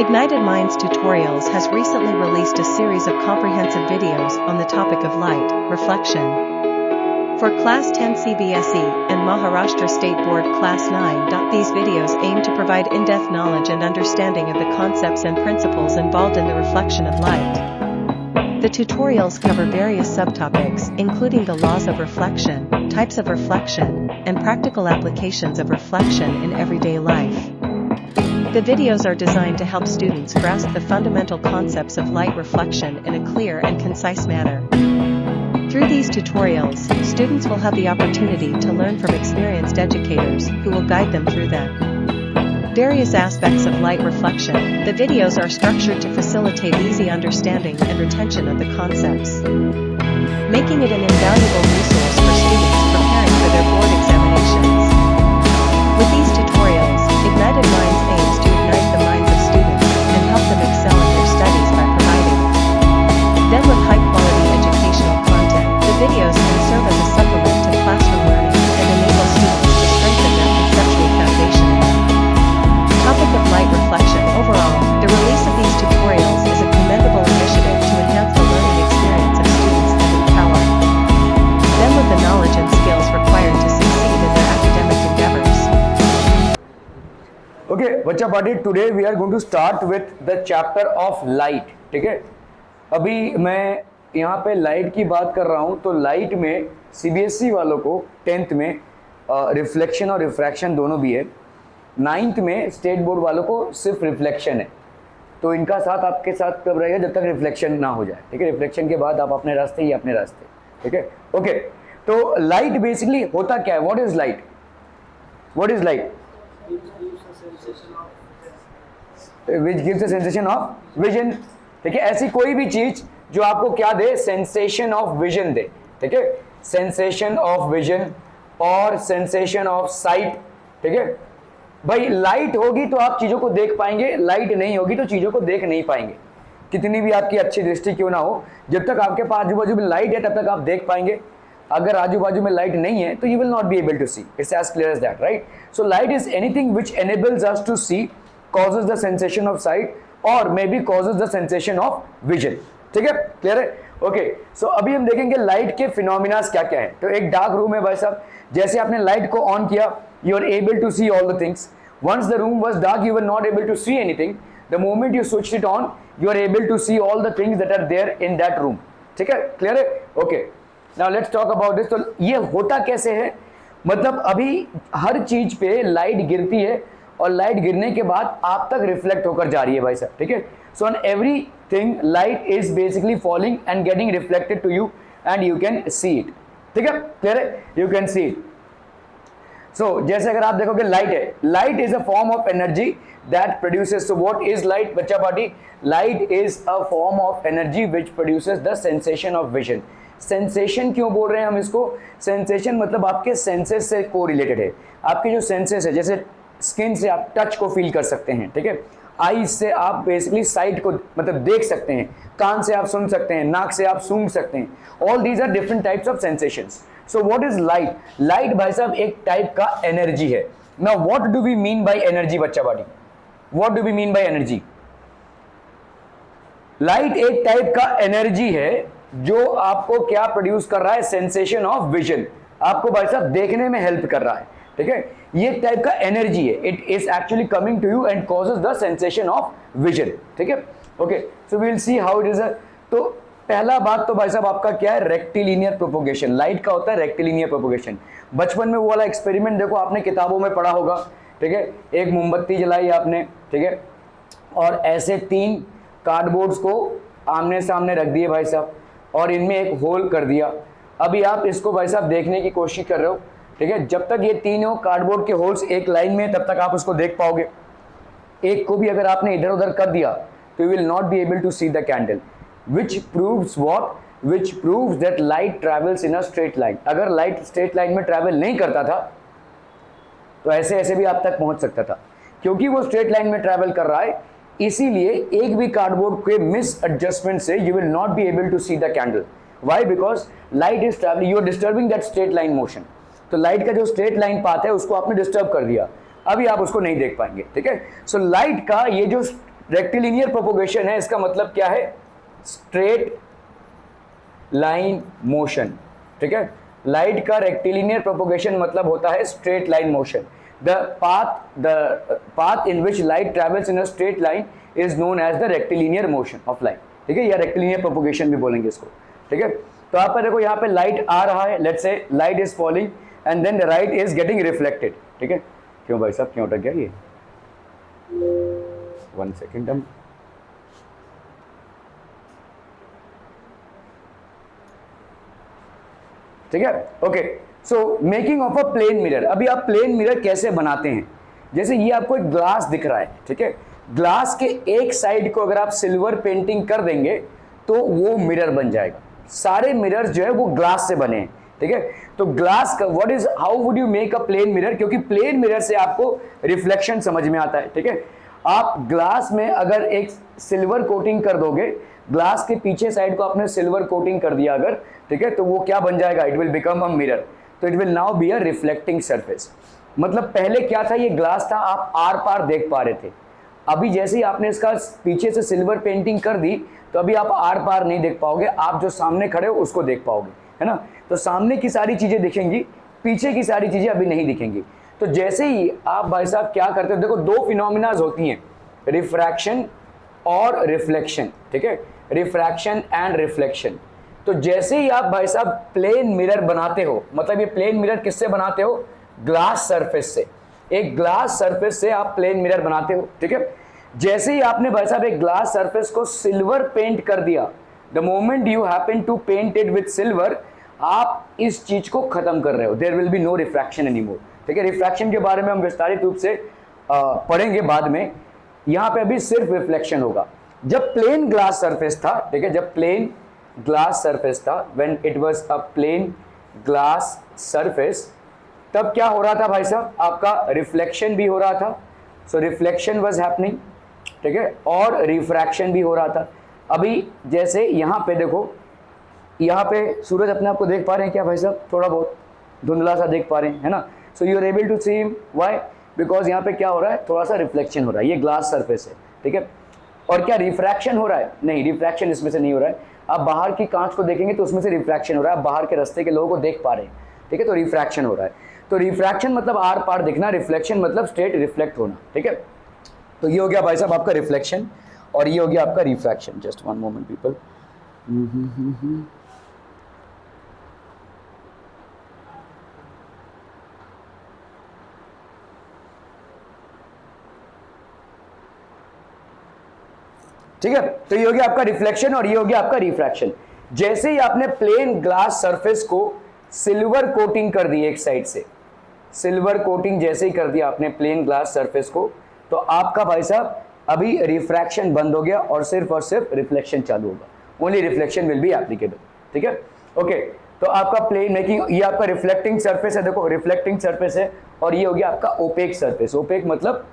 Ignited Minds Tutorials has recently released a series of comprehensive videos on the topic of light reflection. For Class 10 CBSE and Maharashtra State Board Class 9. These videos aim to provide in-depth knowledge and understanding of the concepts and principles involved in the reflection of light. The tutorials cover various subtopics, including the laws of reflection, types of reflection, and practical applications of reflection in everyday life. The videos are designed to help students grasp the fundamental concepts of light reflection in a clear and concise manner. Through these tutorials, students will have the opportunity to learn from experienced educators who will guide them through them. Various aspects of light reflection. The videos are structured to facilitate easy understanding and retention of the concepts, making it an invaluable resource for students preparing for their board examinations. With these tutorials, Ignited Minds aims to ignite the minds of students and help them excel in their studies by providing them with high-quality educational content. The videos can serve as a supplement to classroom learning and enable students to strengthen their conceptual foundation. Topic of light reflection. Overall, the release of these tutorials is a commendable initiative to enhance the learning experience of students and empower them with the knowledge and skills required to succeed in their academic endeavors. Okay, बच्चा party today we are going to start with the chapter of light. ठीक है, अभी मैं यहाँ पे light की बात कर रहा हूँ. तो लाइट में सीबीएसई वालों को 10th में रिफ्लेक्शन और रिफ्रैक्शन दोनों भी है. 9th में स्टेट बोर्ड वालों को सिर्फ रिफ्लेक्शन है. तो इनका साथ आपके साथ कब रहेगा जब तक रिफ्लेक्शन ना हो जाए. ठीक है, रिफ्लेक्शन के बाद आप अपने रास्ते ही अपने रास्ते. ठीक है, ओके. तो लाइट बेसिकली होता क्या है? What is light? What is light? Which gives a sensation of vision. ठीक है, ऐसी कोई भी चीज जो आपको क्या दे? सेंसेशन ऑफ विजन दे. ठीक है, सेंसेशन ऑफ विजन और सेंसेशन ऑफ साइट. ठीक है भाई, लाइट होगी तो आप चीजों को देख पाएंगे, लाइट नहीं होगी तो चीजों को देख नहीं पाएंगे. कितनी भी आपकी अच्छी दृष्टि क्यों ना हो, जब तक आपके पास आजू बाजू में लाइट है तब तक आप देख पाएंगे. अगर आजू बाजू में लाइट नहीं है तो you will not be able to see. It's as clear as that, right? So light is anything which enables us to see, causes the sensation of sight or maybe causes the sensation of vision. ठीक है, clear है? Okay, सो अभी हम देखेंगे light के phenomenas क्या क्या है. तो एक डार्क रूम है भाई साहब, जैसे आपने लाइट को ऑन किया you are able to see all the things. Once the room was dark you were not able to see anything. The moment you switched it on you are able to see all the things that are there in that room. ठीक है, clear है? Okay, now let's talk about this. तो ये होता कैसे है? मतलब अभी हर चीज पे लाइट गिरती है और लाइट गिरने के बाद आप तक रिफ्लेक्ट होकर जा रही है भाई साहब. ठीक है, so on everything light is basically falling and getting reflected to you and you can see it. ठीक है, क्लियर है? You can see it. So जैसे अगर आप देखोगे लाइट है, light is a form of energy that produces. So what is light बच्चा party? Light is a form of energy which produces the sensation of vision. Sensation क्यों बोल रहे हैं हम इसको? सेंसेशन मतलब आपके सेंसेस से को रिलेटेड है. आपके जो सेंसेस है, जैसे स्किन से आप टच को फील कर सकते हैं. ठीक है, आईज से आप बेसिकली साइट को मतलब देख सकते हैं, कान से आप सुन सकते हैं, नाक से आप सूंघ सकते हैं. All these are different types of sensations. So what is light? Light भाई साहब एक टाइप का एनर्जी है. Now what do we mean by energy बच्चा party? What do we mean by energy? Light एक टाइप का एनर्जी है जो आपको क्या प्रोड्यूस कर रहा है? Sensation of vision. आपको भाई साहब देखने में हेल्प कर रहा है. ठीक है, ये एक टाइप का एनर्जी है. It is actually coming to you and causes the sensation of vision. ठीक है, okay, so we will see how it is. तो पहला बात तो भाई साहब आपका क्या है? Rectilinear propagation. लाइट का होता है रेक्टिलिनियर प्रोपोगेशन. बचपन में वो वाला एक्सपेरिमेंट देखो, आपने किताबों में पढ़ा होगा. ठीक है, एक मोमबत्ती जलाई आपने. ठीक है, और ऐसे 3 कार्डबोर्ड्स को आमने सामने रख दिए भाई साहब और इनमें एक होल कर दिया. अभी आप इसको भाई साहब देखने की कोशिश कर रहे हो. ठीक है, जब तक ये तीनों कार्डबोर्ड के होल्स एक लाइन में तब तक आप उसको देख पाओगे. एक को भी अगर आपने इधर उधर कर दिया तो you will not be able to see the candle. Which proves what? Which proves that light travels in a straight line. अगर लाइट स्ट्रेट लाइन में ट्रैवल नहीं करता था तो ऐसे ऐसे भी आप तक पहुंच सकता था. क्योंकि वो स्ट्रेट लाइन में ट्रैवल कर रहा है, इसीलिए एक भी कार्डबोर्ड के मिस एडजस्टमेंट से you will not be able to see the candle. Why? Because light is travelling, you are disturbing that straight line motion. तो लाइट का जो स्ट्रेट लाइन पाथ है उसको आपने डिस्टर्ब कर दिया, अभी आप उसको नहीं देख पाएंगे. ठीक है, सो लाइट का ये जो रेक्टिलिनियर प्रोपोगेशन है, इसका मतलब क्या है, स्ट्रेट लाइन मोशन, ठीक है। लाइट का रेक्टिलिनियर प्रोपोगेशन मतलब होता है straight line motion. The path in which light travels in a straight line is known as the rectilinear motion of light, ठीक है, या रेक्टिलिनियर प्रोपोगेशन भी बोलेंगे इसको, ठीक है। तो आप पर देखो यहाँ पे लाइट आ रहा है, let's say light is falling and then the light is getting reflected, ठीक है। क्यों भाई साहब, क्यों अटक गया ये, 1 सेकेंड हम, ठीक है, okay. So making of a plane mirror, अभी आप प्लेन मिरर कैसे बनाते हैं, जैसे ये आपको एक ग्लास दिख रहा है, ठीक है, ग्लास के एक साइड को अगर आप सिल्वर पेंटिंग कर देंगे तो वो मिरर बन जाएगा। सारे मिरर जो है वो ग्लास से बने हैं, ठीक है। तो ग्लास का what is, how would you make a plane mirror, क्योंकि प्लेन मिरर से आपको रिफ्लेक्शन समझ में आता है, ठीक है। आप ग्लास में अगर एक सिल्वर कोटिंग कर दोगे, ग्लास के पीछे साइड को आपने सिल्वर कोटिंग कर दिया अगर, ठीक है, तो वो क्या बन जाएगा, it will become a mirror. तो it will now be a reflecting surface. मतलब पहले क्या था, ये ग्लास था, आप आर पार देख पा रहे थे। अभी जैसे ही आपने इसका पीछे से सिल्वर पेंटिंग कर दी तो अभी आप आर पार नहीं देख पाओगे, आप जो सामने खड़े हो उसको देख पाओगे, है ना। तो सामने की सारी चीजें दिखेंगी, पीछे की सारी चीजें अभी नहीं दिखेंगी। तो जैसे ही आप भाई साहब क्या करते हो, देखो दो फिनोमिनाज होती हैं, रिफ्रैक्शन और रिफ्लेक्शन, ठीक है, रिफ्रैक्शन एंड रिफ्लेक्शन। तो जैसे ही आप भाई साहब प्लेन मिरर बनाते हो, मतलब ये प्लेन मिरर किससे बनाते हो, ग्लास सरफेस से, एक ग्लास सरफेस से आप प्लेन मिरर बनाते हो, ठीक है। जैसे ही आपने भाई साहब एक ग्लास सरफेस को सिल्वर पेंट कर दिया, the moment you happen to paint it with silver, आप इस चीज को खत्म कर रहे हो, there will be no refraction anymore, ठीक है। रिफ्रैक्शन के बारे में हम विस्तारित रूप से पढ़ेंगे बाद में, यहां पे अभी सिर्फ रिफ्लेक्शन होगा। जब प्लेन ग्लास सरफेस था, ठीक है, जब प्लेन ग्लास सरफेस था, when it was a plane glass surface, तब क्या हो रहा था भाई साहब, आपका रिफ्लेक्शन भी हो रहा था, सो रिफ्लेक्शन वाज हैपनिंग, ठीक है, और रिफ्रैक्शन भी हो रहा था। अभी जैसे यहां पे देखो, यहाँ पे सूरज अपने आप को देख पा रहे हैं क्या भाई साहब, थोड़ा बहुत धुंधला सा देख पा रहे हैं, है ना। So you are able to see him, why, because यहाँ पे क्या हो रहा है, थोड़ा सा रिफ्लेक्शन हो रहा है, ये ग्लास सरफेस है, ठीक है। और क्या रिफ्रैक्शन हो रहा है, नहीं, रिफ्रैक्शन इसमें से नहीं हो रहा है। आप बाहर की कांच को देखेंगे तो उसमें से रिफ्रैक्शन हो रहा है, आप बाहर के रास्ते के लोगों को देख पा रहे हैं, ठीक है, तो रिफ्रैक्शन हो रहा है। तो रिफ्रैक्शन मतलब आर पार दिखना, रिफ्लेक्शन मतलब स्ट्रेट रिफ्लेक्ट होना, ठीक है। तो ये हो गया भाई साहब आपका रिफ्लेक्शन और ये हो गया आपका refraction. Just one moment people, ठीक है। तो ये हो गया आपका रिफ्लेक्शन और ये हो गया आपका रिफ्रैक्शन। जैसे ही आपने प्लेन ग्लास सरफेस को सिल्वर कोटिंग कर दी, एक साइड से सिल्वर कोटिंग जैसे ही कर दिया आपने प्लेन ग्लास सरफेस को, तो आपका भाई साहब अभी रिफ्रैक्शन बंद हो गया और सिर्फ रिफ्लेक्शन चालू होगा। Only reflection will be applicable, ठीक है, ओके। तो आपका प्लेन मेकिंग, ये आपका रिफ्लेक्टिंग सरफेस है, देखो रिफ्लेक्टिंग सरफेस है, और ये हो गया आपका ओपेक सरफेस। ओपेक मतलब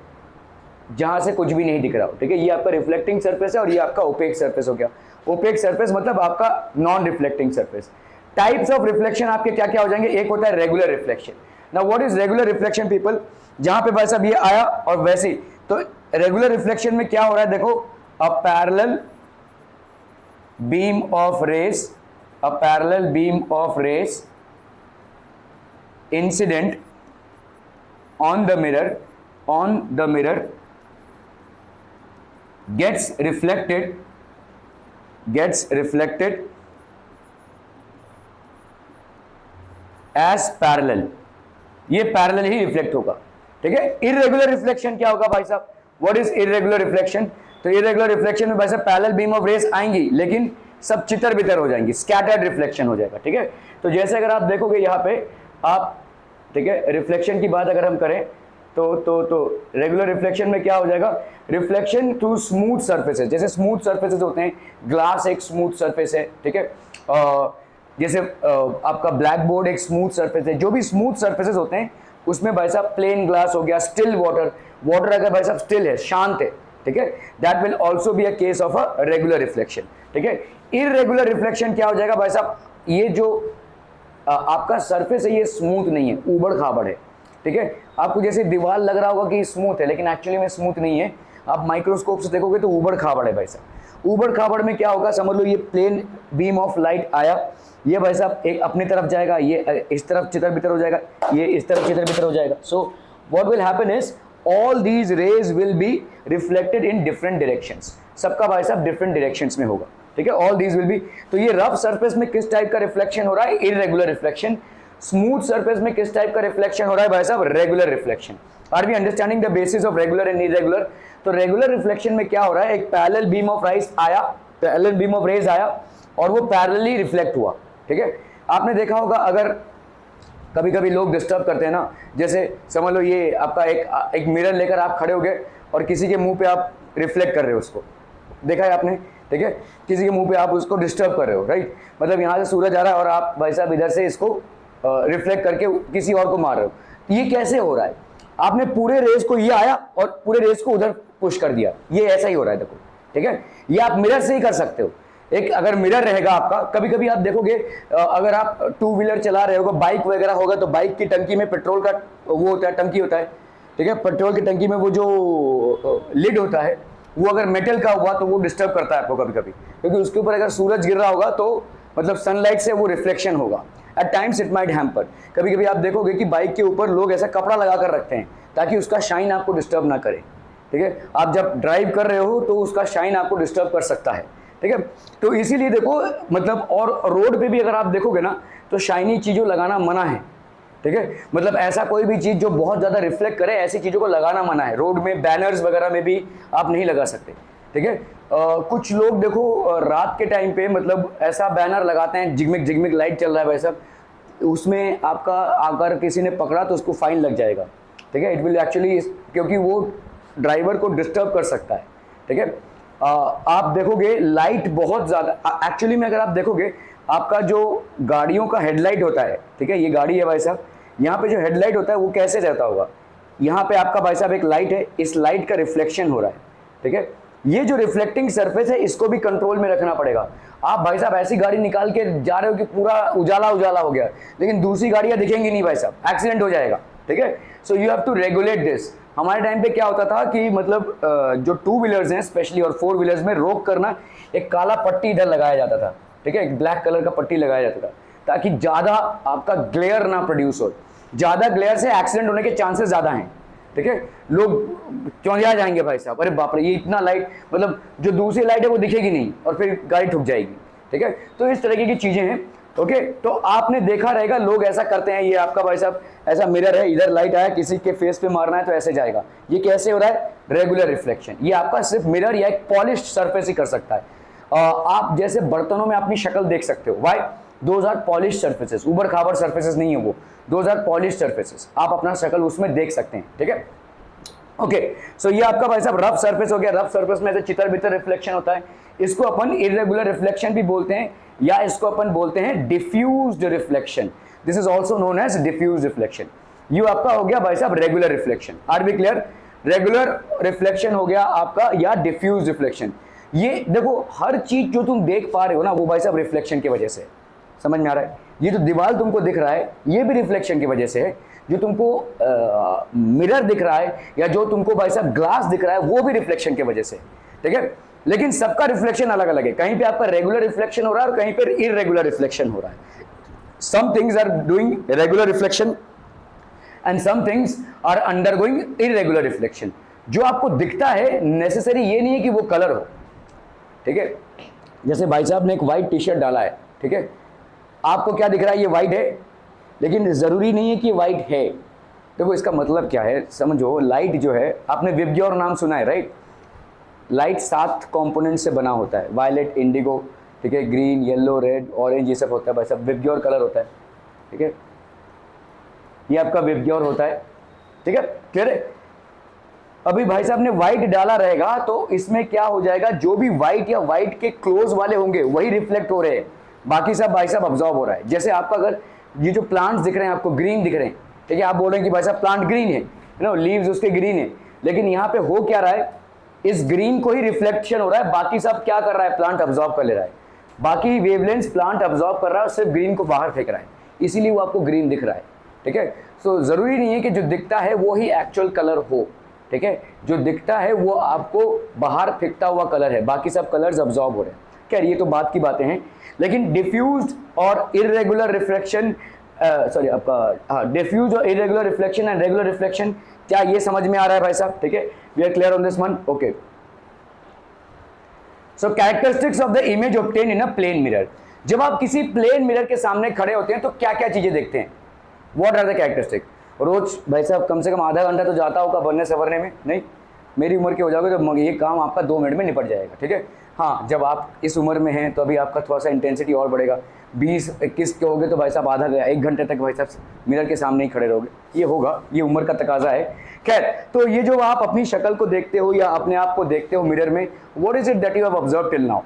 जहां से कुछ भी नहीं दिख रहा हो, ठीक है, ये आपका रिफ्लेक्टिंग सरफेस है और ये आपका ओपेक सरफेस हो गया। ओपेक सरफेस मतलब आपका non reflecting surface. Types of reflection आपके क्या क्या हो जाएंगे, एक होता है regular reflection. Now what is regular reflection people, जहां पे भाई साहब ये आया और वैसे ही, तो रेगुलर रिफ्लेक्शन में क्या हो रहा है, देखो a parallel beam of rays, a parallel beam of rays incident on the mirror gets reflected as parallel, ये पैरेलल ही रिफ्लेक्ट होगा, ठीक है। इरेगुलर रिफ्लेक्शन क्या होगा भाई साहब, व्हाट इज इरेगुलर रिफ्लेक्शन, तो इरेगुलर रिफ्लेक्शन में भाई साहब पैरेलल बीम ऑफ रेस आएंगी लेकिन सब चितर बितर हो जाएंगी, स्कैटर्ड रिफ्लेक्शन हो जाएगा, ठीक है। तो जैसे अगर आप देखोगे यहाँ पे आप, ठीक है, रिफ्लेक्शन की बात अगर हम करें तो रेगुलर रिफ्लेक्शन में क्या हो जाएगा, रिफ्लेक्शन थ्रू स्मूथ सरफेसेस, जैसे स्मूथ सरफेसेस होते हैं, ग्लास एक स्मूथ सरफेस है, ठीक है, जैसे आपका ब्लैक बोर्ड एक स्मूथ सरफेस है, जो भी स्मूथ सरफेसेस होते हैं उसमें भाई साहब प्लेन ग्लास हो गया, स्टिल वाटर अगर भाई साहब स्टिल है, शांत है, ठीक है, that will also be a case of a regular reflection, ठीक है। इरेगुलर रिफ्लेक्शन क्या हो जाएगा भाई साहब, ये जो आपका सरफेस है ये स्मूथ नहीं है, ऊबड़ खाबड़ है, ठीक है। आपको जैसे दीवार लग रहा होगा कि स्मूथ है लेकिन एक्चुअली में स्मूथ नहीं है, आप माइक्रोस्कोप से देखोगे तो ऊबड़ खाबड़ है भाई साहब। ऊबड़ खाबड़ में क्या होगा समझ लो, ये प्लेन बीम ऑफ लाइट आया, ये भाई साहब एक अपनी तरफ जाएगा, ये इस तरफ चितर बितर हो जाएगा, ये इस तरफ चितर बितर हो जाएगा। So what will happen is all these raise will be reflected in different directions, सबका भाई साहब डिफरेंट डायरेक्शंस में होगा, ठीक है, ऑल दीज विल बी। तो ये रफ सरफेस में किस टाइप का रिफ्लेक्शन हो रहा है, इररेगुलर रिफ्लेक्शन। स्मूथ सरफेस में किस टाइप का रिफ्लेक्शन हो रहा है भाई साहब, regular reflection. Are we understanding the basis of regular and irregular. तो रेगुलर रिफ्लेक्शन में क्या हो रहा है, एक पैरेलल बीम ऑफ राइज आया, पैरेलल बीम ऑफ रेज आया और वो पैरेलली रिफ्लेक्ट हुआ, ठीक है। आपने देखा होगा अगर कभी कभी लोग डिस्टर्ब करते हैं ना, जैसे समझ लो ये आपका एक मिरर लेकर आप खड़े हो गए और किसी के मुंह पे आप रिफ्लेक्ट कर रहे हो उसको, देखा है आपने, ठीक है, किसी के मुंह पे आप उसको डिस्टर्ब कर रहे हो, राइट। मतलब यहाँ से सूरज आ रहा है और आप भाई साहब इधर से इसको रिफ्लेक्ट करके किसी और को मार रहे हो। ये कैसे हो रहा है, आपने पूरे रेस को ये आया और पूरे रेस को उधर पुश कर दिया, ये ऐसा ही हो रहा है, देखो, ठीक है। ये आप मिरर से ही कर सकते हो। एक अगर मिरर रहेगा आपका, कभी कभी आप देखोगे अगर आप टू व्हीलर चला रहे हो, बाइक वगैरह होगा तो बाइक की टंकी में पेट्रोल का वो होता है, टंकी होता है, ठीक है, पेट्रोल की टंकी में वो जो लिड होता है वो अगर मेटल का हुआ तो वो डिस्टर्ब करता है आपको कभी कभी, क्योंकि उसके ऊपर अगर सूरज गिर रहा होगा तो मतलब सनलाइट से वो रिफ्लेक्शन होगा। At times it might hamper. कभी कभी आप देखोगे कि बाइक के ऊपर लोग ऐसा कपड़ा लगा कर रखते हैं ताकि उसका शाइन आपको डिस्टर्ब ना करे, ठीक है। आप जब ड्राइव कर रहे हो तो उसका शाइन आपको डिस्टर्ब कर सकता है, ठीक है। तो इसीलिए देखो मतलब, और रोड पे भी अगर आप देखोगे ना तो शाइनी चीज़ों लगाना मना है, ठीक है। मतलब ऐसा कोई भी चीज़ जो बहुत ज़्यादा रिफ्लेक्ट करे ऐसी चीज़ों को लगाना मना है। रोड में बैनर्स वगैरह में भी आप नहीं लगा सकते, ठीक है। कुछ लोग देखो रात के टाइम पे मतलब ऐसा बैनर लगाते हैं, झिगमिग झिगमिग लाइट चल रहा है वैसा, उसमें आपका अगर किसी ने पकड़ा तो उसको फाइन लग जाएगा, ठीक है। इट विल एक्चुअली, क्योंकि वो ड्राइवर को डिस्टर्ब कर सकता है, ठीक है। आप देखोगे लाइट बहुत ज़्यादा, एक्चुअली में अगर आप देखोगे आपका जो गाड़ियों का हेडलाइट होता है, ठीक है, ये गाड़ी है भाई साहब, यहाँ पे जो हेडलाइट होता है वो कैसे रहता होगा, यहाँ पे आपका भाई साहब एक लाइट है, इस लाइट का रिफ्लेक्शन हो रहा है, ठीक है। ये जो रिफ्लेक्टिंग सरफेस है इसको भी कंट्रोल में रखना पड़ेगा। आप भाई साहब ऐसी गाड़ी निकाल के जा रहे हो कि पूरा उजाला उजाला हो गया, लेकिन दूसरी गाड़ियां दिखेंगी नहीं भाई साहब, एक्सीडेंट हो जाएगा, ठीक है। So you have to regulate this. हमारे टाइम पे क्या होता था कि मतलब जो टू व्हीलर्स हैं स्पेशली और फोर व्हीलर्स में रोक करना, एक काला पट्टी इधर लगाया जाता था, ठीक है, एक ब्लैक कलर का पट्टी लगाया जाता था ताकि ज़्यादा आपका ग्लेयर ना प्रोड्यूस हो। ज़्यादा ग्लेयर से एक्सीडेंट होने के चांसेस ज़्यादा हैं, ठीक है। लोग चौंधिया जाएंगे भाई साहब, अरे बाप रे ये इतना लाइट, मतलब जो दूसरी लाइट है वो दिखेगी नहीं और फिर गाड़ी ठुक जाएगी, ठीक है। तो इस तरीके की चीज़ें हैं, ओके। तो आपने देखा रहेगा लोग ऐसा करते हैं। ये आपका भाई साहब ऐसा मिरर है, इधर लाइट आया, किसी के फेस पे मारना है तो ऐसे जाएगा। ये कैसे हो रहा है, रेगुलर रिफ्लेक्शन। ये आपका सिर्फ मिरर या एक पॉलिश्ड सरफेस ही कर सकता है। आप जैसे बर्तनों में अपनी शक्ल देख सकते हो, why, those are polished surfaces, उबड़ खाबड़ सरफेसेस नहीं है वो, दोज आर पॉलिश्ड सरफेसेस। आप अपना शक्ल उसमें देख सकते हैं, ठीक है, ओके। सो ये आपका भाई साहब रफ सरफेस हो गया। रफ सरफेस में ऐसे चितर बितर रिफ्लेक्शन होता है, इसको अपन इरेगुलर रिफ्लेक्शन भी बोलते हैं, या इसको अपन बोलते हैं diffused reflection. This is also known as diffused reflection. ये आपका हो गया भाई साहब regular reflection. Are we clear? Regular reflection हो गया आपका, या डिफ्यूज रिफ्लेक्शन। ये देखो हर चीज जो तुम देख पा रहे हो ना वो भाई साहब रिफ्लेक्शन की वजह से, समझ में आ रहा है? ये जो दीवार तुमको दिख रहा है ये भी रिफ्लेक्शन की वजह से है, जो तुमको मिरर दिख रहा है या जो तुमको भाई साहब ग्लास दिख रहा है वो भी रिफ्लेक्शन की वजह से, ठीक है। लेकिन सबका रिफ्लेक्शन अलग अलग है, कहीं पे आपका रेगुलर रिफ्लेक्शन हो रहा है और कहीं पे इररेगुलर रिफ्लेक्शन हो रहा है। Some things are doing regular reflection and some things are undergoing irregular reflection. जो आपको दिखता है नेसेसरी ये नहीं है कि वो कलर हो, ठीक है। जैसे भाई साहब ने एक व्हाइट टी शर्ट डाला है, ठीक है, आपको क्या दिख रहा है, ये व्हाइट है, लेकिन जरूरी नहीं है कि व्हाइट है। देखो इसका मतलब क्या है समझो। लाइट जो है, आपने विबग्योर नाम सुना है, राइट? लाइट 7 कंपोनेंट से बना होता है, वायलेट, इंडिगो, ठीक है, ग्रीन, येलो, रेड, ऑरेंज, ये सब होता है भाई साहब, विबग्योर कलर होता है, ठीक है। ये आपका विबग्योर होता है, ठीक है, क्लियर है? अभी भाई साहब ने व्हाइट डाला रहेगा तो इसमें क्या हो जाएगा, जो भी व्हाइट या व्हाइट के क्लोज वाले होंगे वही रिफ्लेक्ट हो रहे हैं, बाकी सब भाई साहब ऑब्जॉर्व हो रहा है। जैसे आपका अगर ये जो प्लांट्स दिख रहे हैं आपको ग्रीन दिख रहे हैं, ठीक है, आप बोल रहे हैं कि भाई साहब प्लांट ग्रीन है, नो, लीव्स उसके ग्रीन है, लेकिन यहाँ पे हो क्या रहा है, इस ग्रीन को ही रिफ्लेक्शन हो रहा है, बाकी सब क्या कर रहा है, प्लांट ऑब्जॉर्व कर ले रहा है, बाकी वेवलेंथ्स प्लांट ऑब्जॉर्व कर रहा है, सिर्फ ग्रीन को बाहर फेंक रहा है, इसीलिए वो आपको ग्रीन दिख रहा है, ठीक है। सो जरूरी नहीं है कि जो दिखता है वो ही एक्चुअल कलर हो, ठीक है, जो दिखता है वो आपको बाहर फेंकता हुआ कलर है, बाकी सब कलर्स अब्जॉर्ब हो रहे हैं। खैर ये तो बात की बातें हैं, लेकिन डिफ्यूज और इरेगुलर रिफ्लेक्शन, सॉरी आपका डिफ्यूज और irregular reflection and regular reflection, क्या ये समझ में आ रहा है भाई साहब? ठीक है, we are clear on this one? Okay. So characteristics of the image obtain in a plane mirror. जब आप किसी प्लेन मिरर के सामने खड़े होते हैं तो क्या क्या चीजें देखते हैं? What are the characteristic? रोज भाई साहब कम से कम आधा घंटा तो जाता होगा बनने संवरने में, नहीं? मेरी उम्र के हो जाओगे तो ये काम आपका 2 मिनट में निपट जाएगा, ठीक है। हाँ, जब आप इस उम्र में हैं तो अभी आपका थोड़ा सा इंटेंसिटी और बढ़ेगा। 20-21 के होगे तो भाई साहब आधा 1 घंटे तक भाई साहब मिरर के सामने ही खड़े रहोगे, ये होगा, ये उम्र का तकाजा है। खैर, तो ये जो आप अपनी शक्ल को देखते हो या अपने आप को देखते हो मिरर में, what is it that you have observe till now?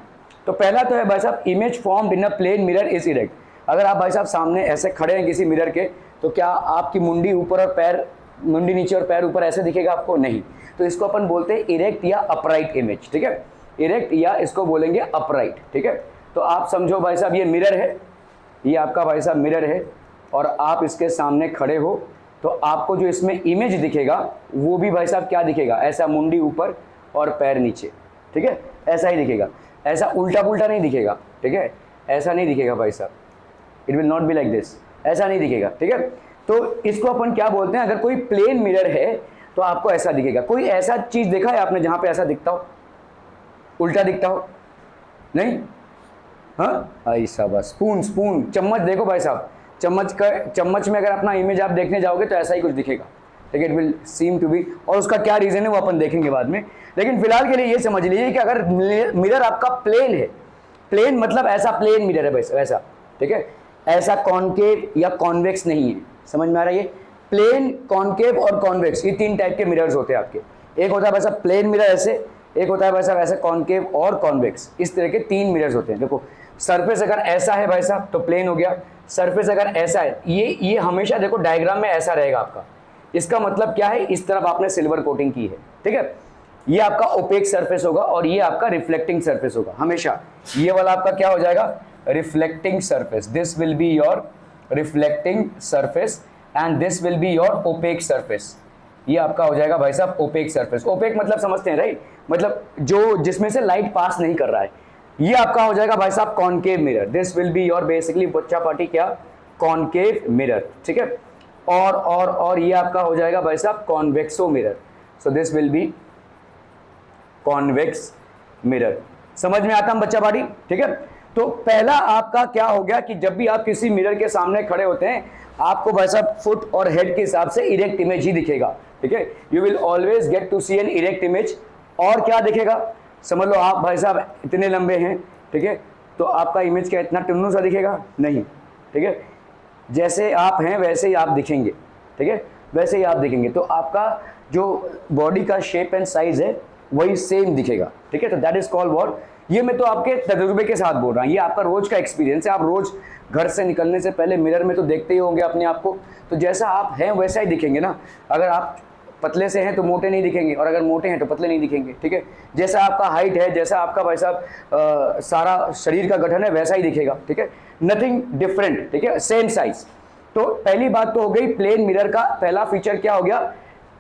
तो पहला तो है भाई साहब, image formed in a plane mirror is erect. अगर आप भाई साहब सामने ऐसे खड़े हैं किसी मिरर के, तो क्या आपकी मुंडी ऊपर और पैर, मुंडी नीचे और पैर ऊपर ऐसे दिखेगा आपको? नहीं। तो इसको अपन बोलते हैं इरेक्ट या अपराइट इमेज, ठीक है, इरेक्ट या इसको बोलेंगे अपराइट, ठीक है। तो आप समझो भाई साहब ये मिरर है, ये आपका भाई साहब मिरर है और आप इसके सामने खड़े हो, तो आपको जो इसमें इमेज दिखेगा वो भी भाई साहब क्या दिखेगा? ऐसा मुंडी ऊपर और पैर नीचे, ठीक है, ऐसा ही दिखेगा, ऐसा उल्टा पुल्टा नहीं दिखेगा, ठीक है, ऐसा नहीं दिखेगा भाई साहब, it will not be like this, ऐसा नहीं दिखेगा, ठीक है। तो इसको अपन क्या बोलते हैं? अगर कोई प्लेन मिरर है तो आपको ऐसा दिखेगा। कोई ऐसा चीज देखा है आपने जहां पे ऐसा दिखता हो, उल्टा दिखता हो? नहीं? हाँ, ऐसा बस स्पून, स्पून, चम्मच देखो भाई साहब, चम्मच में अगर अपना इमेज आप देखने जाओगे तो ऐसा ही कुछ दिखेगा, ठीक है, it will seem to be. और उसका क्या रीजन है वो अपन देखेंगे बाद में, लेकिन फिलहाल के लिए ये समझ लीजिए कि अगर मिरर आपका प्लेन है, प्लेन मतलब ऐसा प्लेन मिरर है वैसा, ठीक है, ऐसा कॉनकेव या कॉन्वेक्स नहीं है, समझ में आ रहा है? ये प्लेन, कॉनकेव और कॉन्वेक्स, ये 3 टाइप के मिरर्स होते हैं आपके। एक होता है वैसा प्लेन मिरर ऐसे, एक होता है वैसा कॉनकेव और कॉन्वेक्स, इस तरह के 3 मिरर्स होते हैं। देखो, सरफेस अगर ऐसा है भाई साहब तो प्लेन हो गया, सरफेस अगर ऐसा है, ये हमेशा देखो डायग्राम में ऐसा रहेगा आपका, इसका मतलब क्या है? इस तरफ आपने सिल्वर कोटिंग की है, ठीक है, ये आपका ओपेक सरफेस होगा और ये आपका रिफ्लेक्टिंग सरफेस होगा हमेशा। ये वाला आपका क्या हो जाएगा? Reflecting surface, this will be your reflecting surface and this will be your opaque surface. ये आपका हो जाएगा भाई साहब ओपेक सरफेस। ओपेक मतलब समझते हैं राइट, मतलब जो जिसमें से लाइट पास नहीं कर रहा है। ये आपका हो जाएगा भाई साहब concave mirror, this will be your basically बच्चा पार्टी क्या? कॉनकेव मिरर, ठीक है। और ये आपका हो जाएगा भाई साहब कॉन्वेक्सो mirror, so this will B convex mirror. समझ में आता है बच्चा पार्टी? ठीक है। तो पहला आपका क्या हो गया कि जब भी आप किसी मिरर के सामने खड़े होते हैं, आपको भाई साहब फुट और हेड के हिसाब से इरेक्ट इमेज ही दिखेगा, ठीक है। You will always get to see an erect image. और क्या दिखेगा? समझ लो आप भाई साहब इतने लंबे हैं, ठीक है, तो आपका इमेज क्या इतना टुन्नू सा दिखेगा? नहीं, ठीक है, जैसे आप हैं वैसे ही आप दिखेंगे, ठीक है, वैसे ही आप दिखेंगे। तो आपका जो बॉडी का शेप एंड साइज है वही सेम दिखेगा, ठीक है। तो दैट इज कॉल्ड व्हाट? ये मैं तो आपके तजुर्बे के साथ बोल रहा हूँ, ये आपका रोज का एक्सपीरियंस है। आप रोज घर से निकलने से पहले मिरर में तो देखते ही होंगे अपने आप को, तो जैसा आप हैं वैसा ही दिखेंगे ना। अगर आप पतले से हैं तो मोटे नहीं दिखेंगे, और अगर मोटे हैं तो पतले नहीं दिखेंगे, ठीक है। जैसा आपका हाइट है, जैसा आपका भाई साहब सारा शरीर का गठन है वैसा ही दिखेगा, ठीक है, नथिंग डिफरेंट, ठीक है, सेम साइज। तो पहली बात तो हो गई प्लेन मिरर का पहला फीचर क्या हो गया?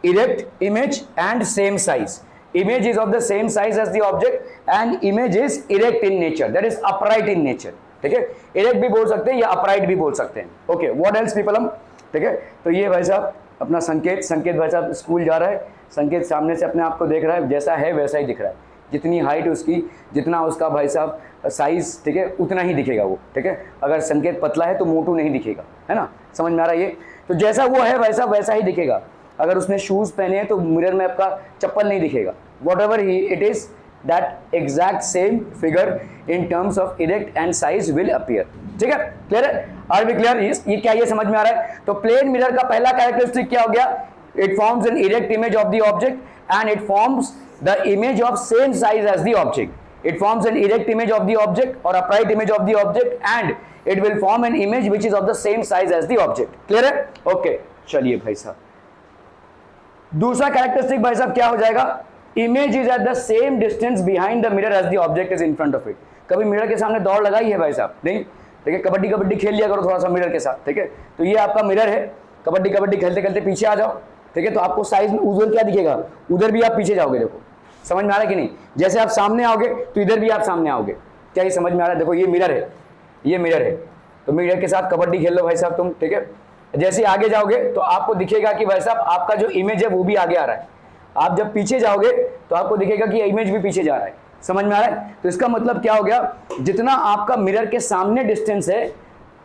Erect image and same size. Image is of the same size as the object and image is erect in nature, that is upright in nature, ठीक है। erect भी बोल सकते हैं या upright भी बोल सकते हैं। ओके, what else people हम, ठीक है। तो ये भाई साहब अपना संकेत भाई साहब स्कूल जा रहा है, संकेत सामने से अपने आप को देख रहा है, जैसा है वैसा ही दिख रहा है, जितनी हाइट उसकी, जितना उसका भाई साहब साइज, ठीक है, उतना ही दिखेगा वो, ठीक है। अगर संकेत पतला है तो मोटू नहीं दिखेगा, है ना, समझ में आ रहा है ये? तो जैसा वो है भाई साहब वैसा ही दिखेगा। अगर उसने शूज पहने हैं तो मिरर में आपका चप्पल नहीं दिखेगा। Whatever he it is, that exact same figure in terms of erect and size will appear, ठीक है। क्लियर है? Are we clear? ये क्या ये समझ में आ रहा है? तो प्लेन मिरर का पहला कैरेक्टरिस्टिक क्या हो गया? It forms an erect image of the object and it forms the image of same size as the object. It forms an erect image of the object और upright image of the object and it will form an image which is of the same size as the object. Clear है? Okay, चलिए भाई साहब दूसरा characteristic भाई साहब क्या हो जाएगा? Image is at the same distance behind the mirror as the object is in front of it. कभी मिरर के सामने दौड़ लगाई है भाई साहब? नहीं, ठीक है। कबड्डी खेल लिया करो थोड़ा सा मिरर के साथ, ठीक है। तो ये आपका मिरर है, कबड्डी खेलते खेलते पीछे आ जाओ, ठीक है, तो आपको साइज में उधर क्या दिखेगा, उधर भी आप पीछे जाओगे। देखो समझ में आ रहा है कि नहीं, जैसे आप सामने आओगे तो इधर भी आप सामने आओगे। क्या ये समझ में आ रहा है? देखो ये मिरर है, ये मिरर है, तो मिरर के साथ कबड्डी खेल लो भाई साहब तुम, ठीक है। जैसे आगे जाओगे तो आपको दिखेगा कि भाई साहब आपका जो इमेज है वो भी आगे आ रहा है। आप जब पीछे जाओगे तो आपको दिखेगा कि इमेज भी पीछे जा रहा है। समझ में आ रहा है? तो इसका मतलब क्या हो गया, जितना आपका मिरर के सामने डिस्टेंस है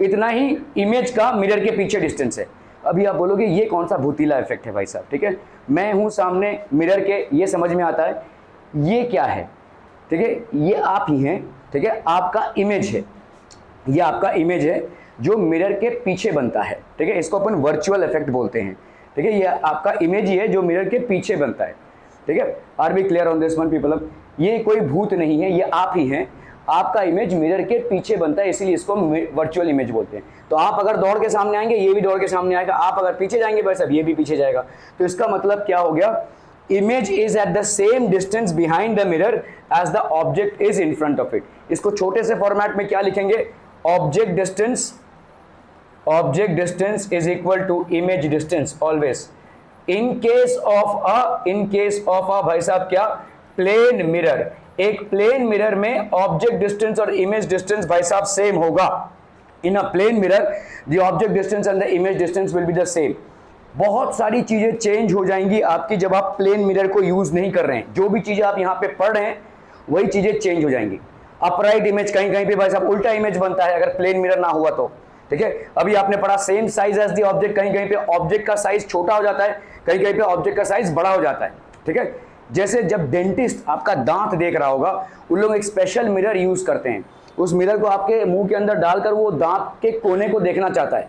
इतना ही इमेज का मिरर के पीछे डिस्टेंस है। अभी आप बोलोगे ये कौन सा भूतीला इफेक्ट है भाई साहब, ठीक है, मैं हूं सामने मिरर के, ये समझ में आता है। ये क्या है, ठीक है, ये आप ही हैं, ठीक है, आपका इमेज है, ये आपका इमेज है जो मिरर के पीछे बनता है, ठीक है, इसको अपन वर्चुअल इफेक्ट बोलते हैं, ठीक है। ये आपका इमेज ही है जो मिरर के पीछे बनता है, ठीक है। Are we clear on this one people? अब ये कोई भूत नहीं है, ये आप ही हैं, आपका इमेज मिरर के पीछे बनता है, इसीलिए इसको वर्चुअल इमेज बोलते हैं। तो आप अगर दौड़ के सामने आएंगे ये भी दौड़ के सामने आएगा, आप अगर पीछे जाएंगे बस अब ये भी पीछे जाएगा। तो इसका मतलब क्या हो गया, image is at the same distance behind the mirror as the object is in front of it. इसको छोटे से फॉर्मेट में क्या लिखेंगे, object distance is equal to image distance always. In case of a भाई साहब क्या, प्लेन मिरर, एक प्लेन मिरर में ऑब्जेक्ट डिस्टेंस और इमेज डिस्टेंस भाई साहब सेम होगा। In a plane mirror the object distance and the image distance will be the same. बहुत सारी चीजें चेंज हो जाएंगी आपकी जब आप प्लेन मिरर को यूज नहीं कर रहे हैं। जो भी चीजें आप यहां पे पढ़ रहे हैं वही चीजें चेंज हो जाएंगी। अपराइट इमेज कहीं कहीं पे भाई साहब उल्टा इमेज बनता है अगर प्लेन मिरर ना हुआ तो, ठीक है। अभी आपने पढ़ा same size as the object, कहीं कहीं पे ऑब्जेक्ट का साइज छोटा हो जाता है, कहीं कहीं पे ऑब्जेक्ट का साइज बड़ा हो जाता है, ठीक है। जैसे जब डेंटिस्ट आपका दांत देख रहा होगा, उन लोग एक स्पेशल मिरर यूज करते हैं, उस मिरर को आपके मुंह के अंदर डालकर वो दांत के कोने को देखना चाहता है,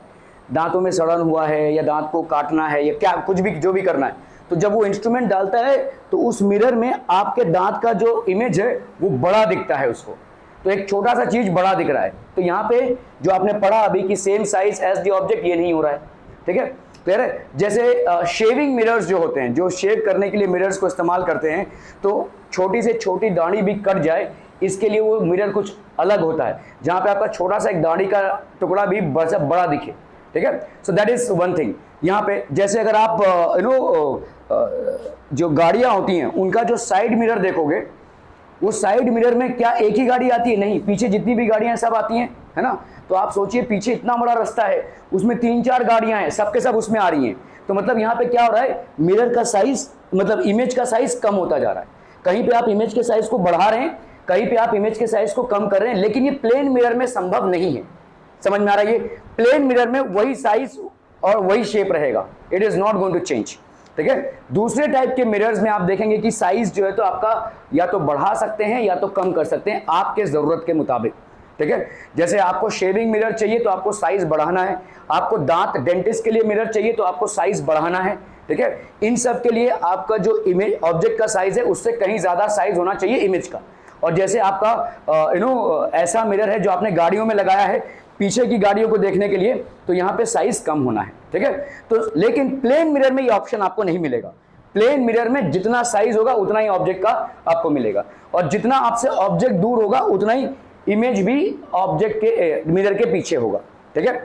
दांतों में सड़न हुआ है या दांत को काटना है या क्या कुछ भी जो भी करना है। तो जब वो इंस्ट्रूमेंट डालता है तो उस मिरर में आपके दांत का जो इमेज है वो बड़ा दिखता है उसको, तो एक छोटा सा चीज बड़ा दिख रहा है। तो यहाँ पे जो आपने पढ़ा अभी कि same size as the object, ये नहीं हो रहा है, ठीक है, क्लियर है। जैसे शेविंग मिरर्स जो होते हैं, जो शेव करने के लिए मिरर्स को इस्तेमाल करते हैं, तो छोटी से छोटी दाढ़ी भी कट जाए इसके लिए वो मिरर कुछ अलग होता है, जहां पे आपका छोटा सा एक दाढ़ी का टुकड़ा भी बड़ा दिखे, ठीक है। So that is one thing. यहाँ पे जैसे अगर आप जो गाड़ियां होती हैं उनका जो साइड मिरर देखोगे, वो साइड मिरर में क्या एक ही गाड़ी आती है? नहीं, पीछे जितनी भी गाड़ियां सब आती हैं, है ना। तो आप सोचिए पीछे इतना बड़ा रास्ता है, उसमें 3-4 गाड़ियां हैं, सबके सब उसमें आ रही हैं। तो मतलब यहाँ पे क्या हो रहा है, मिरर का साइज मतलब इमेज का साइज कम होता जा रहा है। कहीं पे आप इमेज के साइज को बढ़ा रहे हैं, कहीं पे आप इमेज के साइज को कम कर रहे हैं, लेकिन ये प्लेन मिरर में संभव नहीं है। समझ में आ रहा है? ये प्लेन मिरर में वही साइज और वही शेप रहेगा, it is not going to change, ठीक है। दूसरे टाइप के मिरर्स में आप देखेंगे कि साइज जो है तो आपका या तो बढ़ा सकते हैं या तो कम कर सकते हैं आपके जरूरत के मुताबिक, ठीक है। जैसे आपको शेविंग मिरर चाहिए तो आपको साइज बढ़ाना है, आपको दांत डेंटिस्ट के लिए मिरर चाहिए तो आपको साइज बढ़ाना है, ठीक है। इन सब के लिए आपका जो इमेज ऑब्जेक्ट का साइज है उससे कहीं ज्यादा साइज होना चाहिए इमेज का। और जैसे आपका ऐसा मिरर है जो आपने गाड़ियों में लगाया है पीछे की गाड़ियों को देखने के लिए, तो यहाँ पे साइज कम होना है, ठीक है। तो लेकिन प्लेन मिरर में ये ऑप्शन आपको नहीं मिलेगा। प्लेन मिरर में जितना साइज होगा उतना ही ऑब्जेक्ट का आपको मिलेगा, और जितना आपसे ऑब्जेक्ट दूर होगा उतना ही इमेज भी ऑब्जेक्ट के मिरर के पीछे होगा, ठीक है।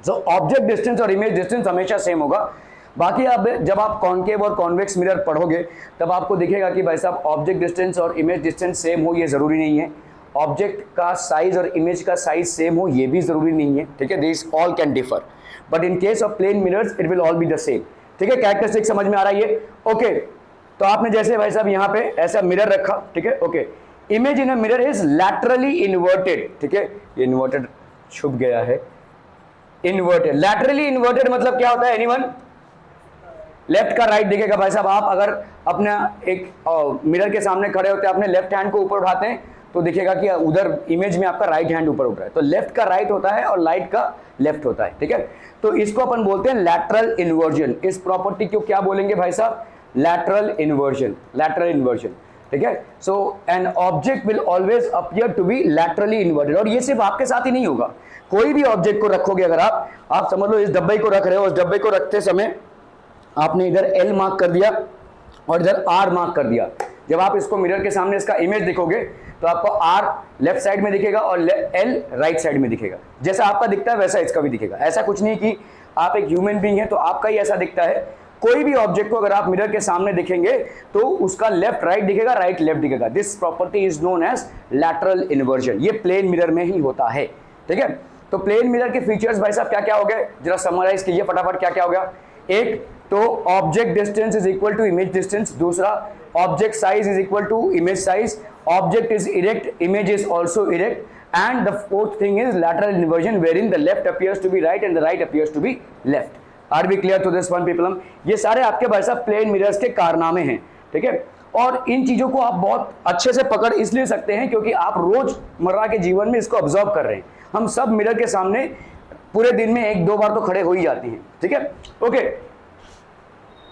सो ऑब्जेक्ट डिस्टेंस और इमेज डिस्टेंस हमेशा सेम होगा। बाकी अब जब आप कॉन्केव और कॉन्वेक्स मिरर पढ़ोगे तब आपको दिखेगा कि भाई साहब ऑब्जेक्ट डिस्टेंस और इमेज डिस्टेंस सेम हो ये जरूरी नहीं है, ऑब्जेक्ट का साइज और इमेज का साइज सेम हो ये भी जरूरी नहीं है, ठीक है। This all can differ, but in case of plane mirrors it will all be the same, ठीक है। कैरेक्टरिस्टिक समझ में आ रहा है ये? ओके। तो आपने जैसे भाई साहब यहाँ पे ऐसा मिरर रखा, ठीक है, okay. Image in a mirror is laterally inverted, ठीक है, इन्वर्टेड छुप गया है, इन्वर्टेड, लैटरली इन्वर्टेड मतलब क्या होता है? एनीवन? लेफ्ट का राइट दिखेगा भाई साहब। आप अगर अपना एक मिरर के सामने खड़े होते हैं, अपने लेफ्ट हैंड को ऊपर उठाते हैं तो दिखेगा कि उधर इमेज में आपका राइट हैंड ऊपर उठ रहा है। तो लेफ्ट का राइट होता है और राइट का लेफ्ट होता है, ठीक है। तो इसको अपन बोलते हैं लैटरल इन्वर्जन। इस प्रॉपर्टी को क्या बोलेंगे भाई साहब? लैटरल इन्वर्जन, लैटरल इन्वर्जन, ठीक है। So an object will always appear to be laterally inverted. और ये सिर्फ आपके साथ ही नहीं होगा, कोई भी ऑब्जेक्ट को रखोगे अगर आप समझ लो इस डब्बे को रख रहे हो, उस डब्बे को रखते समय आपने इधर एल मार्क कर दिया और इधर आर मार्क कर दिया। जब आप इसको मिरर के सामने इसका इमेज दिखोगे तो आपको आर लेफ्ट साइड में दिखेगा और एल राइट साइड में दिखेगा। जैसा आपका दिखता है वैसा इसका भी दिखेगा। ऐसा कुछ नहीं कि आप एक ह्यूमन बीइंग है तो आपका ही ऐसा दिखता है, कोई भी ऑब्जेक्ट को अगर आप मिरर के सामने दिखेंगे तो उसका लेफ्ट राइट दिखेगा, राइट लेफ्ट दिखेगा। This property is known as lateral inversion. ये प्लेन मिरर में ही होता है, ठीक है। तो प्लेन मिरर के फीचर्स भाई साहब क्या क्या हो गए, जरा समराइज कीजिए फटाफट, क्या क्या हो गया। एक तो object distance is equal to image distance, दूसरा object size is equal to image size, object is erect, image is also erect, and the fourth thing is lateral inversion wherein the left appears to be right and the right appears to be left. Are we clear to this one people? ये सारे आपके भाई साहब plane mirrors के कारनामे हैं, ठीक है। और इन चीजों को आप बहुत अच्छे से पकड़ इसलिए सकते हैं क्योंकि आप रोजमर्रा के जीवन में इसको ऑब्जर्व कर रहे हैं। हम सब मिरर के सामने पूरे दिन में एक दो बार तो खड़े हो ही जाती हैं, ठीक है। Okay,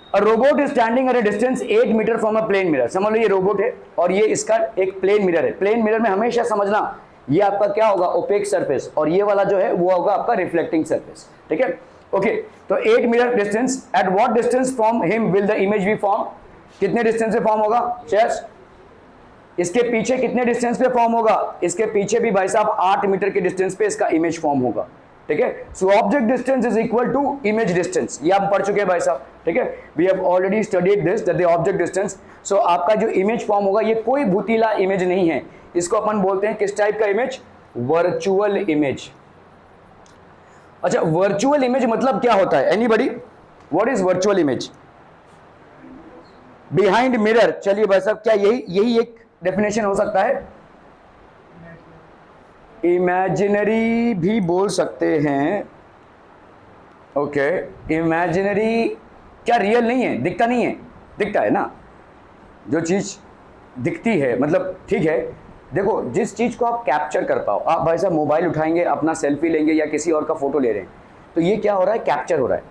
A robot is standing at a distance 8 metre from a plane mirror। समझ लो ये रोबोट है और ये इसका एक प्लेन मिरर है। प्लेन मिरर में हमेशा समझना ये आपका क्या होगा, ओपेक सरफेस, और ये वाला जो है वो होगा आपका रिफ्लेक्टिंग सरफेस, ठीक है। ओके, तो 8 metre distance, at what distance from him will the image be form, कितने डिस्टेंस पे फॉर्म होगा चेस, इसके पीछे कितने डिस्टेंस पे फॉर्म होगा, इसके पीछे भी भाई साहब 8 मीटर के डिस्टेंस पे इसका इमेज फॉर्म होगा, ठीक है। So object distance is equal to image distance, ये हम पढ़ चुके हैं भाई साहब, ठीक है। We have already studied this that the object distance. So आपका जो इमेज फॉर्म होगा ये कोई भूतीला इमेज नहीं है, इसको अपन बोलते हैं किस टाइप का इमेज, वर्चुअल इमेज। अच्छा, वर्चुअल इमेज मतलब क्या होता है, anybody, what is virtual image? Behind mirror, चलिए भाई साहब क्या यही एक डेफिनेशन हो सकता है? इमेजिनरी भी बोल सकते हैं, ओके। इमेजिनरी क्या रियल नहीं है, दिखता नहीं है, दिखता है ना, जो चीज दिखती है, मतलब ठीक है। देखो, जिस चीज़ को आप कैप्चर कर पाओ, आप भाई साहब मोबाइल उठाएंगे, अपना सेल्फी लेंगे या किसी और का फोटो ले रहे हैं, तो ये क्या हो रहा है, कैप्चर हो रहा है।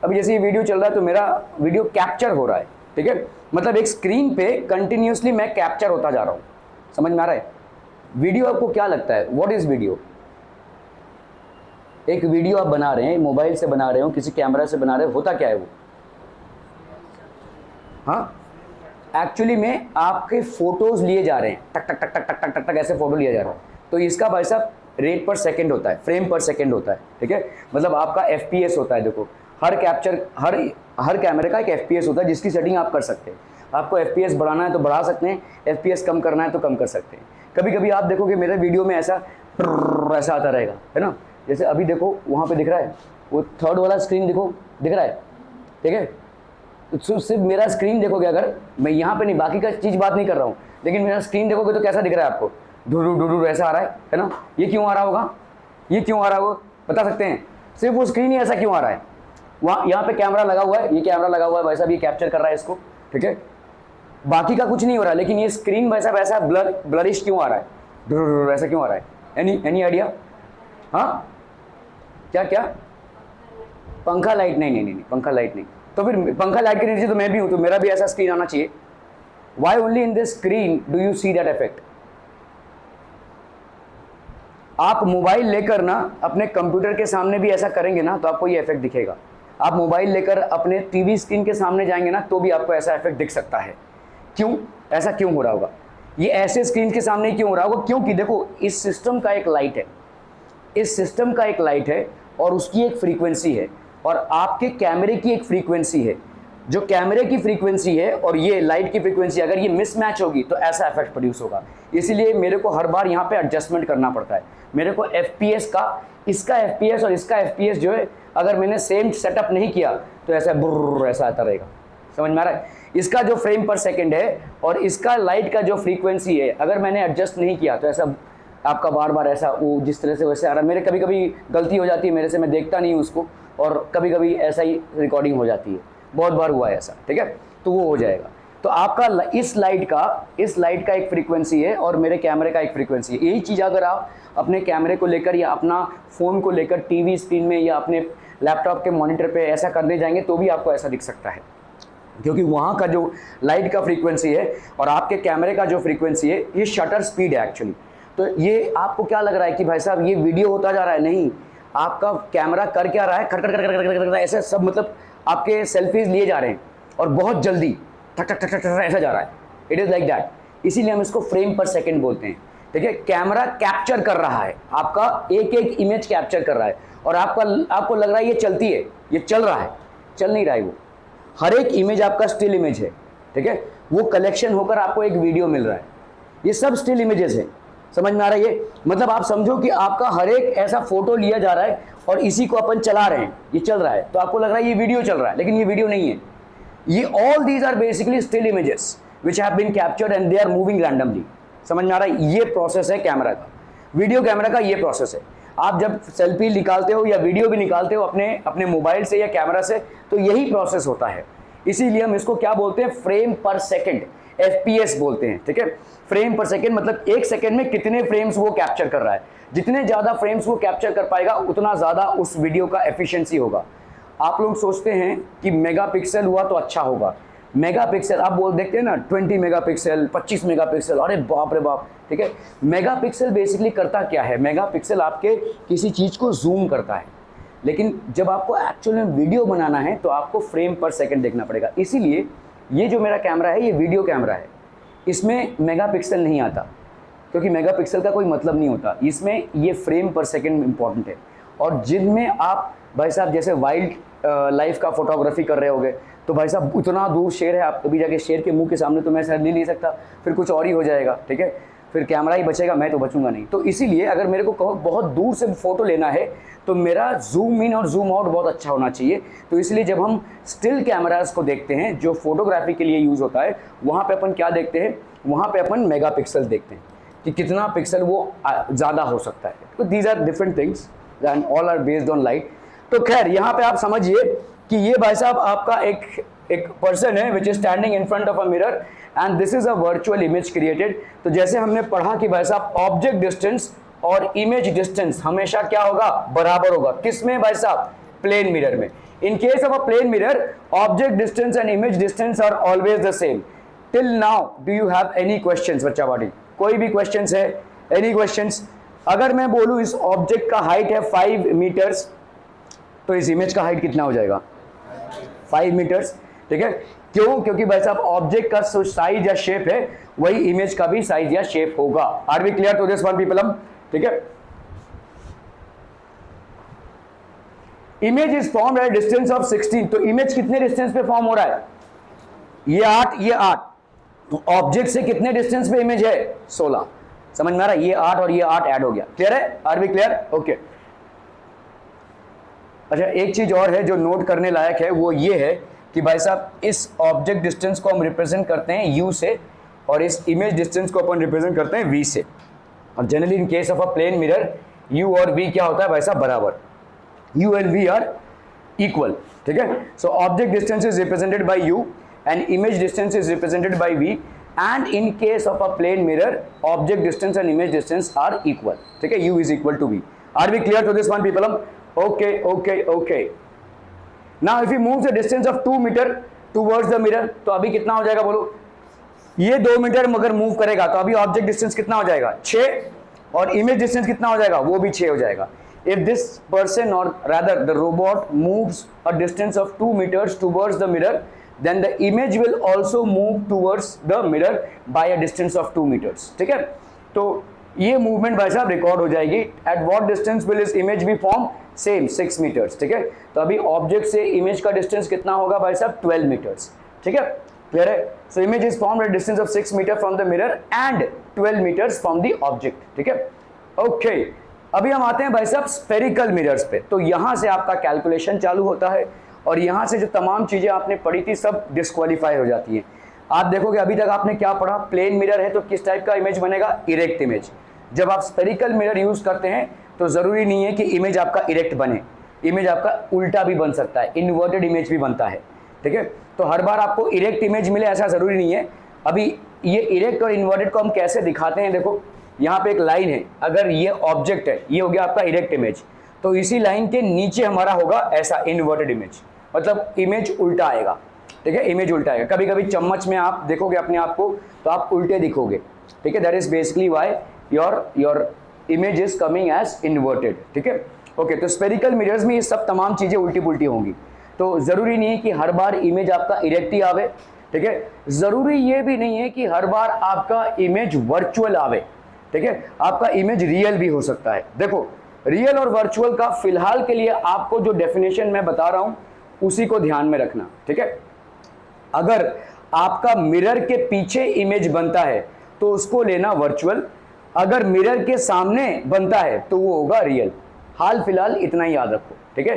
अभी जैसे ये वीडियो चल रहा है तो मेरा वीडियो कैप्चर हो रहा है, ठीक है। मतलब एक स्क्रीन पे कंटिन्यूसली मैं कैप्चर होता जा रहा हूँ, समझ में आ रहा है? वीडियो आपको क्या लगता है, व्हाट इज वीडियो? एक वीडियो आप बना रहे हैं, मोबाइल से बना रहे हो, किसी कैमरा से बना रहे हो, होता क्या है वो? हाँ, एक्चुअली में आपके फोटोज लिए जा रहे हैं, टक टक टक टक टक टक टक टक ऐसे फोटो लिया जा रहा है। तो इसका भाई साहब रेट पर सेकंड होता है, फ्रेम पर सेकंड होता है, ठीक है। मतलब आपका FPS होता है। देखो, हर कैप्चर हर कैमरे का एक FPS होता है जिसकी सेटिंग आप कर सकते हैं। आपको FPS बढ़ाना है तो बढ़ा सकते हैं, FPS कम करना है तो कम कर सकते हैं। कभी कभी आप देखोगे मेरे वीडियो में ऐसा आता रहेगा, है ना। जैसे अभी देखो वहाँ पे दिख रहा है, वो थर्ड वाला स्क्रीन देखो, दिख रहा है, ठीक है। तो सिर्फ मेरा स्क्रीन देखोगे, अगर मैं यहाँ पे नहीं, बाकी का चीज़ बात नहीं कर रहा हूँ, लेकिन मेरा स्क्रीन देखोगे तो कैसा दिख रहा है आपको, ढूढू ढूढू ऐसा आ रहा है ना। ये क्यों आ रहा होगा, ये क्यों आ रहा होगा बता सकते हैं? सिर्फ वो स्क्रीन ही ऐसा क्यों आ रहा है? वहाँ यहाँ पे कैमरा लगा हुआ है, ये कैमरा लगा हुआ है भाई साहब, ये कैप्चर कर रहा है इसको, ठीक है। बाकी का कुछ नहीं हो रहा है, लेकिन ये स्क्रीन भाई साहब ऐसा ब्लरिश क्यों आ रहा है, ढूढू ऐसा क्यों आ रहा है? Any idea? हाँ, क्या क्या? पंखा लाइट नहीं, पंखा लाइट नहीं। तो फिर पंखा लाइट के नीचे तो मैं भी हूं, तो मेरा भी ऐसा स्क्रीन आना चाहिए। Why only in this screen do you see that effect? आप मोबाइल लेकर ना अपने कंप्यूटर के सामने भी ऐसा करेंगे ना तो आपको ये इफेक्ट दिखेगा। आप मोबाइल लेकर अपने टीवी स्क्रीन के सामने जाएंगे ना तो भी आपको ऐसा इफेक्ट दिख सकता है। क्यों? ऐसा क्यों हो रहा होगा? ये ऐसे स्क्रीन के सामने क्यों हो रहा होगा? क्योंकि देखो, इस सिस्टम का एक लाइट है, इस सिस्टम का एक लाइट है और उसकी एक फ्रीक्वेंसी है, और आपके कैमरे की एक फ्रीक्वेंसी है। जो कैमरे की फ्रीक्वेंसी है और ये लाइट की फ्रीक्वेंसी, अगर ये मिसमैच होगी तो ऐसा इफेक्ट प्रोड्यूस होगा। इसीलिए मेरे को हर बार यहाँ पे एडजस्टमेंट करना पड़ता है। मेरे को FPS का, इसका FPS और इसका FPS जो है, अगर मैंने सेम सेटअप नहीं किया तो ऐसा बुर्र ऐसा आता रहेगा। समझ में आ रहा है? इसका जो फ्रेम पर सेकेंड है और इसका लाइट का जो फ्रीक्वेंसी है, अगर मैंने एडजस्ट नहीं किया तो ऐसा आपका बार बार ऐसा वो जिस तरह से वैसे आ रहा है। मेरे कभी कभी गलती हो जाती है मेरे से, मैं देखता नहीं हूँ उसको, और कभी कभी ऐसा ही रिकॉर्डिंग हो जाती है। बहुत बार हुआ है ऐसा, ठीक है। तो वो हो जाएगा। तो आपका इस लाइट का एक फ्रीक्वेंसी है और मेरे कैमरे का एक फ्रीक्वेंसी है। यही चीज़ अगर आप अपने कैमरे को लेकर या अपना फ़ोन को लेकर टीवी स्क्रीन में या अपने लैपटॉप के मॉनिटर पे ऐसा करने जाएंगे तो भी आपको ऐसा दिख सकता है, क्योंकि वहाँ का जो लाइट का फ्रीक्वेंसी है और आपके कैमरे का जो फ्रीक्वेंसी है, ये शटर स्पीड है एक्चुअली। तो ये आपको क्या लग रहा है कि भाई साहब ये वीडियो होता जा रहा है? नहीं, आपका कैमरा कर क्या रहा है, खट खट खट खट खट ऐसे सब, मतलब आपके सेल्फीज लिए जा रहे हैं और बहुत जल्दी ठक ठक ठक ठक ऐसा जा रहा है। It is like that. इसीलिए हम इसको फ्रेम पर सेकंड बोलते हैं, ठीक है। कैमरा कैप्चर कर रहा है, आपका एक एक इमेज कैप्चर कर रहा है, और आपको लग रहा है ये चलती है, ये चल रहा है, चल नहीं रहा है वो। हर एक इमेज आपका स्टिल इमेज है, ठीक है, वो कलेक्शन होकर आपको एक वीडियो मिल रहा है। ये सब स्टिल इमेजेस है, समझ में आ रहा है ये? मतलब आप समझो कि आपका हर एक ऐसा फोटो लिया जा रहा है और इसी को अपन चला रहे हैं, ये चल रहा है, तो आपको लग रहा है ये वीडियो चल रहा है, लेकिन ये वीडियो नहीं है। ये all these are basically still images which have been captured and they are moving randomly. समझ में आ रहा है? ये प्रोसेस है कैमरा का, वीडियो कैमरा का ये प्रोसेस है। आप जब सेल्फी निकालते हो या वीडियो भी निकालते हो अपने मोबाइल से या कैमरा से, तो यही प्रोसेस होता है। इसीलिए हम इसको क्या बोलते हैं, फ्रेम पर सेकंड, FPS बोलते हैं, ठीक है। फ्रेम पर सेकंड मतलब एक सेकंड में कितने फ्रेम्स वो कैप्चर कर रहा है। जितने ज्यादा फ्रेम्स वो कैप्चर कर पाएगा उतना ज्यादा उस वीडियो का एफिशिएंसी होगा। आप लोग सोचते हैं कि मेगापिक्सल हुआ तो अच्छा होगा। मेगापिक्सल आप बोल देखते हैं ना, 20 मेगापिक्सल, 25 मेगापिक्सल, अरे बाप रे बाप, ठीक है। मेगापिक्सल बेसिकली करता क्या है, मेगापिक्सल आपके किसी चीज को जूम करता है, लेकिन जब आपको एक्चुअल में वीडियो बनाना है तो आपको फ्रेम पर सेकंड देखना पड़ेगा। इसीलिए ये जो मेरा कैमरा है ये वीडियो कैमरा है, इसमें मेगापिक्सल नहीं आता, क्योंकि मेगापिक्सल का कोई मतलब नहीं होता, इसमें ये फ्रेम पर सेकंड इंपॉर्टेंट है। और जिनमें आप भाई साहब जैसे वाइल्ड लाइफ का फोटोग्राफी कर रहे होगे, तो भाई साहब उतना दूर शेर है, आप कभी जाके शेर के मुंह के सामने तो मैं शायद नहीं ले सकता, फिर कुछ और ही हो जाएगा, ठीक है, फिर कैमरा ही बचेगा, मैं तो बचूंगा नहीं। तो इसीलिए अगर मेरे को कहो बहुत दूर से फोटो लेना है तो मेरा जूम इन और जूम आउट बहुत अच्छा होना चाहिए। तो इसलिए जब हम स्टिल कैमरास को देखते हैं जो फोटोग्राफी के लिए यूज़ होता है, वहाँ पे अपन क्या देखते हैं, वहाँ पे अपन मेगापिक्सल देखते हैं कि कितना पिक्सल वो ज़्यादा हो सकता है। तो these are different things and all are based on light. तो खैर यहाँ पे आप समझिए कि ये भाई साहब आपका एक पर्सन है which is standing in front of a mirror and this is a virtual image created. तो जैसे हमने पढ़ा कि भाई साहब ऑब्जेक्ट डिस्टेंस और इमेज डिस्टेंस हमेशा क्या होगा, बराबर होगा। किसमें भाई साहब, प्लेन मिरर में। In case of a plane mirror object distance and image distance are always the same. Till now do you have any questions बच्चा पार्टी? कोई भी क्वेश्चंस है? Any questions? अगर मैं बोलूं इस ऑब्जेक्ट का हाइट है 5 मीटर्स, तो इस इमेज का हाइट कितना हो जाएगा, 5 मीटर्स, ठीक है। क्यों? क्योंकि भाई साहब ऑब्जेक्ट का साइज या शेप है वही इमेज का भी साइज या शेप होगा। Are we clear to this one people? ठीक है। Image is form at distance of 16। तो इमेज कितने डिस्टेंस पे फॉर्म हो रहा है, ये 8, ये 8। तो ऑब्जेक्ट से कितने डिस्टेंस पे इमेज है, 16। समझ में आ रहा है? ये 8 और ये 8 ऐड हो गया। क्लियर है? Are we clear? ओके। अच्छा, एक चीज और है जो नोट करने लायक है, वो ये है कि भाई साहब इस ऑब्जेक्ट डिस्टेंस को हम रिप्रेजेंट करते हैं U से और इस इमेज डिस्टेंस को अपन रिप्रेजेंट करते हैं V से। और generally in case of a plane mirror U और V क्या होता है भाई साहब, बराबर। U and V are equal, ठीक है। So object distance is represented by U and image distance is represented by V, and in case of a plane mirror object distance and image distance are equal, ठीक है। U is equal to V. Are we clear to this one people? Okay, okay, okay. Now if we move the distance of 2 meter towards the mirror, तो अभी कितना हो जाएगा बोलो? ये 2 metre मगर मूव करेगा तो अभी ऑब्जेक्ट डिस्टेंस कितना हो जाएगा, 6, और इमेज डिस्टेंस कितना हो जाएगा, वो भी 6 हो जाएगा। If this person or rather the robot moves a distance of 2 meters towards the mirror, then the image will also move towards the mirror by a distance of 2 meters, ठीक है। तो ये मूवमेंट भाई साहब रिकॉर्ड हो जाएगी। At what distance will इस image be form, same 6 metres, ठीक है। तो अभी ऑब्जेक्ट से इमेज का डिस्टेंस कितना होगा भाई साहब, 12 मीटर्स, ठीक है। क्लियर है? So image is formed at distance of 6 metre from the mirror and 12 metres from the object, ठीक है। ओके, अभी हम आते हैं भाई साहब स्फेरिकल मिरर्स पे। तो यहां से आपका कैलकुलेशन चालू होता है और यहाँ से जो तमाम चीज़ें आपने पढ़ी थी सब डिस्क्वालीफाई हो जाती है। आप देखोगे अभी तक आपने क्या पढ़ा, प्लेन मिरर है तो किस टाइप का इमेज बनेगा, इरेक्ट इमेज। जब आप स्फेरिकल मिरर यूज़ करते हैं तो ज़रूरी नहीं है कि इमेज आपका इरेक्ट बने, इमेज आपका उल्टा भी बन सकता है, इन्वर्टेड इमेज भी बनता है, ठीक है। तो हर बार आपको इरेक्ट इमेज मिले ऐसा ज़रूरी नहीं है। अभी ये इरेक्ट और इन्वर्टेड को हम कैसे दिखाते हैं, देखो यहाँ पे एक लाइन है, अगर ये ऑब्जेक्ट है, ये हो गया आपका इरेक्ट इमेज, तो इसी लाइन के नीचे हमारा होगा ऐसा इन्वर्टेड इमेज, मतलब इमेज उल्टा आएगा, ठीक है। इमेज उल्टा आएगा। कभी कभी चम्मच में आप देखोगे अपने आप को तो आप उल्टे दिखोगे, ठीक है। That is basically why your image is coming as inverted, ठीक है। ओके, तो स्फेरिकल मिरर्स में ये सब तमाम चीजें उल्टी पुल्टी होंगी। तो जरूरी नहीं है कि हर बार इमेज आपका इरेक्ट ही आवे, ठीक है। जरूरी ये भी नहीं है कि हर बार आपका इमेज वर्चुअल आवे, ठीक है। आपका इमेज रियल भी हो सकता है। देखो, रियल और वर्चुअल का फिलहाल के लिए आपको जो डेफिनेशन मैं बता रहा हूं उसी को ध्यान में रखना, ठीक है। अगर आपका मिरर के पीछे इमेज बनता है तो उसको लेना वर्चुअल, अगर मिरर के सामने बनता है तो वो होगा रियल। हाल फिलहाल इतना ही याद रखो, ठीक है।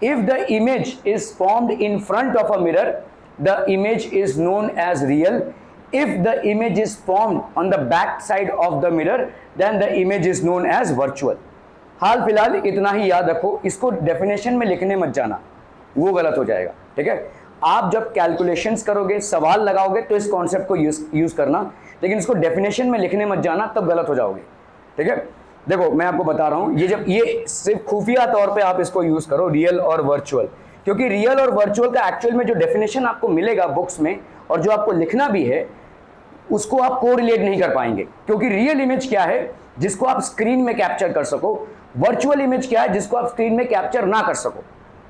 If the image is formed in front of a mirror the image is known as real, if the image is formed on the back side of the mirror then the image is known as virtual। हाल फिलहाल इतना ही याद रखो, इसको definition में लिखने मत जाना, वो गलत हो जाएगा, ठीक है। आप जब कैलकुलेशंस करोगे, सवाल लगाओगे तो इस कॉन्सेप्ट को यूज करना, लेकिन इसको डेफिनेशन में लिखने मत जाना, तब गलत हो जाओगे, ठीक है। देखो मैं आपको बता रहा हूं, ये सिर्फ खुफिया तौर पे आप इसको यूज करो, रियल और वर्चुअल, क्योंकि रियल और वर्चुअल का एक्चुअल में जो डेफिनेशन आपको मिलेगा बुक्स में और जो आपको लिखना भी है उसको आप कोरिलेट नहीं कर पाएंगे, क्योंकि रियल इमेज क्या है जिसको आप स्क्रीन में कैप्चर कर सको, वर्चुअल इमेज क्या है जिसको आप स्क्रीन में कैप्चर ना कर सको,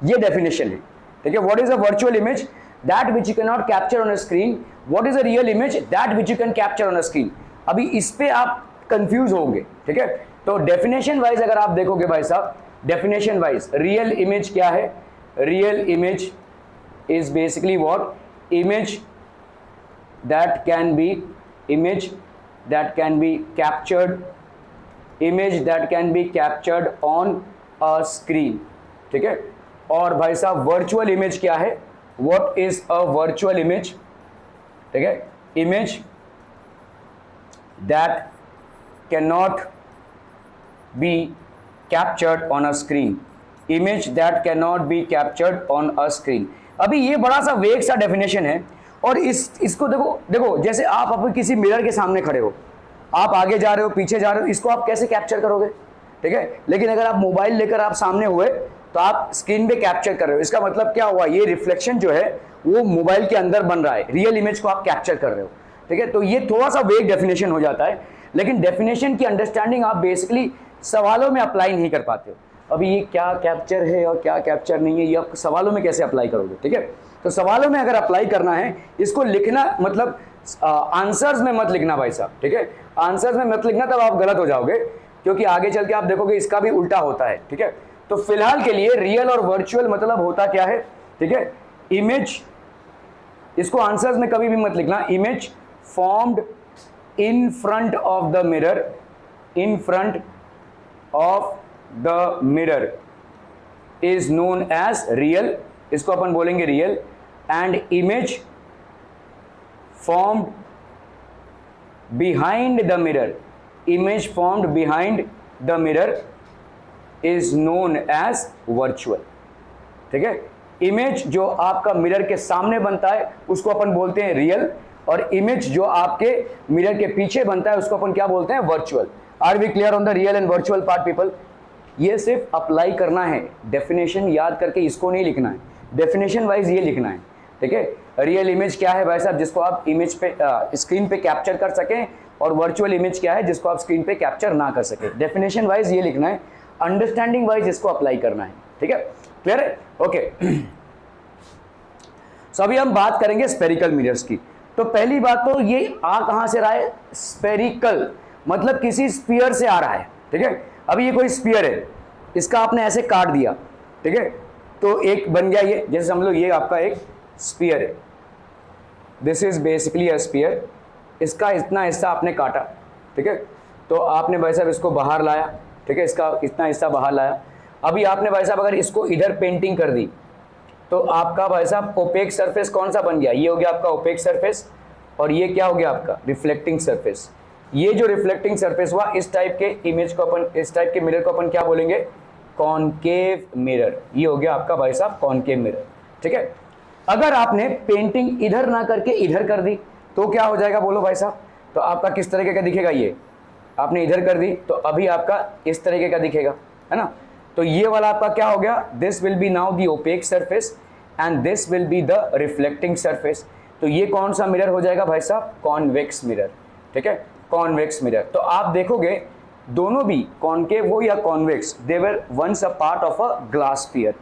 ये डेफिनेशन है, ठीक है। What is a virtual image? That which you can not capture on a screen. What is a real image? That which you can capture on a screen. अभी इस पे आप कंफ्यूज होंगे, ठीक है। तो डेफिनेशन वाइज अगर आप देखोगे भाई साहब, डेफिनेशन वाइज रियल इमेज क्या है? Real image is basically what? Image that can be captured, image that can be captured on a screen, ठीक है। और भाई साहब वर्चुअल इमेज क्या है? what is a virtual image? ठीक है, image that cannot be captured on a screen, image that cannot be captured on a screen। अभी ये बड़ा सा वेग सा डेफिनेशन है, और इसको देखो जैसे आप अपने किसी मिरर के सामने खड़े हो, आप आगे जा रहे हो, पीछे जा रहे हो, इसको आप कैसे कैप्चर करोगे, ठीक है। लेकिन अगर आप मोबाइल लेकर आप सामने हुए तो आप स्क्रीन पे कैप्चर कर रहे हो, इसका मतलब क्या हुआ? ये रिफ्लेक्शन जो है वो मोबाइल के अंदर बन रहा है, रियल इमेज को आप कैप्चर कर रहे हो, ठीक है। तो ये थोड़ा सा वेग डेफिनेशन हो जाता है, लेकिन डेफिनेशन की अंडरस्टैंडिंग आप बेसिकली सवालों में अप्लाई नहीं कर पाते हो। अभी ये क्या कैप्चर है और क्या कैप्चर नहीं है, ये आप सवालों में कैसे अप्लाई करोगे, ठीक है। तो सवालों में अगर अप्लाई करना है, इसको लिखना मतलब आंसर्स में मत लिखना भाई साहब, ठीक है। आंसर्स में मत लिखना, तब आप गलत हो जाओगे, क्योंकि आगे चल के आप देखोगे इसका भी उल्टा होता है, ठीक है। तो फिलहाल के लिए रियल और वर्चुअल मतलब होता क्या है, ठीक है। इमेज, इसको आंसर्स में कभी भी मत लिखना, image formed in front of the mirror, in front of the mirror is known as real, इसको अपन बोलेंगे real. And image formed behind the mirror, image formed behind the mirror is known as virtual, ठीक है। Image जो आपका mirror के सामने बनता है उसको अपन बोलते हैं रियल, और इमेज जो आपके मिरर के पीछे बनता है उसको अपन क्या बोलते हैं? Virtual. Are we clear on the real and virtual part people? ये सिर्फ अप्लाई करना है, डेफिनेशन याद करके इसको नहीं लिखना है, डेफिनेशन वाइज ये लिखना है, ठीक है। रियल इमेज क्या है भाई साहब? जिसको आप इमेज पे स्क्रीन पे कैप्चर कर सकें, और वर्चुअल इमेज क्या है? जिसको आप स्क्रीन पे कैप्चर ना कर सके। डेफिनेशन वाइज ये लिखना है, अंडरस्टैंडिंग वाइज इसको अप्लाई करना है, ठीक है। क्लियर है? ओके। सो अभी हम बात करेंगे स्पेरिकल मिरर्स की। तो पहली बात तो ये आ कहां से रहा है? स्पेरिकल मतलब किसी स्फीयर से आ रहा है, ठीक है। अभी ये कोई स्फीयर है, इसका आपने ऐसे काट दिया, ठीक है, तो एक बन गया ये, जैसे हम लोग, ये आपका एक स्फीयर है, this is basically a sphere, इसका इतना हिस्सा आपने काटा, ठीक है। तो आपने भाई साहब इसको बाहर लाया, ठीक है, इसका इतना हिस्सा बाहर लाया। अभी आपने भाई साहब अगर इसको इधर पेंटिंग कर दी तो आपका भाई साहब ओपेक सरफेस कौन सा बन गया? ये हो गया आपका ओपेक सरफेस, और ये क्या हो गया आपका? Reflecting surface. ये जो रिफ्लेक्टिंग सरफेस हुआ, इस टाइप के इमेज को अपन, इस टाइप के मिरर को अपन क्या बोलेंगे? Concave mirror. ये हो गया आपका भाई साहब कॉनकेव मिरर, ठीक है। अगर आपने पेंटिंग इधर ना करके इधर कर दी तो क्या हो जाएगा बोलो भाई साहब? तो आपका किस तरीके का दिखेगा? ये आपने इधर कर दी तो अभी आपका इस तरीके का दिखेगा, है ना। तो ये वाला आपका क्या हो गया? This will B now the OPEC surface and this will be the reflecting surface. तो ये कौन सा मिरर हो जाएगा भाई साहब? कॉन्वेक्स मिरर, ठीक है, कॉन्वेक्स मिरर। तो आप देखोगे दोनों भी कॉनकेव हो या convex, they were once a part of a glass sphere.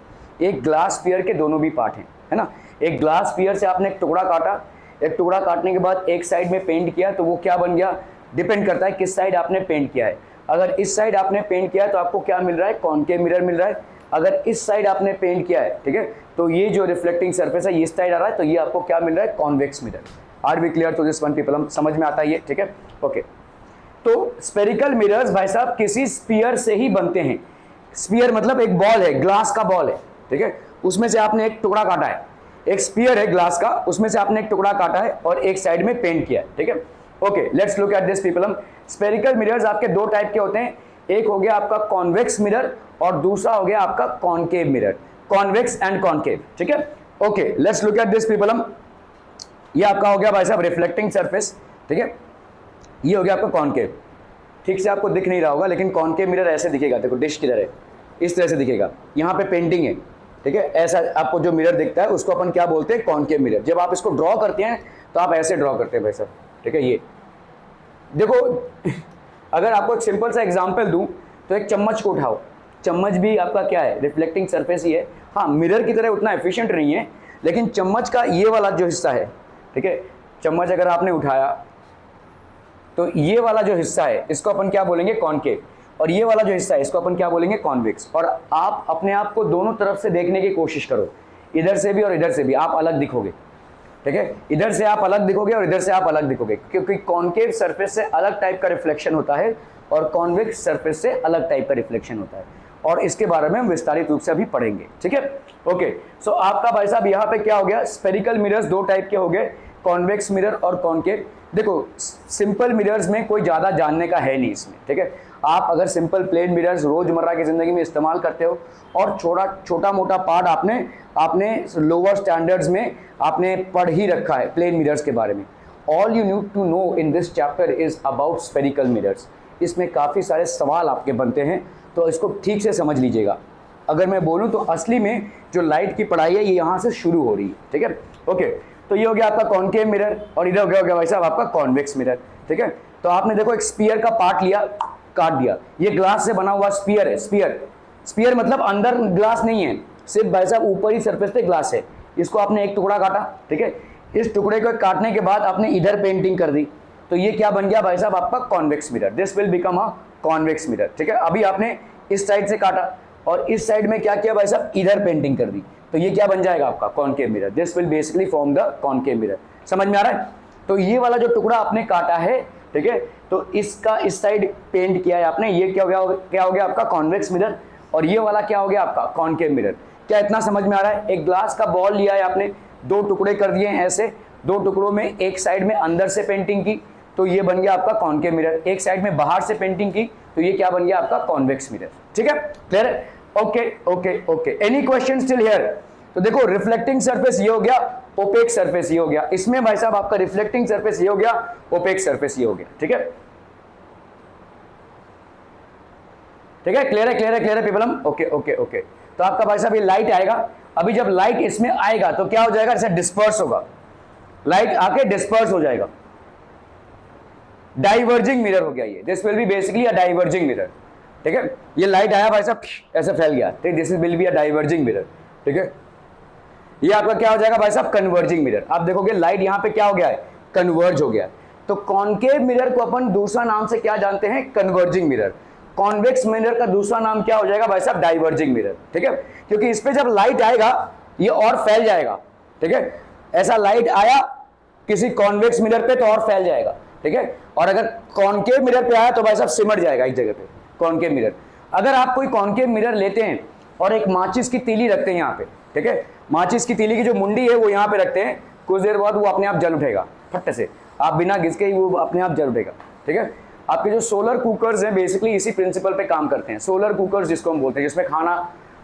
एक ग्लास स्फीयर के दोनों भी पार्ट हैं, है ना। एक ग्लास स्फीयर से आपने एक टुकड़ा काटा, एक टुकड़ा काटने के बाद एक साइड में पेंट किया तो वो क्या बन गया? डिपेंड करता है किस साइड आपने पेंट किया है। अगर इस साइड आपने पेंट किया है तो आपको क्या मिल रहा है? कॉनकेव मिरर मिल रहा है। अगर इस साइड आपने पेंट किया है, ठीक है, तो ये जो रिफ्लेक्टिंग सरफेस है ये साइड आ रहा है, तो ये आपको क्या मिल रहा है, convex mirror. Are we clear to this one people, हम समझ में आता है ये, ठीक है, ओके। तो स्पेरिकल मिरर्स भाई साहब किसी स्फीयर से ही बनते हैं। स्फीयर मतलब एक बॉल है, ग्लास का बॉल है, ठीक है, उसमें से आपने एक टुकड़ा काटा है, एक स्फीयर है ग्लास का, उसमें से आपने एक टुकड़ा काटा है और एक साइड में पेंट किया है, ठीक है, okay. Let's look at this people. हम स्पेरिकल मिरर्स आपके दो टाइप के होते हैं, एक हो गया आपका कॉन्वेक्स मिरर और दूसरा हो गया आपका concave mirror, convex and concave, ठीक है, okay. Let's look at this people. हम ये आपका हो गया भाई साहब रिफ्लेक्टिंग सरफेस, ठीक है, ये हो गया आपका कॉनकेव। ठीक से आपको दिख नहीं रहा होगा लेकिन कॉनकेव मिरर ऐसे दिखेगा, देखो डिश की तरह इस तरह से दिखेगा, यहाँ पे पेंटिंग है, ठीक है, ऐसा आपको जो मिरर दिखता है उसको अपन क्या बोलते हैं, कॉनकेव मिरर। जब आप इसको ड्रॉ करते हैं तो आप ऐसे ड्रॉ करते हैं भाई साहब, ठीक है। ये देखो अगर आपको एक सिंपल सा एग्जांपल दूं तो एक चम्मच को उठाओ, चम्मच भी आपका क्या है, रिफ्लेक्टिंग सरफेस ही है। हाँ, मिरर की तरह उतना एफिशिएंट नहीं है, लेकिन चम्मच का ये वाला जो हिस्सा है, ठीक है, चम्मच अगर आपने उठाया तो ये वाला जो हिस्सा है इसको अपन क्या बोलेंगे, कॉनकेव, और ये वाला जो हिस्सा है इसको अपन क्या बोलेंगे, कॉन्वेक्स। और आप अपने आप को दोनों तरफ से देखने की कोशिश करो, इधर से भी और इधर से भी, आप अलग दिखोगे, ठीक है, इधर से आप अलग दिखोगे और इधर से आप अलग दिखोगे, क्योंकि कॉनकेव सरफेस से अलग टाइप का रिफ्लेक्शन होता है और कॉन्वेक्स सरफेस से अलग टाइप का रिफ्लेक्शन होता है, और इसके बारे में हम विस्तारित रूप से अभी पढ़ेंगे, ठीक है, ओके। सो आपका भाई साहब यहाँ पे क्या हो गया, स्पेरिकल मिरर्स दो टाइप के हो गए, कॉन्वेक्स मिरर और कॉनकेव। देखो सिंपल मिरर्स में कोई ज़्यादा जानने का है नहीं इसमें, ठीक है। आप अगर सिंपल प्लेन मिरर्स रोजमर्रा की ज़िंदगी में इस्तेमाल करते हो और छोटा मोटा पार्ट आपने लोअर स्टैंडर्ड्स में आपने पढ़ ही रखा है प्लेन मिरर्स के बारे में। All you need to know in this chapter is about spherical mirrors. इसमें काफ़ी सारे सवाल आपके बनते हैं, तो इसको ठीक से समझ लीजिएगा। अगर मैं बोलूँ तो असली में जो लाइट की पढ़ाई है ये यहाँ से शुरू हो रही है, ठीक है, ओके। तो ये हो गया आपका कॉनकेव मिरर और इधर हो गया भाई साहब आपका कॉन्वेक्स मिरर, ठीक है। तो आपने देखो एक स्फीयर का पार्ट लिया, काट दिया, ये ग्लास से बना हुआ स्फीयर है, स्फीयर मतलब अंदर ग्लास नहीं है, सिर्फ भाई साहब ऊपर ही सरफेस पे ग्लास है। इसको आपने एक टुकड़ा काटा, ठीक है, इस टुकड़े को काटने के बाद आपने इधर पेंटिंग कर दी, तो ये क्या बन गया भाई साहब आपका convex mirror. This will become a convex mirror, ठीक है। अभी आपने इस साइड से काटा और इस साइड में क्या किया भाई साहब, इधर पेंटिंग कर दी, तो ये क्या बन जाएगा आपका concave mirror. This will basically form the concave mirror. समझ में आ रहा है? तो ये वाला जो टुकड़ा आपने काटा है, ठीक है, तो इसका इस साइड पेंट किया है आपने, ये क्या हो गया आपका कॉन्वेक्स मिरर, और ये वाला क्या हो गया आपका कॉनकेव मिरर। क्या इतना समझ में आ रहा है? एक ग्लास का बॉल लिया है आपने, दो टुकड़े कर दिए हैं ऐसे, दो टुकड़ों में एक साइड में अंदर से पेंटिंग की तो ये बन गया आपका कॉनकेव मिरर, एक साइड में बाहर से पेंटिंग की तो ये क्या बन गया आपका कॉन्वेक्स मिरर, ठीक है, क्लियर है? Okay okay okay, any question still here? तो देखो रिफ्लेक्टिंग सरफेस ये हो गया, ओपेक सरफेस ये हो गया, इसमें भाई साहब आपका रिफ्लेक्टिंग सरफेस ये हो गया, ओपेक सरफेस ये हो गया, ठीक है, ठीक है, क्लियर है, क्लियर है, क्लियर है पीपलम? Okay okay okay. तो आपका भाई साहब ये लाइट आएगा, अभी जब लाइट इसमें आएगा तो क्या हो जाएगा, जैसे डिस्पर्स होगा, लाइट आके डिस्पर्स हो जाएगा, डाइवर्जिंग मिरर हो गया ये। This will be basically a diverging mirror, ठीक है। ये लाइट आया भाई साहब ऐसे फैल गया, ठीक, this will be a diverging mirror, ठीक है। ये आपका क्या हो जाएगा भाई साहब, कन्वर्जिंग मिरर। आप देखोगे लाइट यहां पे क्या हो गया है, कन्वर्ज हो गया है। तो कॉनकेव मिरर को अपन दूसरा नाम से क्या जानते हैं, कन्वर्जिंग मिरर। कॉन्वेक्स मिरर का दूसरा नाम क्या हो जाएगा भाई साहब, डाइवर्जिंग मिरर, ठीक है। क्योंकि इस पे जब लाइट आएगा ये और फैल जाएगा, ठीक है, ऐसा लाइट आया किसी कॉन्वेक्स मिरर पे तो और फैल जाएगा, ठीक है, और अगर कॉनकेव मिरर पे आया तो भाई साहब सिमट जाएगा एक जगह पे, कॉनकेव मिरर। अगर आप कोई कॉनकेव मिरर लेते हैं और एक माचिस की तीली रखते हैं यहाँ पे, ठीक है, माचिस की तीली की जो मुंडी है वो यहाँ पे रखते हैं, कुछ देर बाद वो अपने आप जल उठेगा फट से, आप बिना घिसके ही वो अपने आप जल उठेगा, ठीक है। आपके जो सोलर कुकर्स हैं बेसिकली इसी प्रिंसिपल पे काम करते हैं, सोलर कुकर्स जिसको हम बोलते हैं, जिसमें खाना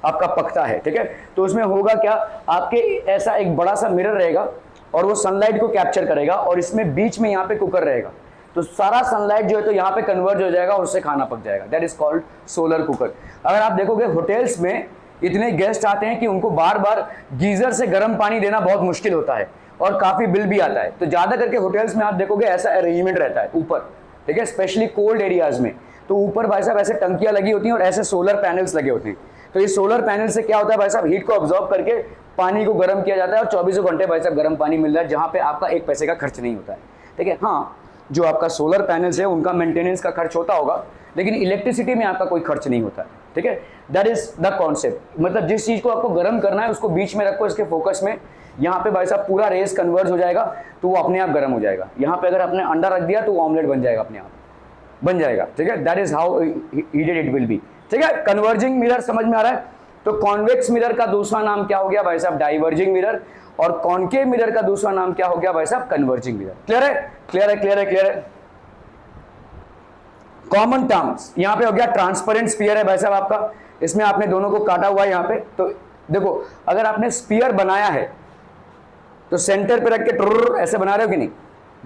आपका पकता है, ठीक है। तो उसमें होगा क्या, आपके ऐसा एक बड़ा सा मिरर रहेगा और वो सनलाइट को कैप्चर करेगा और इसमें बीच में यहाँ पे कुकर रहेगा, तो सारा सनलाइट जो है तो यहाँ पे कन्वर्ज हो जाएगा और उससे खाना पक जाएगा, that is called solar cooker. अगर आप देखोगे होटल्स में इतने गेस्ट आते हैं कि उनको बार बार गीजर से गर्म पानी देना बहुत मुश्किल होता है और काफी बिल भी आता है, तो ज्यादा करके होटल्स में आप देखोगे ऐसा अरेंजमेंट रहता है ऊपर, ठीक है, स्पेशली कोल्ड एरियाज में। तो ऊपर भाई साहब ऐसे टंकियां लगी होती हैं और ऐसे सोलर पैनल्स लगे होते हैं, तो ये सोलर पैनल से क्या होता है भाई साहब, हीट को ऑब्जॉर्व करके पानी को गर्म किया जाता है और 24 घंटे भाई साहब गर्म पानी मिल रहा है, जहाँ पे आपका एक पैसे का खर्च नहीं होता है, ठीक है। हाँ, जो आपका सोलर पैनल्स है उनका मेंटेनेंस का खर्च होता होगा, लेकिन इलेक्ट्रिसिटी में आपका कोई खर्च नहीं होता है, ठीक है, दैट इज द कॉन्सेप्ट। मतलब जिस चीज को आपको गर्म करना है उसको बीच में रखो, इसके फोकस में, यहाँ पे भाई साहब पूरा रेस कन्वर्ज हो जाएगा तो वो अपने आप गर्म हो जाएगा। यहाँ पे अगर आपने अंडा रख दिया तो वो ऑमलेट बन जाएगा, अपने आप बन जाएगा, ठीक है, that is how heated it will B, ठीक है। कन्वर्जिंग मिरर समझ में आ रहा है। तो कॉन्वेक्स मिरर का दूसरा नाम क्या हो गया भाई साहब, डाइवर्जिंग मिरर, और कॉन्केव मिरर का दूसरा नाम क्या हो गया भाई साहब, कन्वर्जिंग मिरर। क्लियर है, क्लियर है, क्लियर है, क्लियर है। कॉमन टर्म्स यहाँ पे हो गया, ट्रांसपेरेंट स्फीयर है भाई साहब आपका, इसमें आपने दोनों को काटा हुआ है यहाँ पे। तो देखो अगर आपने स्फीयर बनाया है तो सेंटर पे रख के ऐसे बना रहे हो कि नहीं,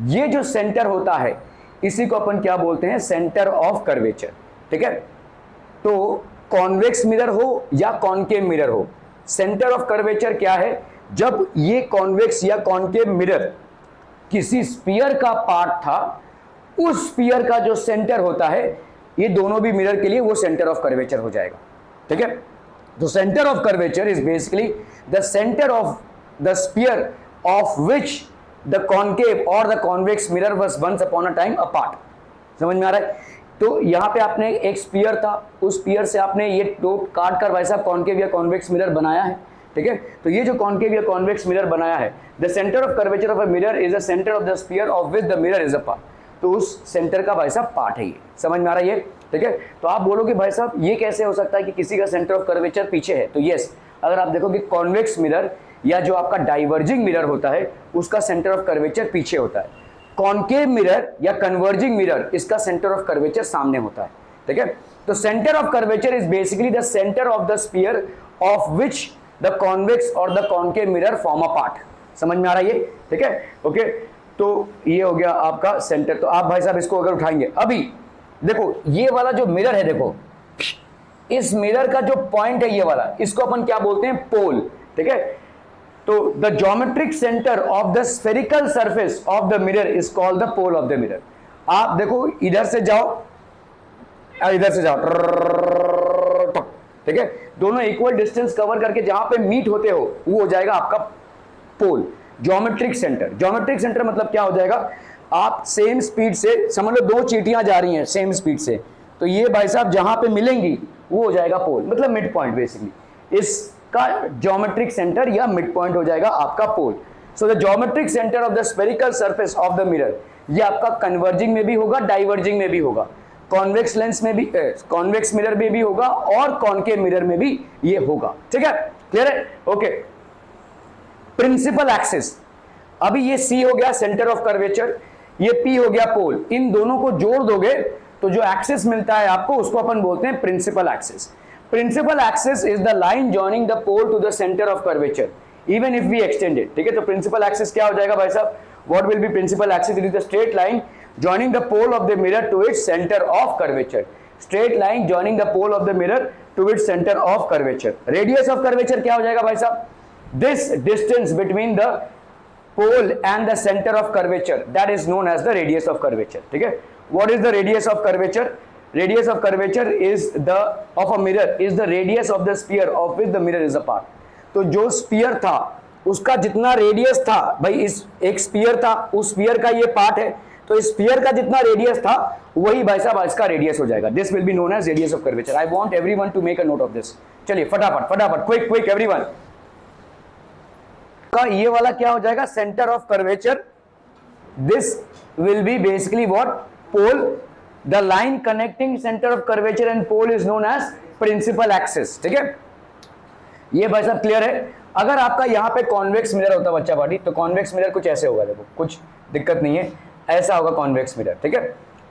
ये जो सेंटर होता है इसी को अपन क्या बोलते हैं, सेंटर ऑफ कर्वेचर, ठीक है। तो कॉन्वेक्स मिरर हो या कॉन्केव मिरर हो, सेंटर ऑफ कर्वेचर क्या है, जब ये कॉन्वेक्स या कॉन्केव मिरर किसी स्फीयर का पार्ट था, उस स्फीयर का जो सेंटर होता है, ये दोनों भी मिरर के लिए वो सेंटर ऑफ कर्वेचर हो जाएगा, ठीक है। तो centre of curvature is basically the centre of the sphere of which the concave और the convex mirror was once upon a time apart. समझ में आ रहा है। तो यहाँ पे आपने एक स्फीयर था, उस स्फीयर से आपने ये दो काट कर वैसा कॉन्केव या कॉन्वेक्स मिरर बनाया है, ठीक है। तो ये जो कॉन्केव या कॉन्वेक्स मिरर बनाया है, the centre of curvature of a mirror is the centre of the sphere of which the mirror is a part. तो उस सेंटर का भाई साहब पार्ट है ये, समझ में आ रहा है ये, ठीक है। तो आप बोलोगे भाई साहब ये कैसे हो सकता है कि किसी का सेंटर ऑफ कर्वेचर पीछे है, तो यस, अगर आप देखोगे कॉन्वेक्स मिरर या जो आपका डाइवर्जिंग मिरर होता है उसका सेंटर ऑफ कर्वेचर पीछे होता है। कॉन्केव मिरर या कन्वर्जिंग मिरर इसका सेंटर ऑफ कर्वेचर सामने होता है, ठीक है। तो centre of curvature is basically the centre of the sphere of which the convex और the concave mirror form a part. समझ में आ रहा है ये, ठीक है, ओके। तो ये हो गया आपका सेंटर। तो आप भाई साहब इसको अगर उठाएंगे, अभी देखो ये वाला जो मिरर है, देखो इस मिरर का जो पॉइंट है ये वाला, इसको अपन क्या बोलते हैं, पोल, ठीक है। तो the geometric centre of the spherical surface of the mirror is called the pole of the mirror. आप देखो इधर से जाओ और इधर से जाओ, ठीक है, दोनों इक्वल डिस्टेंस कवर करके जहां पे मीट होते हो वो हो जाएगा आपका पोल, ज्योमेट्रिक सेंटर। ज्योमेट्रिक सेंटर मतलब क्या हो जाएगा, आप सेम स्पीड से, समझ लो दो चींटियां जा रही हैं सेम स्पीड से, तो ये भाई साहब जहां पे मिलेंगी वो हो जाएगा पोल, मतलब मिड पॉइंट बेसिकली। इसका ज्योमेट्रिक सेंटर या मिड पॉइंट हो जाएगा आपका pole. So the geometric centre of the spherical surface of the mirror, ये आपका कन्वर्जिंग में भी होगा, डाइवर्जिंग में भी होगा, कॉन्वेक्स लेंस में भी, कॉन्वेक्स मिरर में भी होगा और कॉन्केव मिरर में भी ये होगा, ठीक है, क्लियर है, ओके। प्रिंसिपल एक्सिस, अभी ये C हो गया सेंटर ऑफ कर्वेचर, ये P हो गया पोल, इन दोनों को जोड़ दोगे तो जो एक्सिस मिलता है आपको उसको अपन बोलते हैं principal axis. Principal axis is the line joining the pole to the centre of curvature even if we extend it, ठीक है। तो प्रिंसिपल एक्सिस क्या हो जाएगा भाई साहब, what will be principal axis, it is the straight line joining the pole of the mirror to its center of curvature, straight line joining the pole of the mirror to its center of curvature। radius of curvature क्या हो जाएगा भाई साहब, this distance between the pole and the center of curvature, that is known as the radius of curvature, ठीक है। what is the radius of curvature, radius of curvature is the of a mirror is the radius of the sphere of which the mirror is a part। तो जो sphere था उसका जितना radius था भाई, इस एक स्फीयर था, उस स्फीयर का ये पार्ट है, तो इस स्फीयर का जितना रेडियस था वही भाई साहब इसका रेडियस हो जाएगा। This will be known as radius of curvature. I want everyone to make a note of this. चलिए फटाफट फटाफट, क्विक क्विक एवरीवन। का ये वाला क्या हो जाएगा, centre of curvature. This will be basically what, pole. The line connecting centre of curvature and pole is known as principal axis, ठीक है। ये भाई साहब क्लियर है। अगर आपका यहाँ पे कॉन्वेक्स मिरर होता बच्चा पार्टी, तो कॉन्वेक्स मिरर कुछ ऐसे होगा, देखो कुछ दिक्कत नहीं है, ऐसा होगा कॉन्वेक्स मिरर, ठीक है।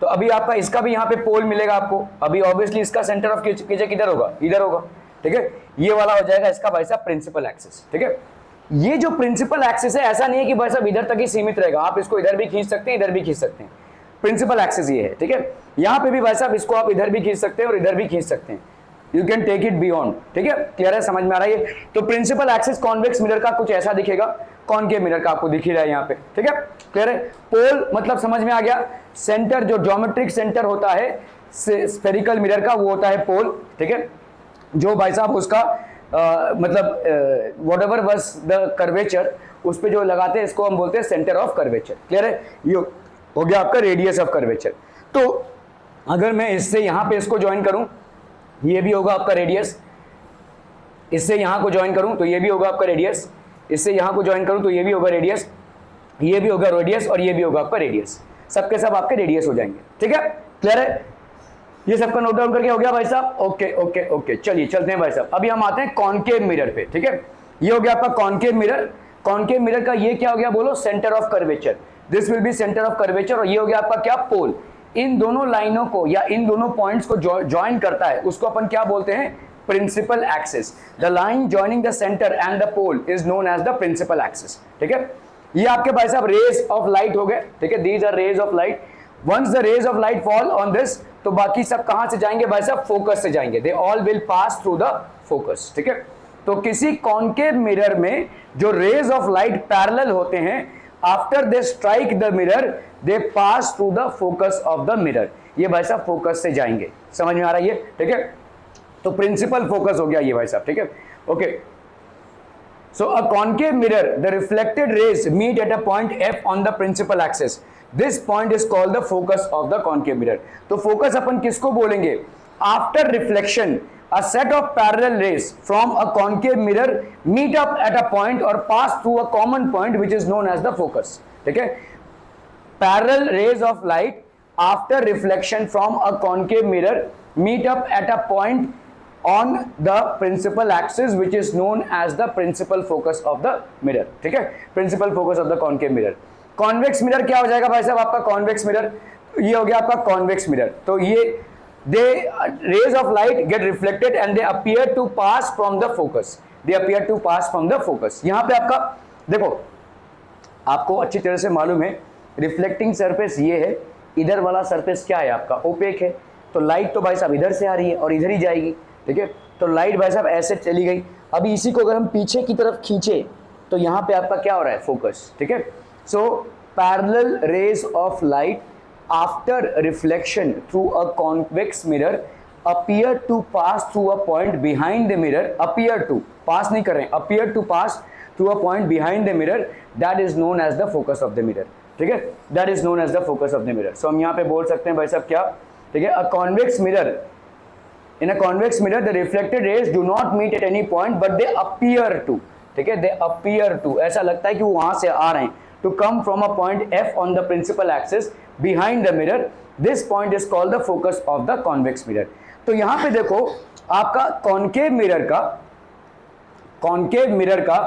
तो अभी आपका इसका भी यहाँ पे पोल मिलेगा आपको, अभी ऑब्वियसली इसका सेंटर ऑफ कर्वेचर किधर होगा, इधर होगा, ठीक है। ये वाला हो जाएगा इसका भाई साहब प्रिंसिपल एक्सिस, ठीक है। ये जो प्रिंसिपल एक्सिस है ऐसा नहीं है कि भाई साहब इधर तक ही सीमित रहेगा, आप इसको इधर भी खींच सकते हैं, इधर भी खींच सकते हैं। प्रिंसिपल एक्सिस ये है, ठीक है। यहाँ पे भी भाई साहब इसको आप इधर भी खींच सकते हैं और इधर भी खींच सकते हैं, you can take it beyond, ठीक है, क्लियर है, समझ में आ रहा है ये। तो प्रिंसिपल एक्सिस कॉन्वेक्स मिरर का कुछ ऐसा दिखेगा, कॉन्केव मिरर का आपको दिख ही रहा है यहाँ पे, ठीक है, क्लियर है। पोल मतलब समझ में आ गया, सेंटर जो ज्योमेट्रिक सेंटर होता है स्फेरिकल मिरर का वो होता है पोल, ठीक है। जो भाई साहब उसका मतलब व्हाटएवर वाज द कर्वेचर उस पे जो लगाते हैं इसको हम बोलते हैं सेंटर ऑफ कर्वेचर, क्लियर है। ये हो गया आपका रेडियस ऑफ कर्वेचर। तो अगर मैं इससे यहाँ पे इसको ज्वाइन करूं ये भी होगा आपका रेडियस, इससे यहां को ज्वाइन करूं तो ये भी होगा आपका रेडियस, इससे यहां को ज्वाइन करूं तो ये भी होगा रेडियस, ये भी होगा रेडियस और ये भी होगा आपका रेडियस, सबके सब आपके रेडियस हो जाएंगे। ठीक है, क्लियर है? ये सबका नोट डाउन करके हो गया भाई साहब? ओके ओके ओके, चलिए चलते हैं भाई साहब। अभी हम आते हैं कॉनकेव मिरर पे। ठीक है, ये हो गया आपका कॉनकेव मिरर। कॉनकेव मिरर का ये क्या हो गया बोलो? Centre of curvature. This will B centre of curvature. और ये हो गया आपका क्या? पोल। इन दोनों लाइनों को या इन दोनों पॉइंट्स को ज्वाइन करता है, उसको अपन क्या बोलते हैं? Principal axis. The line joining the centre and the pole is known as the principal axis. ठीक है, ये आपके भाई साहब रेज ऑफ लाइट हो गए। ठीक है, these are rays of light. Once the rays of light fall on this, तो बाकी सब कहां से जाएंगे भाई साहब? फोकस से जाएंगे। They all will pass through the focus. ठीक है, तो किसी कॉनकेव मिरर में जो रेज ऑफ लाइट पैरेलल होते हैं, after they strike the mirror they pass through the focus of the mirror. ये भाई साहब फोकस से जाएंगे। समझ में आ रहा है ये? ठीक है, तो प्रिंसिपल फोकस हो गया ये भाई साहब। ठीक है, okay. So a concave mirror, the reflected rays meet at a point F on the principal axis. This point is called the focus of the concave mirror. तो focus अपन किसको बोलेंगे? After reflection, a set of parallel rays from a concave mirror meet up at a point or pass through a common point which is known as the focus. ठीक है? Parallel rays of light after reflection from a concave mirror meet up at a point on the principal axis which is known as the principal focus of the mirror. ठीक है, principal focus of the concave mirror. Convex mirror क्या हो जाएगा भाई साहब आपका? convex mirror ये हो गया आपका convex mirror. तो ये they rays of light get reflected and they appear to pass from the focus. They appear to pass from the focus. यहाँ पे आपका देखो, आपको अच्छी तरह से मालूम है रिफ्लेक्टिंग सरफेस ये है, इधर वाला सरफेस क्या है आपका? ओपेक है। तो लाइट तो भाई साहब इधर से आ रही है और इधर ही जाएगी। ठीक है, तो लाइट भाई साहब ऐसे चली गई। अभी इसी को अगर हम पीछे की तरफ खींचे तो यहाँ पे आपका क्या हो रहा है? फोकस। ठीक है, so parallel rays of light after reflection through a convex mirror appear to pass through a point behind the mirror. Appear to, pass नहीं कर रहे हैं, appear to pass through a point behind the mirror, that is known as the focus of the mirror. ठीक है, that is known as the focus of the mirror. So हम यहाँ पे बोल सकते हैं भाई साहब क्या? ठीक है, अ convex mirror, in a convex mirror the reflected rays do not meet at any point but they appear to, ठीक है, they appear to, ऐसा लगता है कि वो वहां से आ रहे हैं, to come from a point F on the principal axis behind the mirror. This point is called the focus of the convex mirror. तो यहां पे देखो आपका कॉन्केव मिरर का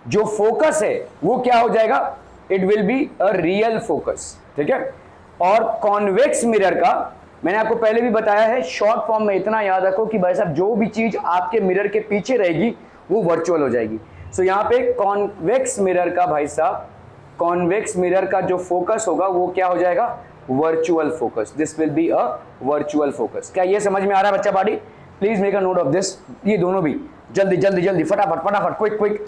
जो फोकस है वो क्या हो जाएगा? It will be a real focus. ठीक है, और कॉन्वेक्स मिरर का मैंने आपको पहले भी बताया है, शॉर्ट फॉर्म में इतना याद रखो कि भाई साहब जो भी चीज आपके मिरर के पीछे रहेगी वो वर्चुअल हो जाएगी। सो यहाँ पे कॉन्वेक्स मिरर का भाई साहब, कॉन्वेक्स मिरर का जो फोकस होगा वो क्या हो जाएगा? Virtual focus. This will be a virtual focus. क्या ये समझ में आ रहा है बच्चा party? Please make a note of this. ये दोनों भी जल्दी जल्दी जल्दी, फटाफट फटाफट, quick quick.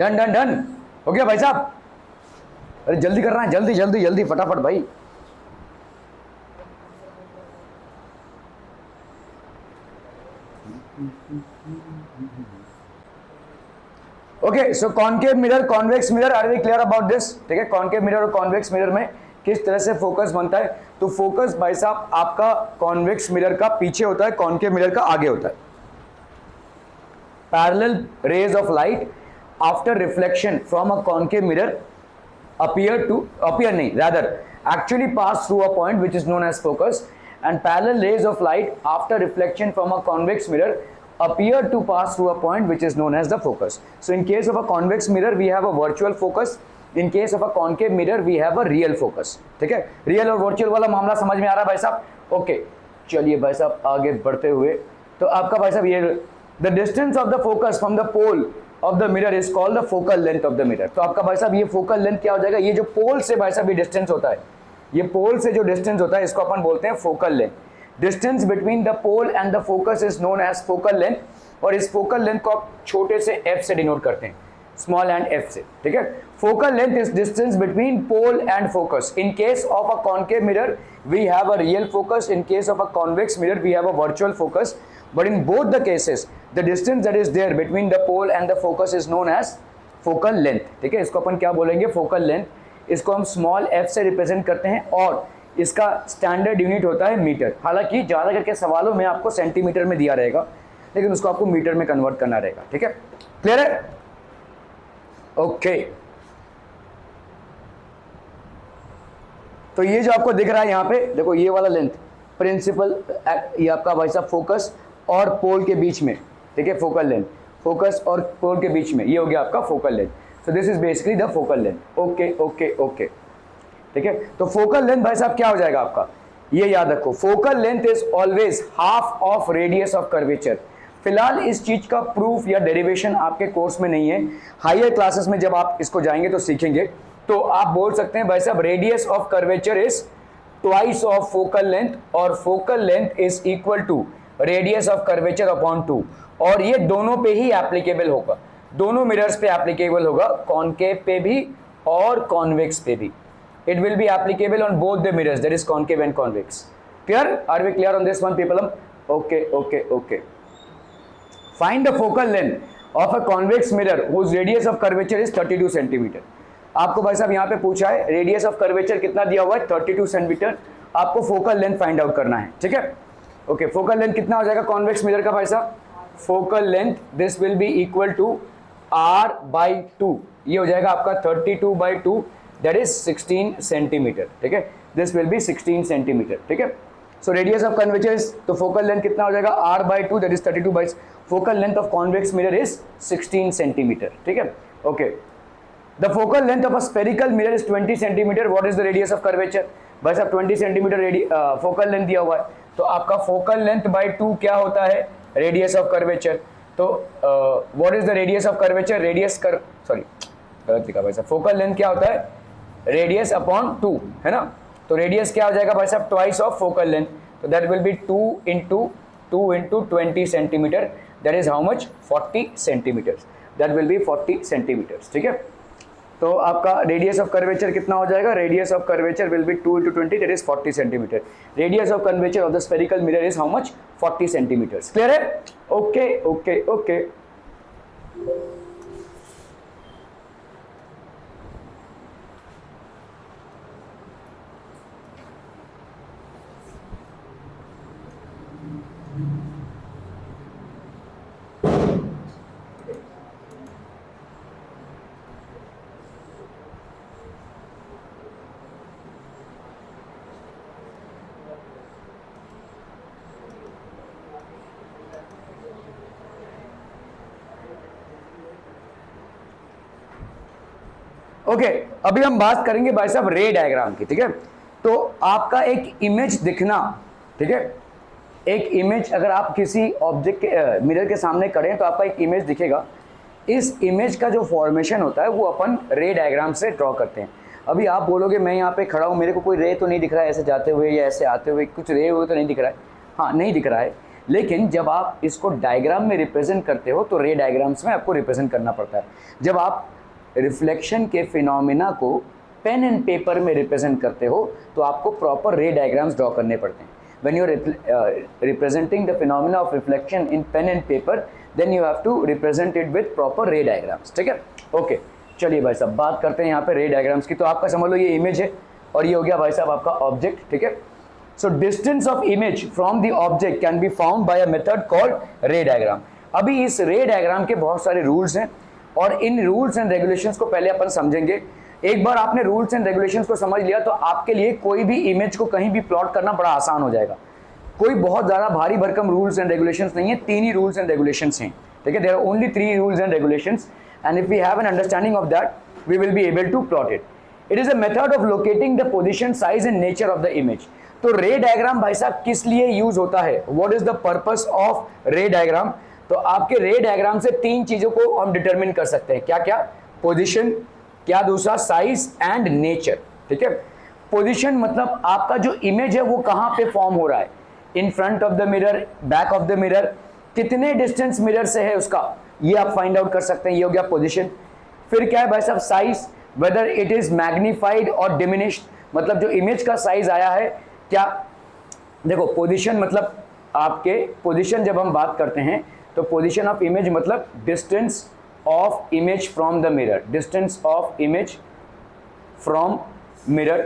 Done done done, हो गया भाई साहब? अरे जल्दी करना है, जल्दी जल्दी जल्दी फटाफट भाई। Okay, so concave mirror, convex mirror, are we clear about this? ठीक है, कॉनकेव मिरर और कॉन्वेक्स मिरर में किस तरह से फोकस बनता है? तो फोकस भाई साहब आपका कॉन्वेक्स मिरर का पीछे होता है, कॉनकेव मिरर का आगे होता है। Parallel rays of light after reflection from a concave mirror actually pass through a point which is known as focus, and parallel rays of light after reflection from a convex mirror appear to pass through a point which is known as the focus. So in case of a convex mirror we have a virtual focus, in case of a concave mirror we have a real focus. ठीक है, real और virtual वाला मामला समझ में आ रहा है भाई साहब? ओके, चलिए भाई साहब आगे बढ़ते हुए, तो आपका भाई साहब ये the distance of the focus from the pole of the mirror is called the focal length of the mirror. तो आपका भाई साहब ये फोकल लेंथ क्या हो जाएगा? ये जो पोल से भाई साहब ये डिस्टेंस होता है, ये पोल से जो डिस्टेंस होता है इसको अपन बोलते हैं focal length. Distance between the pole and the focus is known as focal length, और इस फोकल लेंथ को आप छोटे से f से डिनोट करते हैं, स्मॉल एंड f से। ठीक है, focal length is distance between pole and focus. In case of a concave mirror we have a real focus, in case of a convex mirror we have a virtual focus, but in both the cases the distance that is there between the pole and the focus is known as focal length। ठीक है, इसको अपन क्या बोलेंगे? focal length। इसको हम small f से represent करते हैं और इसका स्टैंडर्ड यूनिट होता है मीटर। हालांकि ज़्यादा करके सवालों में आपको सेंटीमीटर में दिया रहेगा, लेकिन उसको आपको मीटर में कन्वर्ट करना रहेगा। ठीक है, क्लियर है? ओके, तो ये जो आपको दिख रहा है यहाँ पे देखो, ये वाला लेंथ प्रिंसिपल, ये आपका भाई साहब फोकस और पोल के बीच में, ठीक है, फोकल लेंथ, फोकस और पोल के बीच में, ये हो गया आपका focal length. So this is basically the focal length. Okay okay okay, ठीक है, तो फोकल लेंथ भाई साहब क्या हो जाएगा आपका? ये याद रखो, focal length is always half of radius of curvature. फिलहाल इस चीज का प्रूफ या डेरिवेशन आपके कोर्स में नहीं है, हायर क्लासेस में जब आप इसको जाएंगे तो सीखेंगे। तो आप बोल सकते हैं भाई साहब radius of curvature is twice of focal length, और focal length is equal to radius of curvature upon 2, और ये दोनों पे ही एप्लीकेबल होगा, दोनों मिरर्स पे एप्लीकेबल होगा, कॉनकेव पे भी और कॉन्वेक्स पे भी। It will be applicable on both the mirrors, that is concave and convex. Clear? Are we clear on this one people? Okay okay okay, find the focal length of a convex mirror whose radius of curvature is 32 centimetre. आपको भाई साहब यहाँ पे पूछा है radius of curvature कितना दिया हुआ है? 32 सेंटीमीटर। आपको फोकल लेंथ फाइंड आउट करना है। ठीक है, ओके, फोकल लेंथ कितना हो जाएगा कॉन्वेक्स मिरर का भाई साहब? Focal length this will be equal to r/2, ये हो जाएगा आपका 32/2, दैट इज 16 सेंटीमीटर। ठीक है, दिस विल बी 16 सेंटीमीटर। ठीक है, so radius of curvature is, तो फोकल लेंथ कितना हो जाएगा? r/2, that is 32/, focal length of convex mirror is 16 centimetre. ठीक है, okay, the focal length of a spherical mirror is 20 centimetre. What is the radius of curvature? भाई साहब 20 centimetre focal length दिया हुआ है, तो आपका फोकल लेंथ बाय 2 क्या होता है? Radius of curvature. तो what is the radius of curvature? गलत लिखा भाई साहब, फोकल लेंथ क्या होता है? रेडियस अपॉन 2, है ना? तो रेडियस क्या हो जाएगा भाई साहब? ट्वाइस ऑफ फोकल लेंथ, तो that will be 2 into 20 centimetre, that is how much? 40 centimetres, that will be 40 centimetres. ठीक है, तो आपका रेडियस ऑफ कर्वेचर कितना हो जाएगा? Radius of curvature will be 2 into 20, that is 40 centimetre. Radius of curvature of the spherical mirror is how much? 40 centimetres. Clear है? Okay okay okay, okay, अभी हम बात करेंगे भाई साहब रे डायग्राम की। ठीक है, तो आपका एक इमेज दिखना, ठीक है, एक इमेज अगर आप किसी ऑब्जेक्ट के मिरर के सामने करें तो आपका एक इमेज दिखेगा। इस इमेज का जो फॉर्मेशन होता है वो अपन रे डायग्राम से ड्रॉ करते हैं। अभी आप बोलोगे मैं यहाँ पे खड़ा हूँ, मेरे को कोई रे तो नहीं दिख रहा है ऐसे जाते हुए या ऐसे आते हुए, कुछ रे हुए तो नहीं दिख रहा है। हाँ, नहीं दिख रहा है, लेकिन जब आप इसको डायग्राम में रिप्रेजेंट करते हो तो रे डायग्राम्स में आपको रिप्रेजेंट करना पड़ता है। जब आप रिफ्लेक्शन के फिनोमिना को पेन एंड पेपर में रिप्रेजेंट करते हो तो आपको प्रॉपर रे डायग्राम्स ड्रॉ करने पड़ते हैं। When you are representing the phenomena of reflection in pen and paper, then you have to represent it with proper ray diagrams. ठीक है, ओके चलिए भाई साहब बात करते हैं यहाँ पे रे डायग्राम्स की। तो आपका समझ लो ये इमेज है और ये हो गया भाई साहब आपका ऑब्जेक्ट। ठीक है, so distance of image from the object can be found by a method called रे डायग्राम। अभी इस रे डायग्राम के बहुत सारे रूल्स हैं और इन रूल्स एंड रेगुलेशंस को पहले अपन समझेंगे। एक बार आपने रूल्स एंड रेगुलेशंस को समझ लिया तो आपके लिए कोई भी इमेज को कहीं भी प्लॉट करना बड़ा आसान हो जाएगा। कोई बहुत ज़्यादा भारी भरकम रूल्स एंड रेगुलेशंस नहीं है, 3 ही रूल्स एंड रेगुलेशंस हैं। ठीक है, there are only 3 rules and regulations and if we have an understanding of that we will be able to plot it. It is a method of locating the position, size and nature of the image. तो ray diagram भाई साहब किस लिए use होता है, what is the purpose of ray diagram? तो आपके रे डायग्राम से 3 चीजों को हम डिटरमिन कर सकते हैं। क्या क्या? पोजीशन, क्या दूसरा साइज एंड नेचर। ठीक है, पोजीशन मतलब आपका जो इमेज है वो कहां पे फॉर्म हो रहा है, इन front of the mirror, back of the mirror, कितने डिस्टेंस मिरर से है उसका, ये आप फाइंड आउट कर सकते हैं। ये हो गया पोजीशन। फिर क्या है भाई साहब? Size, whether it is magnified और डिमिनिश्ड, मतलब जो इमेज का साइज आया है क्या। देखो पोजीशन मतलब आपके पोजीशन, जब हम बात करते हैं तो पोजीशन ऑफ इमेज मतलब distance of image from the mirror, distance of image from mirror.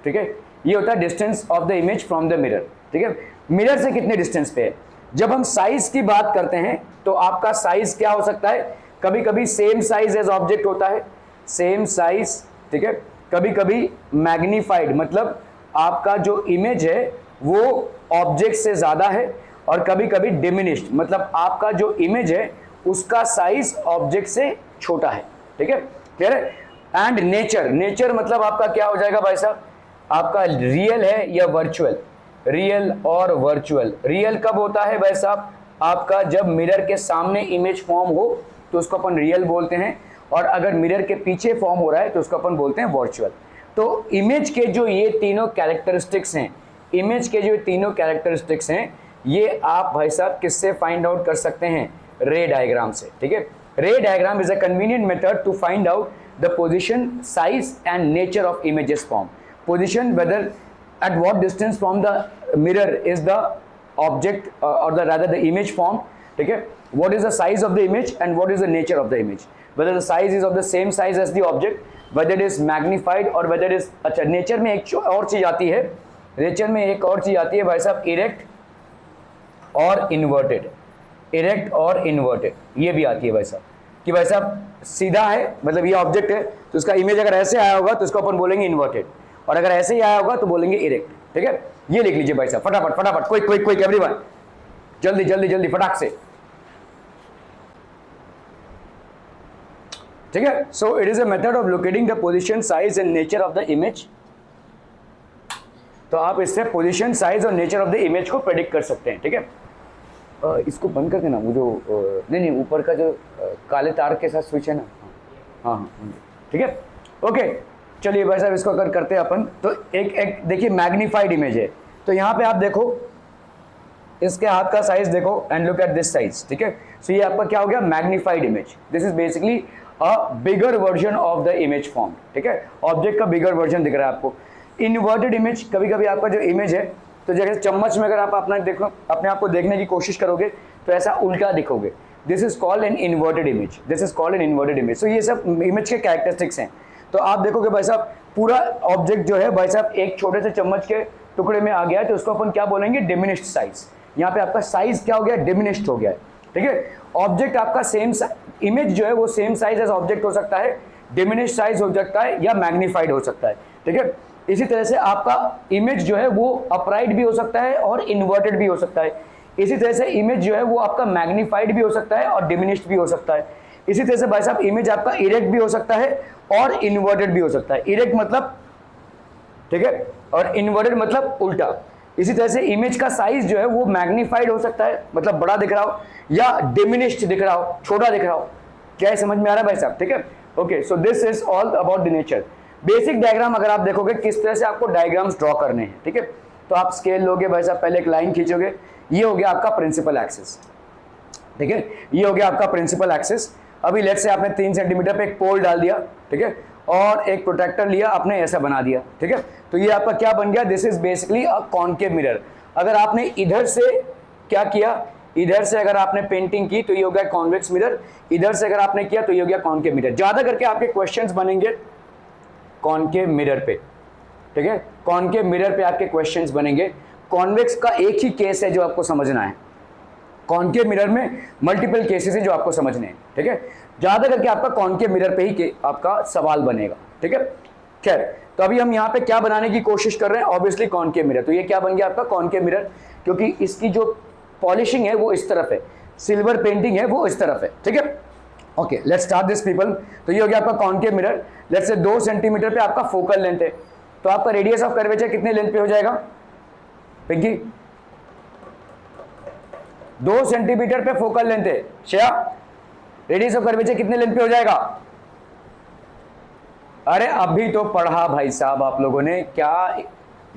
ठीक है, ये होता है distance of the image from the mirror. ठीक है, मिरर से कितने डिस्टेंस पे है। जब हम साइज की बात करते हैं तो आपका साइज क्या हो सकता है, कभी कभी सेम साइज एज ऑब्जेक्ट होता है, सेम साइज। ठीक है, कभी कभी मैग्नीफाइड मतलब आपका जो इमेज है वो ऑब्जेक्ट से ज्यादा है, और कभी कभी डिमिनिश्ड मतलब आपका जो इमेज है उसका साइज ऑब्जेक्ट से छोटा है। ठीक है, क्लियर है। एंड नेचर, नेचर मतलब आपका क्या हो जाएगा भाई साहब, आपका रियल है या वर्चुअल। रियल और वर्चुअल, रियल कब होता है भाई साहब, आपका जब मिरर के सामने इमेज फॉर्म हो तो उसको अपन रियल बोलते हैं, और अगर मिरर के पीछे फॉर्म हो रहा है तो उसको अपन बोलते हैं वर्चुअल। तो इमेज के जो ये तीनों कैरेक्टरिस्टिक्स हैं, इमेज के जो तीनों कैरेक्टरिस्टिक्स हैं, ये आप भाई साहब किससे फाइंड आउट कर सकते हैं, रे डायग्राम से। ठीक है, ray diagram is a convenient method to find out the position, size and nature of images form. Position, whether at what distance from the mirror is the object or the rather the image formed. ठीक है, what is the size of the image and what is the nature of the image, whether the size is of the same size as the object, whether it is magnified or whether it is। अच्छा, nature में एक और चीज आती है, nature में एक और चीज आती है भाई साहब, इरेक्ट और इन्वर्टेड। इरेक्ट और इन्वर्टेड ये भी आती है भाई साहब, कि भाई साहब सीधा है मतलब ये ऑब्जेक्ट है तो उसका इमेज अगर ऐसे आया होगा तो उसको अपन बोलेंगे इन्वर्टेड, और अगर ऐसे ही आया होगा तो बोलेंगे इरेक्ट। ठीक है, ये लिख लीजिए भाई साहब फटाफट फटाफट, क्विक क्विक क्विक एवरीवन, जल्दी जल्दी जल्दी फटाक से। ठीक है, so it is a method of locating the position, size and nature of the image. तो आप इससे पोजीशन, साइज और नेचर ऑफ द इमेज को प्रेडिक्ट कर सकते हैं। ठीक है, इसको बंद कर देना, वो जो नहीं ऊपर का जो काले तार के साथ स्विच है ना, हाँ हाँ ठीक है, ओके चलिए भाई साहब इसको अगर करते हैं अपन तो एक देखिए मैग्नीफाइड इमेज है, तो यहाँ पे आप देखो इसके हाथ का साइज देखो and look at this size. ठीक है, सो ये आपका क्या हो गया, magnified image. This is basically a bigger version of the image form. ठीक है, ऑब्जेक्ट का बिगर वर्जन दिख रहा है आपको। इन्वर्टेड इमेज, कभी कभी आपका जो इमेज है तो जैसे चम्मच में अगर आप अपना देखो, अपने आप को देखने की कोशिश करोगे तो ऐसा उल्टा दिखोगे, this is called an inverted image, this is called an inverted image. सो ये सब इमेज के कैरेक्टरिस्टिक्स हैं। तो आप देखोगे भाई साहब पूरा ऑब्जेक्ट जो है भाई साहब एक छोटे से चम्मच के टुकड़े में आ गया है, तो उसको अपन क्या बोलेंगे, डिमिनिश्ड साइज। यहाँ पे आपका साइज क्या हो गया, डिमिनिश्ड हो गया है। ठीक है, ऑब्जेक्ट आपका सेम, इमेज जो है वो सेम साइज एज ऑब्जेक्ट हो सकता है, डिमिनिश्ड साइज हो सकता है या मैग्नीफाइड हो सकता है। ठीक है, इसी तरह से आपका इमेज जो है वो अपराइट भी हो सकता है और इन्वर्टेड भी हो सकता है। इसी तरह से इमेज जो है वो आपका मैग्नीफाइड भी हो सकता है और डिमिनिश्ड भी हो सकता है। इसी तरह से भाई साहब इमेज आपका इरेक्ट भी हो सकता है और इन्वर्टेड भी हो सकता है। इरेक्ट मतलब, ठीक है, और इन्वर्टेड मतलब उल्टा। इसी तरह से इमेज का साइज जो है वो मैग्नीफाइड हो सकता है, मतलब बड़ा दिख रहा हो, या डिमिनिश्ड दिख रहा हो, छोटा दिख रहा हो। क्या है, समझ में आ रहा है भाई साहब? ठीक है, okay, so this is all about the nature. Basic diagram अगर आप देखोगे किस तरह से आपको डायग्राम्स ड्रॉ करने हैं। ठीक है, तो आप स्केल लोगे भाई साहब, पहले एक लाइन खींचोगे, ये हो गया आपका प्रिंसिपल एक्सिस, ठीक है, ये हो गया आपका प्रिंसिपल एक्सिस। अभी लेट से आपने 3 सेंटीमीटर पे एक पोल डाल दिया, ठीक है, और एक प्रोटेक्टर लिया आपने, ऐसा बना दिया, ठीक है, तो ये आपका क्या बन गया, this is basically a concave mirror. अगर आपने इधर से क्या किया, इधर से अगर आपने पेंटिंग की तो ये हो गया कॉन्वेक्स मिरर, इधर से अगर आपने किया तो ये हो गया कॉनकेव मिरर। ज्यादा करके आपके क्वेश्चंस बनेंगे कॉनकेव मिरर पे, ठीक है, कॉनकेव मिरर पे आपके क्वेश्चंस बनेंगे। कॉन्वेक्स का एक ही केस है जो आपको समझना है, कॉनकेव मिरर में मल्टीपल केसेस है जो आपको समझने हैं, ठीक है, ज्यादा करके आपका कॉनकेव मिरर पे ही आपका सवाल बनेगा, ठीक है। खैर, तो अभी हम यहाँ पे क्या बनाने की कोशिश कर रहे हैं, ऑब्वियसली कॉनकेव मिरर। तो ये क्या बन गया आपका कॉनकेव मिरर, क्योंकि इसकी जो पॉलिशिंग है वो इस तरफ है, सिल्वर पेंटिंग है वो इस तरफ है, ठीक है। Okay, let's start this people. तो ये हो गया आपका concave mirror. Let's say 2 centimetre पे आपका फोकल लेंथ है, तो आपका रेडियस ऑफ कर्वेचर कितने लेंथ पे हो जाएगा पिंकी? 2 सेंटीमीटर पे फोकल लेंथ है, श्रेया रेडियस ऑफ कर्वेचर कितने लेंथ पे हो जाएगा? अरे अभी तो पढ़ा भाई साहब आप लोगों ने, क्या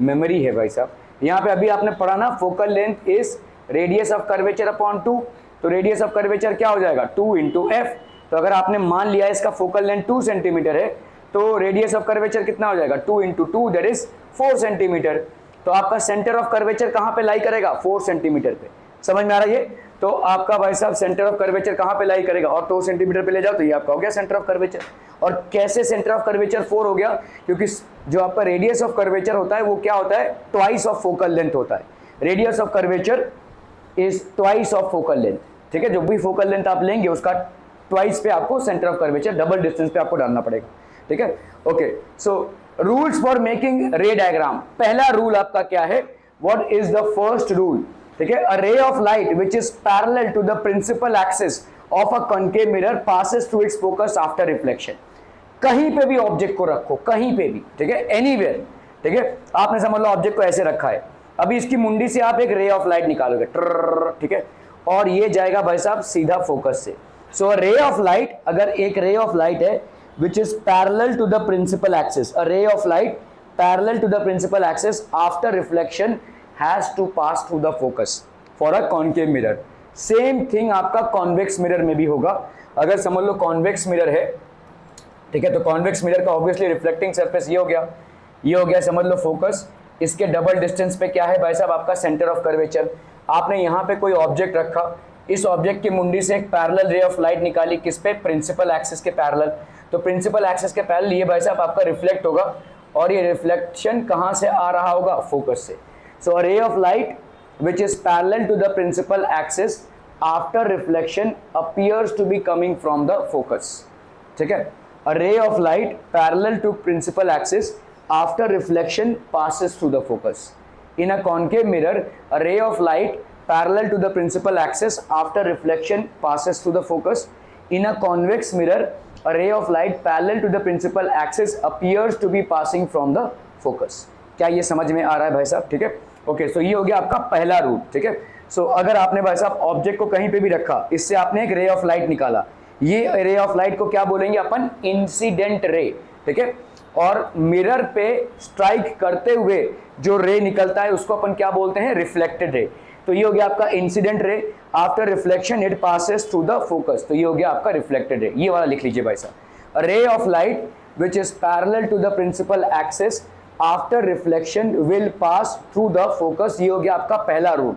मेमोरी है भाई साहब। यहाँ पे अभी आपने पढ़ा ना, focal length is radius of curvature upon 2, तो रेडियस ऑफ कर्वेचर क्या हो जाएगा 2 इंटू एफ। तो अगर आपने मान लिया इसका फोकल लेंथ 2 सेंटीमीटर है तो रेडियस ऑफ कर्वेचर कितना हो जाएगा 2 इंटू 2 दैट इज 4 सेंटीमीटर। तो आपका सेंटर ऑफ कर्वेचर कहां पे लाई करेगा 4 सेंटीमीटर पे, समझ में आ रहा है ये? तो आपका भाई साहब सेंटर ऑफ कर्वेचर कहां पे लाई करेगा, और 2 सेंटीमीटर पे ले जाओ तो ये आपका हो गया सेंटर ऑफ कर्वेचर। और कैसे सेंटर ऑफ कर्वेचर 4 हो गया, क्योंकि जो आपका रेडियस ऑफ कर्वेचर होता है वो क्या होता है, ट्वाइस ऑफ फोकल लेंथ होता है। Radius of curvature is twice of focal length, ठीक है, जो भी फोकल लेंथ आप लेंगे उसका ट्वाइस पे आपको centre of curvature, double distance पे आपको डालना पड़ेगा, ठीक है। Okay, so rules for making ray diagram. पहला रूल आपका क्या है, what is the first rule, ठीक है, a ray of light which is parallel to the principal axis of a concave mirror passes through its focus after reflection. कहीं पे भी object को रखो, कहीं पे भी, ठीक है, एनीवेयर, ठीक है, आपने समझ लो ऑब्जेक्ट को ऐसे रखा है, अभी इसकी मुंडी से आप एक रे ऑफ लाइट निकालोगे, ठीक है, और ये जाएगा भाई साहब सीधा फोकस से। सो रे ऑफ लाइट, अगर एक रे ऑफ लाइट है which is parallel to the principal axis, a ray of light parallel to the principal axis after reflection has to pass through the focus for a concave mirror. Same thing आपका convex mirror में भी होगा। अगर समझ लो convex mirror है, ठीक है, तो कॉन्वेक्स मिरर का ऑब्वियसली रिफ्लेक्टिंग सरफेस ये हो गया, ये हो गया समझ लो फोकस, इसके डबल डिस्टेंस पे क्या है भाई साहब आपका सेंटर ऑफ कर्वेचर। आपने यहाँ पे कोई ऑब्जेक्ट रखा, इस ऑब्जेक्ट की मुंडी से एक पैरेलल रे ऑफ लाइट निकाली, किस पे, प्रिंसिपल एक्सिस के पैरेलल, तो प्रिंसिपल एक्सिस के पैरेलल ये भाई साहब आपका रिफ्लेक्ट होगा, और ये रिफ्लेक्शन कहां से आ रहा होगा, फोकस से। So a ray of light which is parallel to the principal axis after reflection appears to be coming from the focus, ठीक है, a ray of light parallel to principal axis after reflection passes through the focus. In a concave mirror, a ray of light parallel to the principal axis after reflection passes through the focus. In a convex mirror, a ray of light parallel to the principal axis appears to be passing from the focus. क्या ये समझ में आ रहा है भाई साहब, ठीक है। ओके, सो ये हो गया आपका पहला रूल, ठीक है। सो अगर आपने भाई साहब ऑब्जेक्ट को कहीं पे भी रखा, इससे आपने एक रे ऑफ लाइट निकाला, ये रे ऑफ लाइट को क्या बोलेंगे अपन, इंसिडेंट रे, ठीक है, और मिरर पे स्ट्राइक करते हुए जो रे निकलता है उसको अपन क्या बोलते हैं, रिफ्लेक्टेड रे। तो ये हो गया आपका इंसिडेंट रे, after reflection it passes through the focus, तो ये हो गया आपका रिफ्लेक्टेड रे। ये वाला लिख लीजिए भाई साहब, ray of light which is parallel to the principal axis after reflection will pass through the focus. ये हो गया आपका पहला रूल।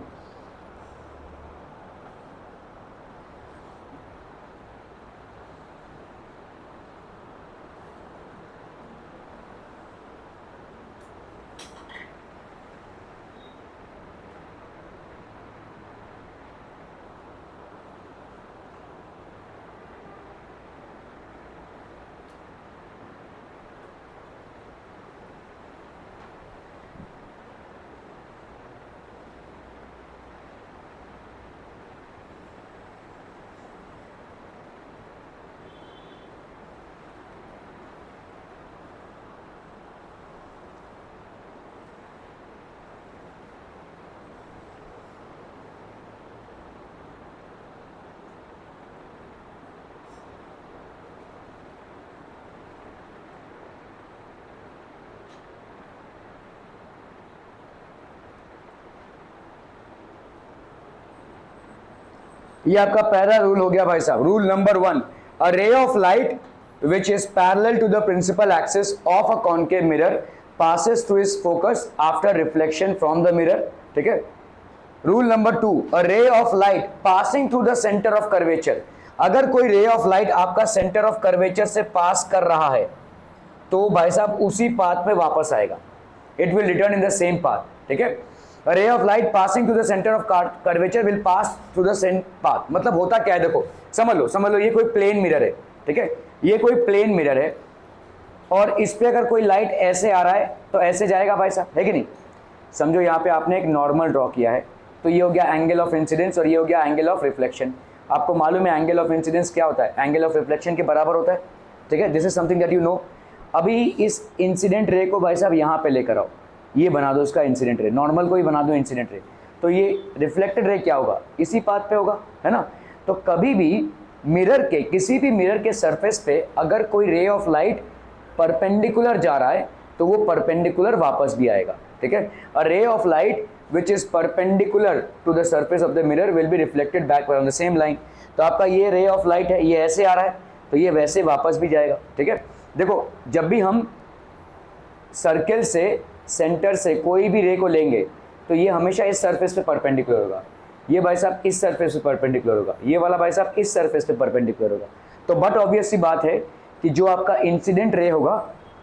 ये आपका पहला रूल हो गया भाई साहब। Rule number 1, a ray of light which is parallel to the principal axis of a concave mirror passes through its focus after reflection from the mirror। ठीक है। Rule number 2, a ray of light passing through the centre of curvature. अगर कोई रे of light आपका centre of curvature से पास कर रहा है तो भाई साहब उसी पाथ पे वापस आएगा, it will return in the same path. ठीक है। A ray of light passing through the centre of curvature will pass through the same path. मतलब होता क्या है, देखो समझ लो ये कोई प्लेन मिरर है। ठीक है, ये कोई प्लेन मिरर है और इस पे अगर कोई लाइट ऐसे आ रहा है तो ऐसे जाएगा भाई साहब, है कि नहीं। समझो यहाँ पे आपने एक नॉर्मल ड्रॉ किया है, तो ये हो गया एंगल ऑफ इंसिडेंस और ये हो गया एंगल ऑफ रिफ्लेक्शन। आपको मालूम है एंगल ऑफ इंसिडेंस क्या होता है, एंगल ऑफ रिफ्लेक्शन के बराबर होता है। ठीक है, this is something that you know. अभी इस इंसिडेंट रे को भाई साहब यहाँ पे लेकर आओ, ये बना दो इसका इंसिडेंट रे, नॉर्मल को ही बना दो इंसिडेंट रे, तो ये रिफ्लेक्टेड रे क्या होगा, इसी पाथ पे होगा, है ना। तो कभी भी मिरर के, किसी भी मिरर के सरफेस पे अगर कोई रे ऑफ लाइट परपेंडिकुलर जा रहा है तो वो परपेंडिकुलर वापस भी आएगा। ठीक है, a ray of light which is perpendicular to the surface of the mirror will be reflected back on the same line. तो आपका ये रे ऑफ लाइट है, ये ऐसे आ रहा है तो ये वैसे वापस भी जाएगा। ठीक है, देखो जब भी हम सर्कल से, सेंटर से कोई भी रे को लेंगे तो ये हमेशा इस सरफेस पे परपेंडिकुलर होगा, ये भाई साहब इस सरफेस पे परपेंडिकुलर होगा, ये वाला भाई साहब इस सरफेस पे परपेंडिकुलर होगा। तो बट ऑब्वियस सी बात है कि जो आपका इंसिडेंट रे होगा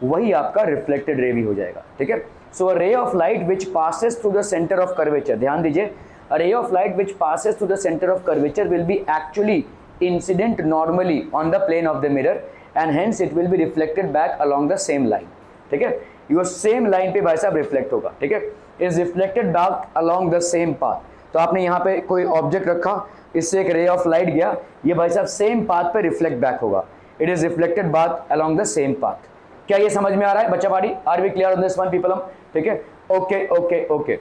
वही आपका रिफ्लेक्टेड रे भी हो जाएगा। ठीक है, so a ray of light which passes through the centre of curvature, ध्यान दीजिए, a ray of light which passes through the centre of curvature will be actually incident normally on the plane of the mirror and hence it will be reflected back along the same line. ठीक है, your same line पे भाई साहब reflect होगा। ठीक है, is reflected back along the same path. तो आपने यहाँ पे कोई ऑब्जेक्ट रखा, इससे एक रे ऑफ लाइट गया, ये भाई साहब सेम पाथ पे रिफ्लेक्ट बैक होगा, it is reflected back along the same path. क्या ये समझ में आ रहा है बच्चा party, are we clear on this one people hmm. ठीक है, ओके ओके ओके।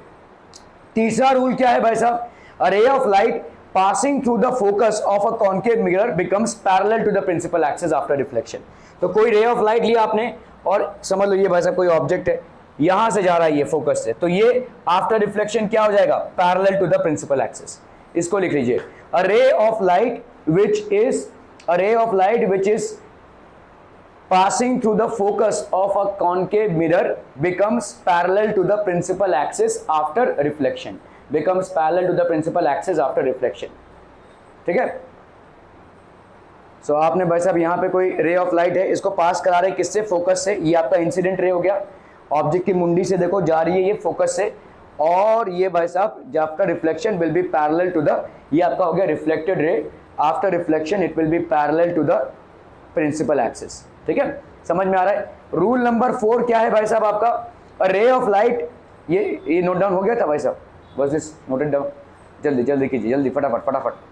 तीसरा रूल क्या है भाई साहब, a ray of light passing through the focus of a concave mirror becomes parallel to the principal axis after reflection. तो कोई रे ऑफ लाइट लिया आपने और समझ लो ये भाई साहब कोई ऑब्जेक्ट है, यहां से जा रहा है ये फोकस से, तो ये आफ्टर रिफ्लेक्शन क्या हो जाएगा, parallel to the principal axis. इसको लिख लीजिए, a ray of light which is passing through the focus of a concave mirror becomes parallel to the principal axis after reflection, becomes parallel to the principal axis after reflection। ठीक है, सो आपने भाई साहब यहाँ पे कोई रे ऑफ लाइट है, इसको पास करा रहे किससे, फोकस से, ये आपका इंसिडेंट रे हो गया, ऑब्जेक्ट की मुंडी से देखो जा रही है ये फोकस से, और ये भाई साहब जब आपका reflection will be parallel to the, ये आपका हो गया reflected ray, after reflection it will be parallel to the principal axis. ठीक है, समझ में आ रहा है। रूल नंबर 4 क्या है भाई साहब आपका, अ रे ऑफ लाइट, ये नोट डाउन हो गया था भाई साहब, बस दिस नोटेड डाउन, जल्दी जल्दी कीजिए, जल्दी फटाफट फटाफट।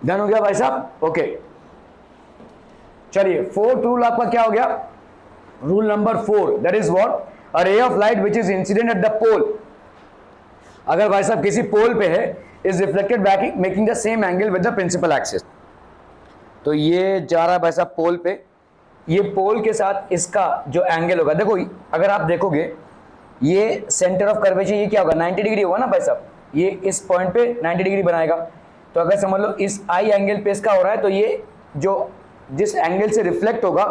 डन हो गया भाई साहब, ओके। चलिए 4th रूल आपका क्या हो गया, rule number 4 that is what, a ray of light which is incident at the pole, अगर भाई साहब किसी पोल पे है, is reflected back making the same angle with the principal axis. तो ये जा रहा है भाई साहब पोल पे, ये पोल के साथ इसका जो एंगल होगा, देखो अगर आप देखोगे ये सेंटर ऑफ कर्वेचर ये क्या होगा, 90 डिग्री होगा ना भाई साहब, ये इस पॉइंट पे 90 डिग्री बनाएगा। तो अगर समझ लो इस आई एंगल पे इसका हो रहा है, तो ये जो जिस एंगल से रिफ्लेक्ट होगा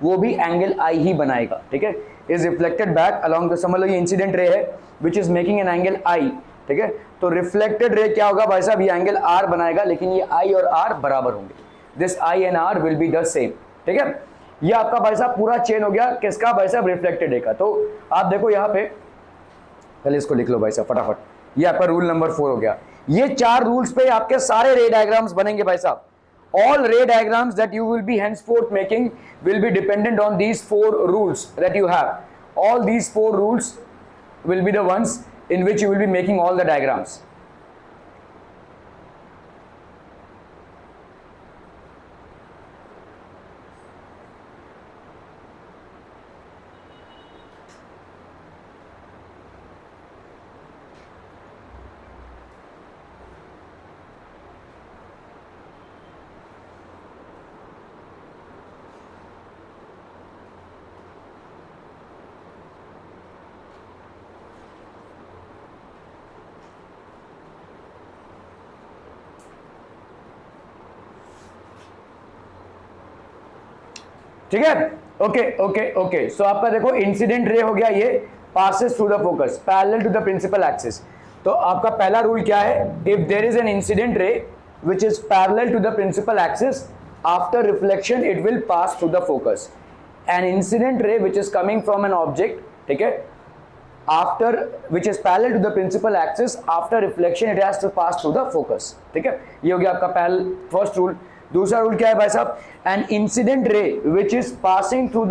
वो भी एंगल आई ही बनाएगा। ठीक है, is reflected back along the, समझ लो ये इंसिडेंट रे है which is making an angle I. ठीक है, तो रिफ्लेक्टेड रे क्या होगा भाई साहब, ये एंगल आर बनाएगा, लेकिन ये आई और आर बराबर होंगे, this I and R will be the same. ठीक है, ये आपका भाई साहब पूरा चेन हो गया किसका भाई साहब, रिफ्लेक्टेड रे का। तो आप देखो यहाँ पे, पहले इसको लिख लो भाई साहब फटाफट, ये आपका रूल नंबर 4 हो गया। ये 4 रूल्स पे आपके सारे रे डायग्राम्स बनेंगे भाई साहब। All ray diagrams that you will be henceforth making will be dependent on these 4 rules that you have. All these 4 rules will be the ones in which you will be making all the diagrams. ठीक है, okay okay okay. सो आपका देखो incident ray हो गया, ये passes through the focus parallel to the principal axis. तो आपका पहला रूल क्या है, if there is an incident ray which is parallel to the principal axis after reflection it will pass through the focus. An incident ray which is coming from an object, ठीक है, after which is parallel to the principal axis after reflection it has to pass through the focus. ठीक है, ये हो गया आपका parallel first rule. दूसरा rule क्या है भाई साहब, N incident ray which is passing through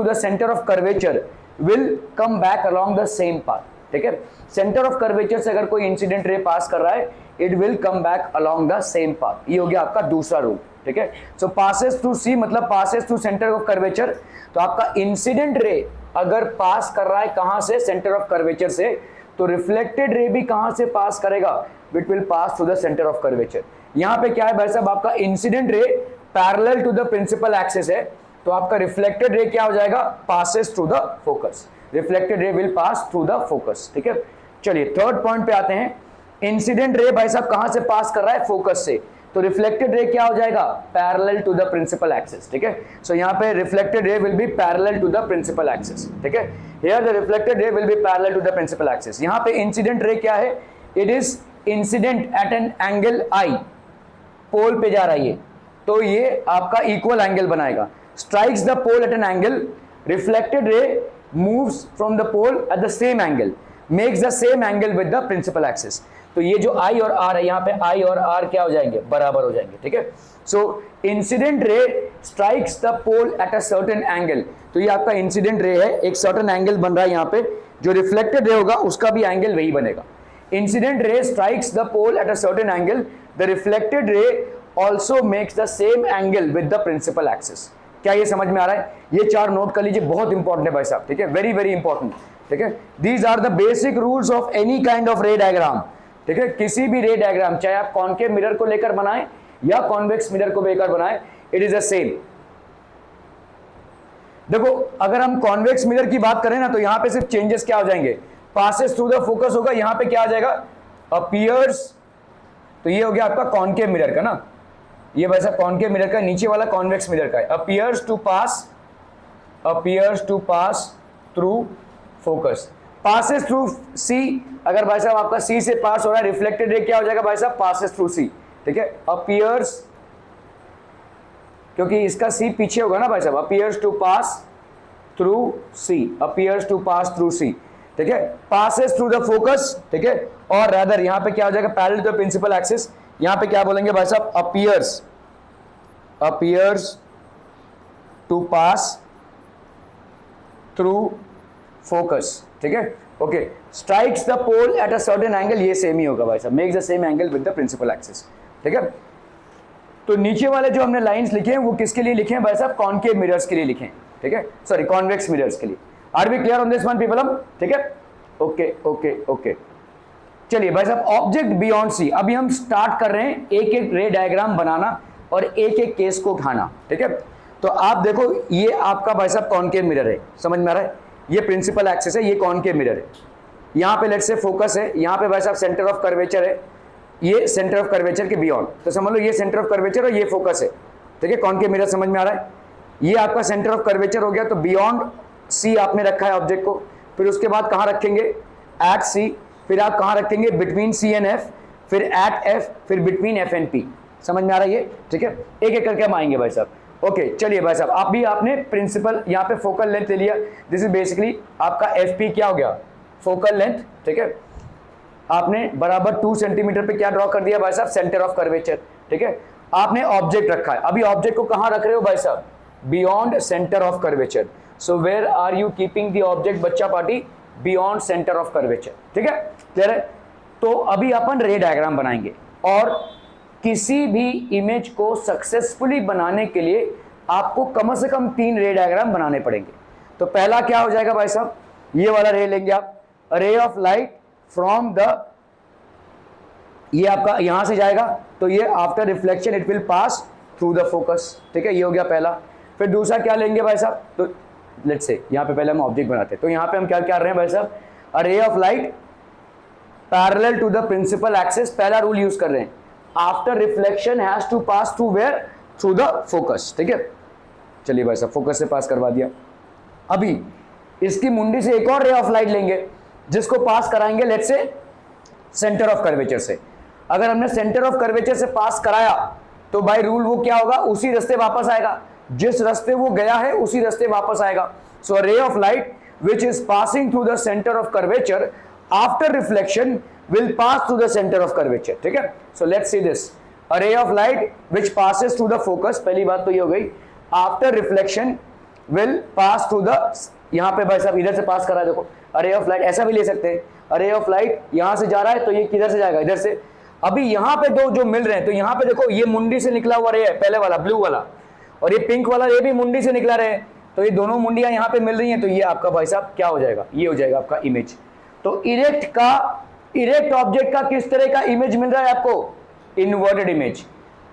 the centre of curvature will come back along the same path. ठीक है, सेंटर ऑफ कर्वेचर से अगर कोई इंसिडेंट रे पास कर रहा है it will come back along the same path. ये हो गया आपका दूसरा रूल। ठीक है, सो पासेस थ्रू सी मतलब passes through centre of curvature. तो आपका इंसिडेंट रे अगर पास कर रहा है कहां से, सेंटर ऑफ कर्वेचर से, तो रिफ्लेक्टेड रे भी कहां से पास करेगा, it will pass through the centre of curvature. यहां पे क्या है भाई साहब, आपका incident ray parallel to the principal axis है, तो आपका रिफ्लेक्टेड रे क्या हो जाएगा, passes through the focus. Reflected ray will pass through the focus. ठीक है, चलिए थर्ड पॉइंट पे आते हैं। इंसिडेंट रे भाई साहब कहां से पास कर रहा है, फोकस से, तो रिफ्लेक्टेड रे क्या हो जाएगा, parallel to the principal axis. ठीक है, सो यहां पे reflected ray will be parallel to the principal axis. ठीक है, here the reflected ray will be parallel to the principal axis. यहां पे इंसिडेंट रे क्या है, it is incident at an angle I, pole पे जा रहा है ये, तो ये आपका इक्वल एंगल बनाएगा। Strikes the pole at an angle, reflected ray moves from the pole at the same angle, makes the same angle with the principal axis. तो ये जो आई और आर है, यहाँ पे आई और आर क्या हो जाएंगे, बराबर हो जाएंगे। ठीक है, so incident ray strikes the pole at a certain angle, तो ये आपका इंसिडेंट रे है, एक सर्टेन एंगल बन रहा है यहाँ पे, जो रिफ्लेक्टेड रे होगा उसका भी एंगल वही बनेगा। Incident ray strikes the pole at a certain angle. The reflected ray also makes the same angle with the principal axis. क्या ये समझ में आ रहा है? ये 4 नोट कर लीजिए, बहुत इंपॉर्टेंट है भाई साहब। ठीक है, वेरी वेरी इंपॉर्टेंट। ठीक है, these are the basic rules of any kind of ray diagram. ठीक है, किसी भी रे डायग्राम, चाहे आप कॉनकेव मिरर को लेकर बनाएं या कॉन्वेक्स मिरर को लेकर बनाएं, इट इज द सेम। देखो अगर हम कॉन्वेक्स मिरर की बात करें ना, तो यहां पे सिर्फ चेंजेस क्या हो जाएंगे, पासेस थ्रू द फोकस होगा, यहां पे क्या आ जाएगा, अपीयर्स। तो ये हो गया आपका कॉनकेव मिरर का ना, ये वैसा कॉनकेव मिरर का, नीचे वाला कॉन्वेक्स मिरर का है। Appears to pass through focus, passes through C. अगर भाई साहब आपका सी से पास हो रहा है, रिफ्लेक्टेड रे क्या हो जाएगा भाई साहब, पासेस थ्रू सी। ठीक है, अपीयर्स, क्योंकि इसका सी पीछे होगा ना भाई साहब, appears to pass through C, appears to pass through C. ठीक है, पासेस थ्रू द फोकस। ठीक है, और रादर यहां पे क्या हो जाएगा, parallel to the principal axis, यहां पे क्या बोलेंगे भाई साहब, appears to pass through focus. ठीक है, okay, strikes the pole at a certain angle, ये सेम ही होगा भाई साहब, makes the same angle with the principal axis. ठीक है, तो नीचे वाले जो हमने लाइंस लिखे हैं वो किसके लिए लिखे हैं भाई साहब, कॉनकेव मिरर्स के लिए लिखे हैं। ठीक है, सॉरी कॉन्वेक्स मिरर्स के लिए। Are we clear on this one people hmm? ठीक है, ओके ओके ओके। चलिए भाई साहब, ऑब्जेक्ट बियॉन्ड सी, अभी हम स्टार्ट कर रहे हैं एक एक रे डायग्राम बनाना और एक एक केस को उठाना। ठीक है, तो आप देखो ये आपका भाई साहब कॉनकेव मिरर है, समझ में आ रहा है, ये प्रिंसिपल एक्सिस है, ये कॉनकेव मिरर है, यहाँ पे लेट से फोकस है, यहाँ पे भाई साहब सेंटर ऑफ कर्वेचर है, ये सेंटर ऑफ कर्वेचर के बियॉन्ड, तो समझ लो ये सेंटर ऑफ कर्वेचर और ये फोकस है। ठीक है, कॉनकेव मिरर समझ में आ रहा है, ये आपका सेंटर ऑफ कर्वेचर हो गया, तो बियॉन्ड सी आपने रखा है ऑब्जेक्ट को, फिर उसके बाद कहाँ रखेंगे, एट सी, फिर आप कहाँ रखेंगे, बिटवीन सी एंड एफ, फिर एट एफ, फिर बिटवीन एफ एंड पी। समझ में आ रहा है ये? ठीक है, एक एक करके हम आएंगे भाई साहब। ओके चलिए भाई साहब, आप भी आपने प्रिंसिपल यहाँ पे फोकल लेंथ ले लिया, दिस इज बेसिकली आपका एफपी क्या हो गया, फोकल लेंथ। ठीक है, आपने बराबर 2 सेंटीमीटर पे क्या ड्रॉ कर दिया भाई साहब, सेंटर ऑफ कर्वेचर। ठीक है, आपने ऑब्जेक्ट रखा है, अभी ऑब्जेक्ट को कहाँ रख रहे हो भाई साहब, beyond centre of curvature. So where are you keeping the object बच्चा party, beyond centre of curvature. ठीक है, क्लियर है? तो अभी अपन रे डायग्राम बनाएंगे, और किसी भी इमेज को सक्सेसफुली बनाने के लिए आपको कम से कम 3 रे डायग्राम बनाने पड़ेंगे। तो पहला क्या हो जाएगा भाई साहब, ये वाला रे लेंगे आप, रे ऑफ लाइट फ्रॉम द, ये आपका यहां से जाएगा तो ये after reflection it will pass through the focus. ठीक है, ये हो गया पहला। फिर दूसरा क्या लेंगे भाई साहब, तो लेट्स से यहाँ पे पहले हम ऑब्जेक्ट बनाते हैं, तो यहाँ पे हम क्या कर रहे हैं भाई साहब, a ray of light parallel to the principal axis, पहला रूल यूज कर रहे हैं, after reflection has to pass through where, through the focus. ठीक है, चलिए भाई साहब फोकस से पास करवा दिया। अभी इसकी मुंडी से एक और रे ऑफ लाइट लेंगे जिसको पास कराएंगे let's say centre of curvature से। अगर हमने सेंटर ऑफ कर्वेचर से पास कराया तो बाय रूल वो क्या होगा, उसी रास्ते वापस आएगा, जिस रास्ते वो गया है उसी रास्ते वापस आएगा। So ray of light which is passing through the centre of curvature after reflection will pass through the center of curvature। ठीक है, so let's see this, a ray of light which passes through the focus, पहली बात तो ये हो गई, after reflection will pass through the, यहाँ पे भाई साहब इधर से पास कर रहा है, देखो a ray of light ऐसा भी ले सकते हैं, a ray of light यहाँ से जा रहा है तो ये किधर से जाएगा, इधर से। अभी यहाँ पे दो जो मिल रहे हैं, तो यहाँ पे देखो ये मुंडी से निकला हुआ रे है, पहले वाला ब्लू वाला, और ये पिंक वाला ये भी मुंडी से निकला रहे हैं, तो ये दोनों मुंडियां यहाँ पे मिल रही हैं, तो ये आपका भाई साहब क्या हो जाएगा, ये हो जाएगा आपका इमेज। तो इरेक्ट ऑब्जेक्ट का किस तरह का इमेज मिल रहा है आपको, इन्वर्टेड इमेज।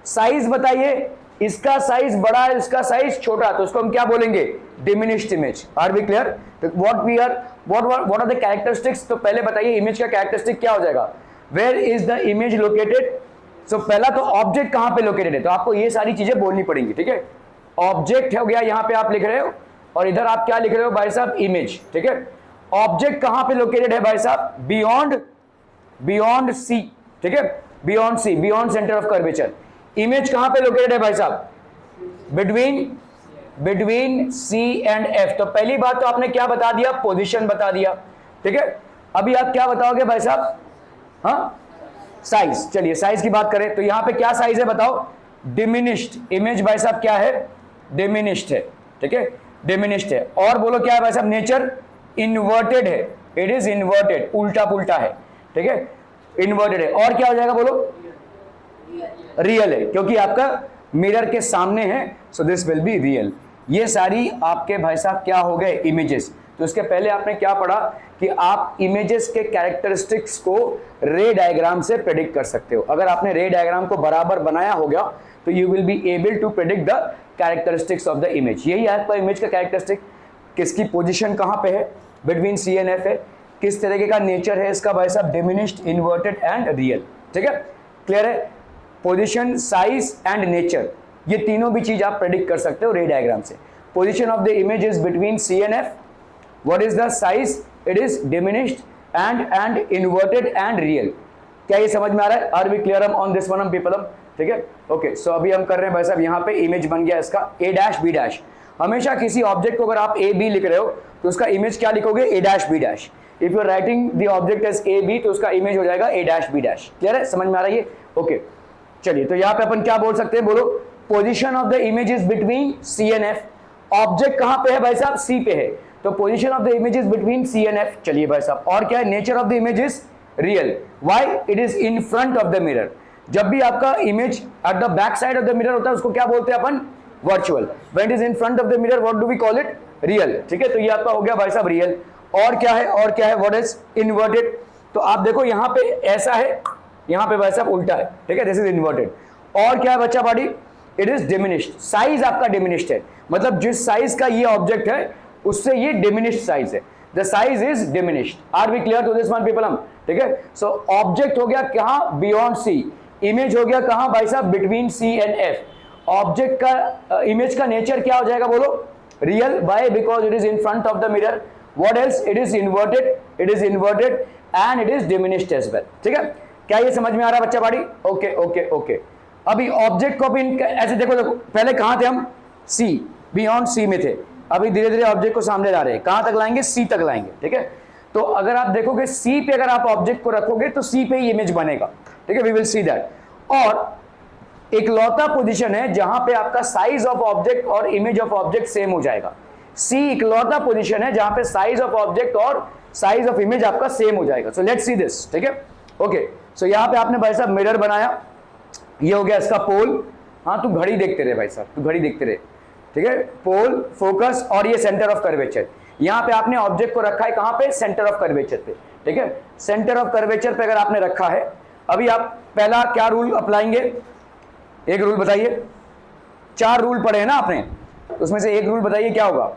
साइज बताइए, इसका साइज बड़ा है, इसका साइज छोटा, तो उसको हम क्या बोलेंगे, diminished image. Are we clear? What are the characteristics, तो पहले बताइए इमेज का कैरेक्टरिस्टिक क्या हो जाएगा, where is the image located. So पहला तो ऑब्जेक्ट कहां पे लोकेटेड है, तो आपको ये सारी चीजें बोलनी पड़ेंगी। ठीक है, ऑब्जेक्ट हो गया, यहां पे आप लिख रहे हो, और इधर आप क्या लिख रहे हो भाई साहब, इमेज। ठीक है, ऑब्जेक्ट कहां पे लोकेटेड है भाई साहब, बियॉन्ड सी। ठीक है, beyond C, beyond centre of curvature. Image कहां पे लोकेटेड है भाई साहब, बिटवीन सी एंड एफ। तो पहली बात तो आपने क्या बता दिया, पोजीशन बता दिया। ठीक है, अभी आप क्या बताओगे भाई साहब, हाँ साइज। चलिए साइज की बात करें तो यहां पे क्या साइज है बताओ, डिमिनिश्ड। इमेज भाई साहब क्या है, डिमिनिश्ड है। ठीक है, डिमिनिश्ड है। और बोलो क्या है भाई साहब, नेचर इन्वर्टेड है, इट इज इन्वर्टेड, उल्टा पुल्टा है। ठीक है, इन्वर्टेड है। और क्या हो जाएगा बोलो, रियल है, क्योंकि आपका मिरर के सामने है, so this will be real. ये सारी आपके भाई साहब क्या हो गए, इमेजेस। तो इसके पहले आपने क्या पढ़ा कि आप इमेजेस के कैरेक्टरिस्टिक्स को रे डायग्राम से प्रेडिक्ट कर सकते हो। अगर आपने रे डायग्राम को बराबर बनाया हो गया तो you will be able to predict the characteristics of the image. यही आपका इमेज का कैरेक्टरिस्टिक, किसकी पोजीशन कहां पे है, बिटवीन सी एंड एफ है, किस तरीके का नेचर है इसका भाई साहब, डिमिनिश्ड, इन्वर्टेड एंड रियल। ठीक है, क्लियर है? पोजीशन, साइज एंड नेचर, ये तीनों भी चीज आप प्रेडिक्ट कर सकते हो रे डायग्राम से। Position of the image is between C and F, what is the size, it is diminished and inverted and real. क्या ये समझ में आ रहा है? Are we clear on this one people? ठीक है, ओके। सो अभी हम कर रहे हैं भाई साहब, यहाँ पे इमेज बन गया इसका ए डैश बी डैश। हमेशा किसी ऑब्जेक्ट को अगर आप ए बी लिख रहे हो तो उसका इमेज क्या लिखोगे, A dash B dash. If you are writing the object as A B तो उसका इमेज हो जाएगा A dash B dash. Clear है, समझ में आ रहा है ये? ओके चलिए, तो यहाँ पे अपन क्या बोल सकते हैं, बोलो position of the image is between C and F. Object कहां पे है भाई साहब, सी पे है, तो position of the image is between C and F. चलिए भाई साहब, और क्या है, nature of the image is real. Why, it is in front of the mirror. जब भी आपका image at the back side of the mirror होता है उसको क्या बोलते हैं अपन, virtual. When it is in front of the mirror what do we call it, real. ठीक है, तो ये आपका हो गया भाई साहब रियल। और क्या है, और क्या है, व्हाट इज इन्वर्टेड। तो आप देखो यहाँ पे ऐसा है, यहाँ पे भाई साहब उल्टा है। ठीक है, दिस इज इन्वर्टेड। और क्या है बच्चा body, it is diminished. Size आपका डिमिनिश्ड है, मतलब जिस साइज का ये ऑब्जेक्ट है उससे ये डिमिनिश्ड साइज है, the size is diminished. Are we clear to this one people? Hmm ठीक है। सो ऑब्जेक्ट हो गया कहां, बियॉन्ड सी। इमेज हो गया कहां भाई साहब, between C and F. Object का इमेज का नेचर क्या हो जाएगा बोलो, real. By, because it is in front of the mirror. What else, it is inverted and it is diminished as well. ठीक है, क्या ये समझ में आ रहा है बच्चा बॉडी? ओके ओके ओके अभी ऑब्जेक्ट को भी ऐसे देखो देखो, पहले कहां थे हम, सी, बियॉन्ड सी में थे, अभी धीरे धीरे ऑब्जेक्ट को सामने ला रहे हैं, कहां तक लाएंगे, सी तक लाएंगे, ठीक है। तो अगर आप देखोगे सी पे अगर आप ऑब्जेक्ट को रखोगे तो सी पे ही इमेज बनेगा, ठीक है, वी विल सी दैट। और इकलौता पोजीशन है जहां पे आपका साइज ऑफ ऑब्जेक्ट और इमेज ऑफ ऑब्जेक्ट सेम हो जाएगा। सी इकलौता पोजीशन है जहां पे साइज ऑफ ऑब्जेक्ट और साइज ऑफ इमेज आपका सेम हो जाएगा। सो लेट्स सी दिस, ठीक है, ओके। सो यहां पे आपने भाई साहब मिरर बनाया, ये हो गया इसका पोल, हाँ तू घड़ी देखते रहे भाई साहब, तू घड़ी देखते रहे, ठीक है, पोल, फोकस और ये सेंटर ऑफ कर्वेचर। यहां पे आपने ऑब्जेक्ट को रखा है कहां पे, सेंटर ऑफ कर्वेचर पे, ठीक है, सेंटर ऑफ कर्वेचर पे अगर आपने रखा है, अभी आप पहला क्या रूल अप्लाइंगे, एक रूल बताइए, 4 रूल पढ़े हैं ना आपने, उसमें से एक रूल बताइए क्या होगा,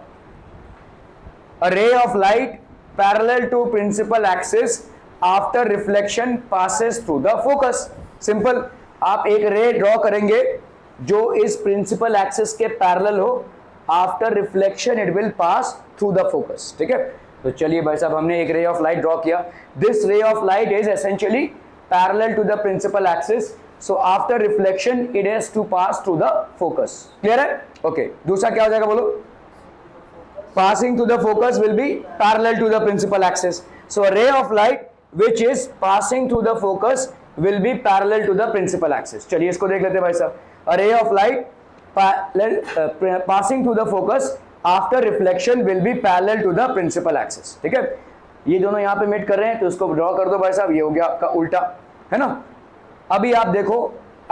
a ray of light parallel to principal axis after reflection passes through the focus. Simple, आप एक रे ड्रॉ करेंगे जो इस प्रिंसिपल एक्सिस के पैरेलल हो, after reflection it will pass through the focus, ठीक है। तो चलिए भाई साहब हमने एक रे ऑफ लाइट ड्रॉ किया, this ray of light is essentially parallel to the principal axis, so after reflection it has to pass through the focus, clear है, ओके। दूसरा क्या हो जाएगा बोलो, passing to the focus will be parallel to the principal axis, so a ray of light which is passing through the focus will be parallel to the principal axis। चलिए इसको देख लेते हैं भाई साहब, a ray of light passing through the focus after reflection will be parallel to the principal axis, ठीक है। ये दोनों यहाँ पे मीट कर रहे हैं तो इसको ड्रॉ कर दो भाई साहब, ये हो गया आपका उल्टा, है ना। अभी आप देखो,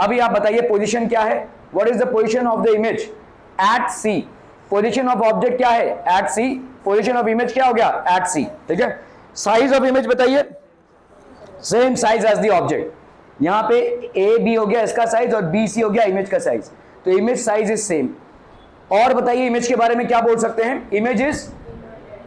अभी आप बताइए पोजीशन क्या है, what is the position of the image at C, position of object क्या है at C, position of image क्या हो गया एट सी, ठीक है। साइज ऑफ इमेज बताइए, same size as the object, यहां पे ए बी हो गया इसका साइज और बी सी हो गया इमेज का साइज, तो इमेज साइज इज सेम। और बताइए इमेज के बारे में क्या बोल सकते हैं, इमेज इज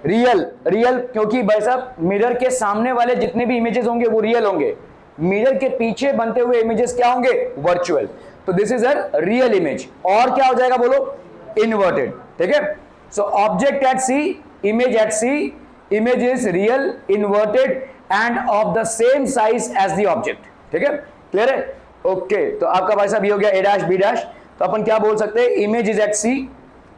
रियल, रियल क्योंकि भाई साहब मिरर के सामने वाले जितने भी इमेजेस होंगे वो रियल होंगे, मिरर के पीछे बनते हुए इमेजेस क्या होंगे, वर्चुअल, तो this is a real image. और क्या हो जाएगा बोलो, इन्वर्टेड, ठीक है। So object at C, image at C, image is real, inverted and of the same size as the object, ठीक है, क्लियर है, ओके। तो आपका भाई साहब ये हो गया ए डैश बी डैश, तो अपन क्या बोल सकते हैं, इमेज इज एट सी।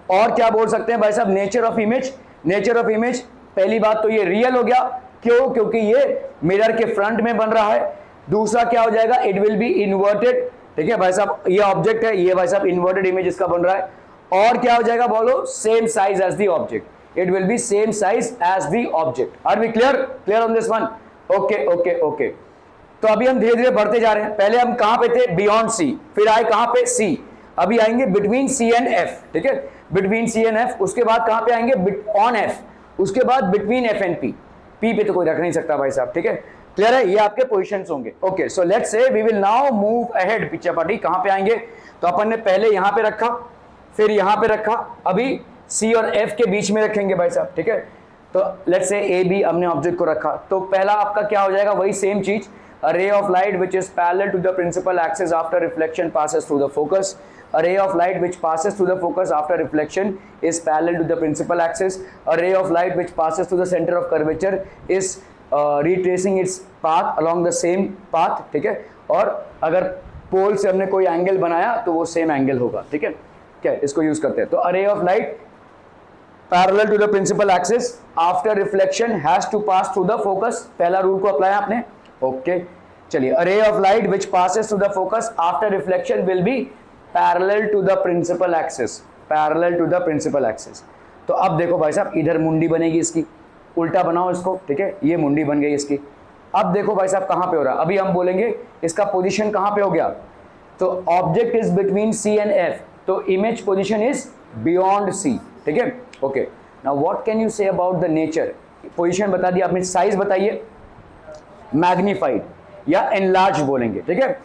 और क्या बोल सकते हैं भाई साहब, nature of image, nature of image पहली बात तो ये रियल हो गया, क्यों, क्योंकि ये मिरर के फ्रंट में बन रहा है। दूसरा क्या हो जाएगा, इट विल बी इन्वर्टेड, ठीक है भाई साहब, ये ऑब्जेक्ट है, ये भाई साहब इन्वर्टेड इमेज इसका बन रहा है। और क्या हो जाएगा बोलो, same size as the object, it will be same size as the object. Are we clear, clear on this one, okay okay okay. तो अभी हम धीरे धीरे बढ़ते जा रहे हैं, पहले हम कहां पे थे, बियॉन्ड सी, फिर आए कहां पे, सी, अभी आएंगे बिटवीन सी एंड एफ, ठीक है, बिटवीन सी एंड एफ, उसके बाद कहां पे आएंगे, ऑन एफ, उसके बाद between F and P, P पे तो कोई रख नहीं सकता भाई साहब, ठीक है, क्लियर है, ये आपके पोजीशंस होंगे, okay. So let's say we will now move ahead, पीछे पार्टी कहां पे आएंगे, तो अपन ने पहले यहां पे रखा, फिर यहां पे रखा, अभी सी और एफ के बीच में रखेंगे भाई साहब, ठीक है। तो लेट्स से ए बी हमने ऑब्जेक्ट को रखा, तो पहला आपका क्या हो जाएगा, वही सेम चीज, a ray of light which is parallel to the principal axis after reflection passes through the focus, a ray of light which passes through the focus after reflection is parallel to the principal axis, a ray of light which passes through the center of curvature is retracing its path along the same path, ठीक है। और अगर पोल से हमने कोई angle बनाया तो वो सेम एंगल होगा, ठीक है, क्या इसको यूज करते हैं। तो a ray of light parallel to the principal axis after reflection has to pass through the focus, पहला रूल को अप्लाई आपने, ओके। चलिए, a ray of light which passes through the focus after reflection will be parallel to the principal axis, parallel to the principal axis। तो अब देखो भाई साहब, इधर मुंडी बनेगी इसकी, उल्टा बनाओ इसको, ठीक है, ये मुंडी बन गई इसकी। अब देखो भाई साहब कहां पे हो रहा है, अभी हम बोलेंगे इसका पोजीशन कहां पे हो गया, तो object is between C and F, तो image position is beyond C, ठीक है, okay. Now what can you say about the nature, position बता दिया आपने, साइज बताइए, मैग्नीफाइड या एनलार्ज बोलेंगे, ठीक है,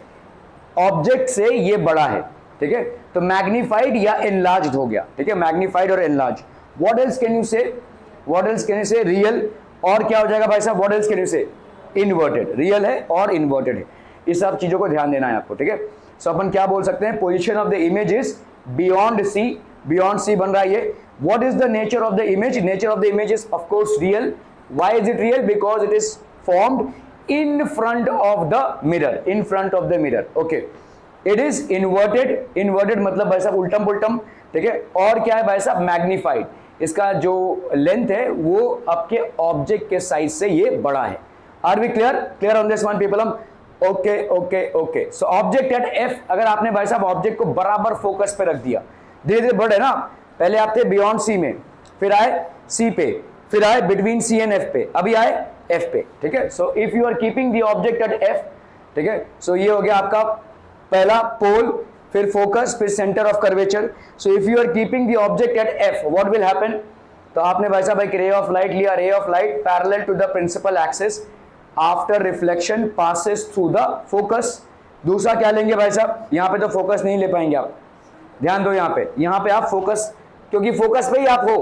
ऑब्जेक्ट से ये बड़ा है, ठीक है, तो मैग्नीफाइड या एनलार्ज हो गया, ठीक है, मैग्नीफाइड और enlarge. What else can you से, व्हाट एल्स कैन यू से, रियल, और क्या हो जाएगा भाई साहब, व्हाट एल्स कैन यू से, इन्वर्टेड, रियल है और इन्वर्टेड है, ये सब चीजों को ध्यान देना है आपको, ठीक है। सो अपन क्या बोल सकते हैं, position of the image is beyond C, beyond C बन रहा है ये। What is the nature of the image, nature of the image is of course real. Why is it real, because it is formed in front of the mirror, in front of the mirror, okay, it is inverted, inverted मतलब भाई साहब उल्टम पुल्टम, ठीक है। और क्या है भाई साहब, मैग्नीफाइड, इसका जो लेंथ है वो आपके ऑब्जेक्ट के साइज से ये बड़ा है। Are we clear, clear on this one people हम? Okay okay okay. So object at F, अगर आपने भाई साहब ऑब्जेक्ट को बराबर फोकस पे रख दिया, धीरे धीरे बढ़े ना, पहले आप थे बियॉन्ड सी में, फिर आए सी पे, फिर आए बिटवीन सी एंड एफ पे, अभी आए एफ पे, ठीक है। So if you are keeping the object at F, ठीक है, सो ये हो गया आपका पहला पोल, फिर फोकस, फिर centre of curvature. So if you are keeping the object at F, what will happen, तो आपने भाई साहब एक रे ऑफ लाइट लिया, ray of light parallel to the principal axis, after reflection passes through the focus. दूसरा क्या लेंगे भाई साहब, यहां पे तो फोकस नहीं ले पाएंगे आप, ध्यान दो यहां पे आप फोकस, क्योंकि फोकस पे ही आप हो,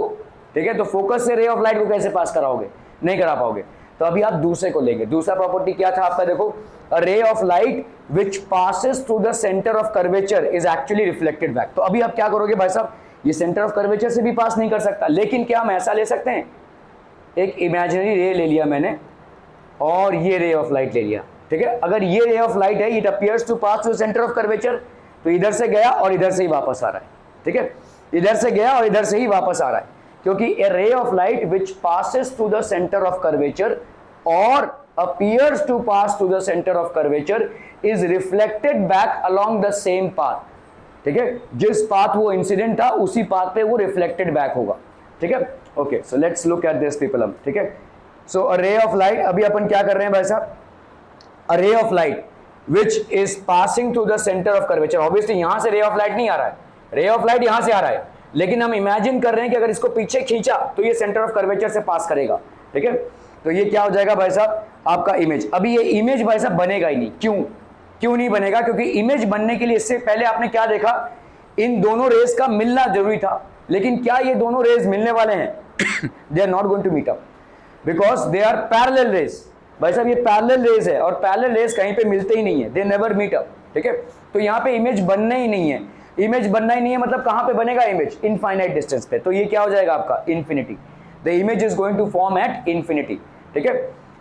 ठीक है, तो फोकस से रे ऑफ लाइट को कैसे पास कराओगे, नहीं करा पाओगे। तो अभी आप दूसरे को लेंगे। दूसरा प्रॉपर्टी क्या था आपका, देखो, a ray of light which passes through the centre of curvature is actually reflected back. तो अभी आप क्या करोगे भाई साहब, ये सेंटर ऑफ कर्वेचर से भी पास नहीं कर सकता, लेकिन क्या हम ऐसा ले सकते हैं, एक इमेजिनरी रे ले लिया मैंने और ये रे ऑफ लाइट ले लिया, ठीक है। अगर ये रे ऑफ लाइट है, it appears to pass through centre of curvature, तो इधर से गया और इधर से ही वापस आ रहा है, ठीक है, इधर से गया और इधर से ही वापस आ रहा है, क्योंकि a ray of light which passes through the centre of curvature और appears to pass through the center of curvature is reflected back along the same path, ठीक है, जिस पाथ वो इंसिडेंट था उसी पाथ पे वो रिफ्लेक्टेड बैक होगा, ठीक है। Okay, so let's look at this people, ठीक है। So a ray of light, अभी अपन क्या कर रहे हैं भाई साहब, a ray of light which is passing through the centre of curvature. Obviously यहां से रे ऑफ लाइट नहीं आ रहा है, रे ऑफ लाइट यहां से आ रहा है, लेकिन हम इमेजिन कर रहे हैं कि अगर इसको पीछे खींचा तो ये सेंटर ऑफ कर्वेचर से पास करेगा, ठीक है। तो ये क्या हो जाएगा भाई साहब, आपका इमेज। अभी ये इमेज भाई साहब बनेगा ही नहीं, क्यों नहीं बनेगा, क्योंकि इमेज बनने के लिए इससे पहले आपने क्या देखा, इन दोनों रेज का मिलना जरूरी था, लेकिन क्या ये दोनों रेज मिलने वाले हैं? They are not going to meet up because they are parallel rays. भाई साहब ये पैरेलल रेज है और पैरेलल रेज कहीं पे मिलते ही नहीं है, दे नेवर मीट अप, ठीक है। तो यहाँ पे इमेज बनना ही नहीं है, इमेज बनना ही नहीं है, मतलब कहां पे बनेगा इमेज, इनफाइनाइट डिस्टेंस पे। तो ये क्या हो जाएगा आपका, infinity. The image is going to form at infinity, ठीक है।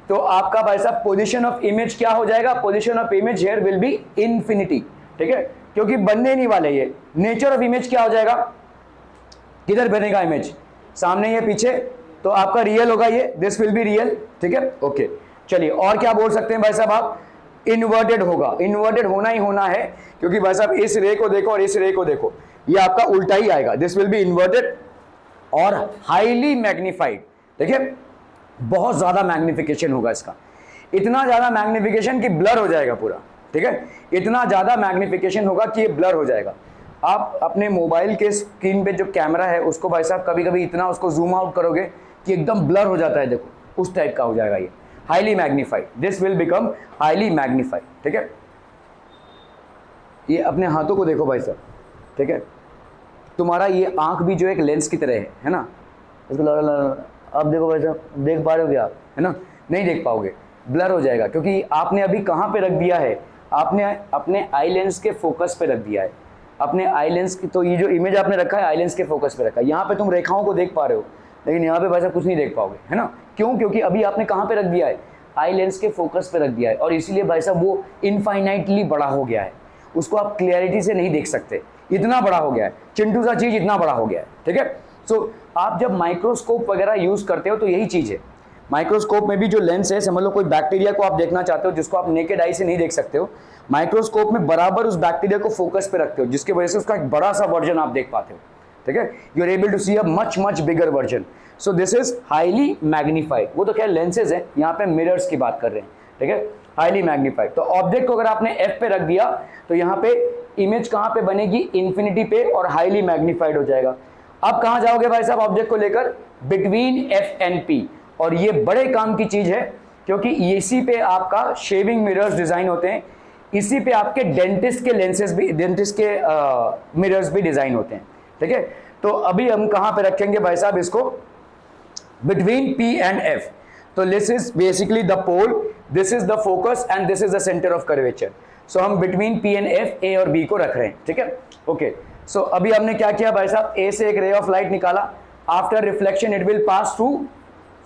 तो आपका भाई साहब पोजीशन ऑफ इमेज क्या हो जाएगा, position of image here will be infinity, ठीक है, क्योंकि बनने नहीं वाले ये। नेचर ऑफ इमेज क्या हो जाएगा, किधर बनेगा इमेज, सामने या पीछे, तो आपका रियल होगा ये, दिस विल बी रियल, ठीक है। ओके, चलिए और क्या बोल सकते हैं भाई साहब आप, इन्वर्टेड होगा, इन्वर्टेड होना ही होना है, क्योंकि भाई साहब इस रे को देखो और इस रे को देखो, ये आपका उल्टा ही आएगा, दिस विल बी इन्वर्टेड और हाईली मैग्नीफाइड, ठीक है, बहुत ज्यादा मैग्निफिकेशन होगा इसका, इतना ज्यादा मैग्निफिकेशन कि ब्लर हो जाएगा पूरा, ठीक है, इतना ज्यादा मैग्निफिकेशन होगा कि ये ब्लर हो जाएगा। आप अपने मोबाइल के स्क्रीन पे जो कैमरा है उसको भाई साहब कभी कभी इतना उसको जूम आउट करोगे कि एकदम ब्लर हो जाता है, देखो उस टाइप का हो जाएगा ये, highly magnified, this will become highly magnified, ठीक है। ये अपने हाथों को देखो भाई साहब, ठीक है, तुम्हारा ये आंख भी जो एक लेंस की तरह है ना, इसको अब देखो भाई साहब, देख पा रहे हो क्या आप, है ना, नहीं देख पाओगे, ब्लर हो जाएगा, क्योंकि आपने अभी कहाँ पे रख दिया है, आपने अपने आई लेंस के फोकस पे रख दिया है, अपने आई लेंस की, तो ये जो इमेज आपने रखा है आई लेंस के फोकस पे रखा है, यहाँ पे तुम रेखाओं को देख पा रहे हो, लेकिन यहाँ पे भाई साहब कुछ नहीं देख पाओगे, है ना, क्यों, क्योंकि अभी आपने कहाँ पे रख दिया है, आई लेंस के फोकस पे रख दिया है, और इसीलिए भाई साहब वो इनफाइनाइटली बड़ा हो गया है, उसको आप क्लियरिटी से नहीं देख सकते, इतना बड़ा हो गया है, चिंटू सा चीज इतना बड़ा हो गया है, ठीक है। सो आप जब माइक्रोस्कोप वगैरह यूज करते हो तो यही चीज है, माइक्रोस्कोप में भी जो लेंस है, समझ लो कोई बैक्टीरिया को आप देखना चाहते हो जिसको आप नेकेड आई से नहीं देख सकते हो, माइक्रोस्कोप में बराबर उस बैक्टीरिया को फोकस पे रखते हो, जिसकी वजह से उसका एक बड़ा सा वर्जन आप देख पाते हो, ठीक है, you are able to see a much bigger version. So this is highly magnified, वो तो क्या लेंसेज है, यहाँ पे मिरर्स की बात कर रहे हैं, ठीक है, हाईली मैग्नीफाइड। तो ऑब्जेक्ट को अगर आपने एफ पे रख दिया तो यहाँ पे इमेज कहाँ पे बनेगी, इन्फिनिटी पे, और हाईली मैग्नीफाइड हो जाएगा। अब कहाँ जाओगे भाई साहब ऑब्जेक्ट को लेकर, बिटवीन एफ एंड पी, और ये बड़े काम की चीज है, क्योंकि इसी पे आपका शेविंग मिरर्स डिजाइन होते हैं, इसी पे आपके डेंटिस्ट के लेंसेज भी, डेंटिस्ट के मिरर्स भी डिजाइन होते हैं, ठीक है। तो अभी हम कहाँ पे रखेंगे भाई साहब इसको, बिटवीन पी एंड एफ। तो this is basically the pole, this is the focus and this is the centre of curvature. So हम between P and F, A और बी को रख रहे हैं, ठीक है। ओके, सो अभी हमने क्या किया भाई साहब, ए से एक रे ऑफ लाइट निकाला, after reflection it will pass through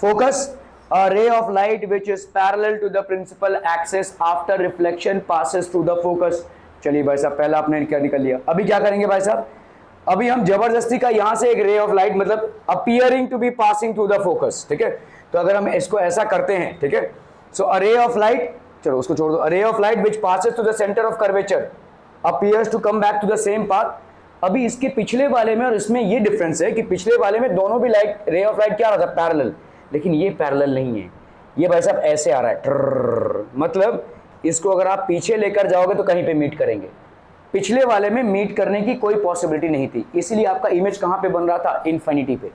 focus, a ray of light which is parallel to the principal axis after reflection passes through the focus, चलिए भाई साहब, पहला आपने क्या निकल लिया। अभी क्या करेंगे भाई साहब, अभी हम जबरदस्ती का यहां से एक रे ऑफ लाइट, मतलब appearing to be passing through the focus, ठीक है। तो अगर हम इसको ऐसा करते हैं, ठीक है, so a ray of light, चलो उसको छोड़ दो, a ray of light which passes to the centre of curvature appears to come back to the same path. अभी इसके पिछले वाले में और इसमें ये डिफरेंस है कि पिछले वाले में दोनों भी लाइट, रे ऑफ लाइट क्या आ रहा था, पैरेलल, लेकिन ये पैरेलल नहीं है, ये भाई साहब ऐसे आ रहा है, मतलब इसको अगर आप पीछे लेकर जाओगे तो कहीं पे मीट करेंगे। पिछले वाले में मीट करने की कोई पॉसिबिलिटी नहीं थी, इसलिए आपका इमेज कहां पे बन रहा था, इन्फिनिटी पे।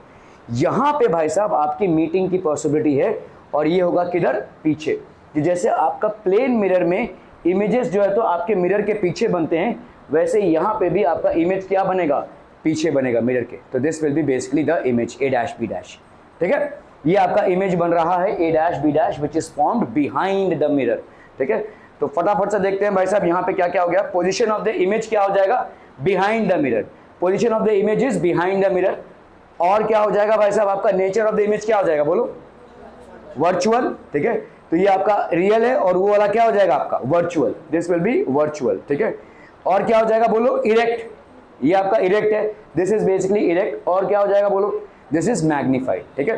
यहां पे भाई साहब आपकी मीटिंग की पॉसिबिलिटी है, और ये होगा किधर, पीछे। जैसे आपका प्लेन मिरर में इमेजेस जो है तो आपके मिरर के पीछे बनते हैं, वैसे यहां पे भी आपका इमेज क्या बनेगा, पीछे बनेगा मिरर के। तो this will be basically the image A dash B dash, ठीक है। ये आपका इमेज बन रहा है A dash B dash which is formed behind the mirror, ठीक है। तो फटाफट से देखते हैं भाई साहब यहाँ पे क्या क्या हो गया। पोजीशन ऑफ द इमेज क्या हो जाएगा, behind the mirror, position of the image is behind the mirror. और क्या हो जाएगा भाई साहब, आपका नेचर ऑफ द इमेज क्या हो जाएगा, बोलो, वर्चुअल, ठीक है। तो ये आपका रियल है और वो वाला क्या हो जाएगा आपका virtual, this will B virtual, ठीक है। और क्या हो जाएगा, बोलो, इरेक्ट, ये आपका इरेक्ट है, दिस इज बेसिकली इरेक्ट। और क्या हो जाएगा, बोलो, दिस इज मैग्नीफाइड, ठीक है।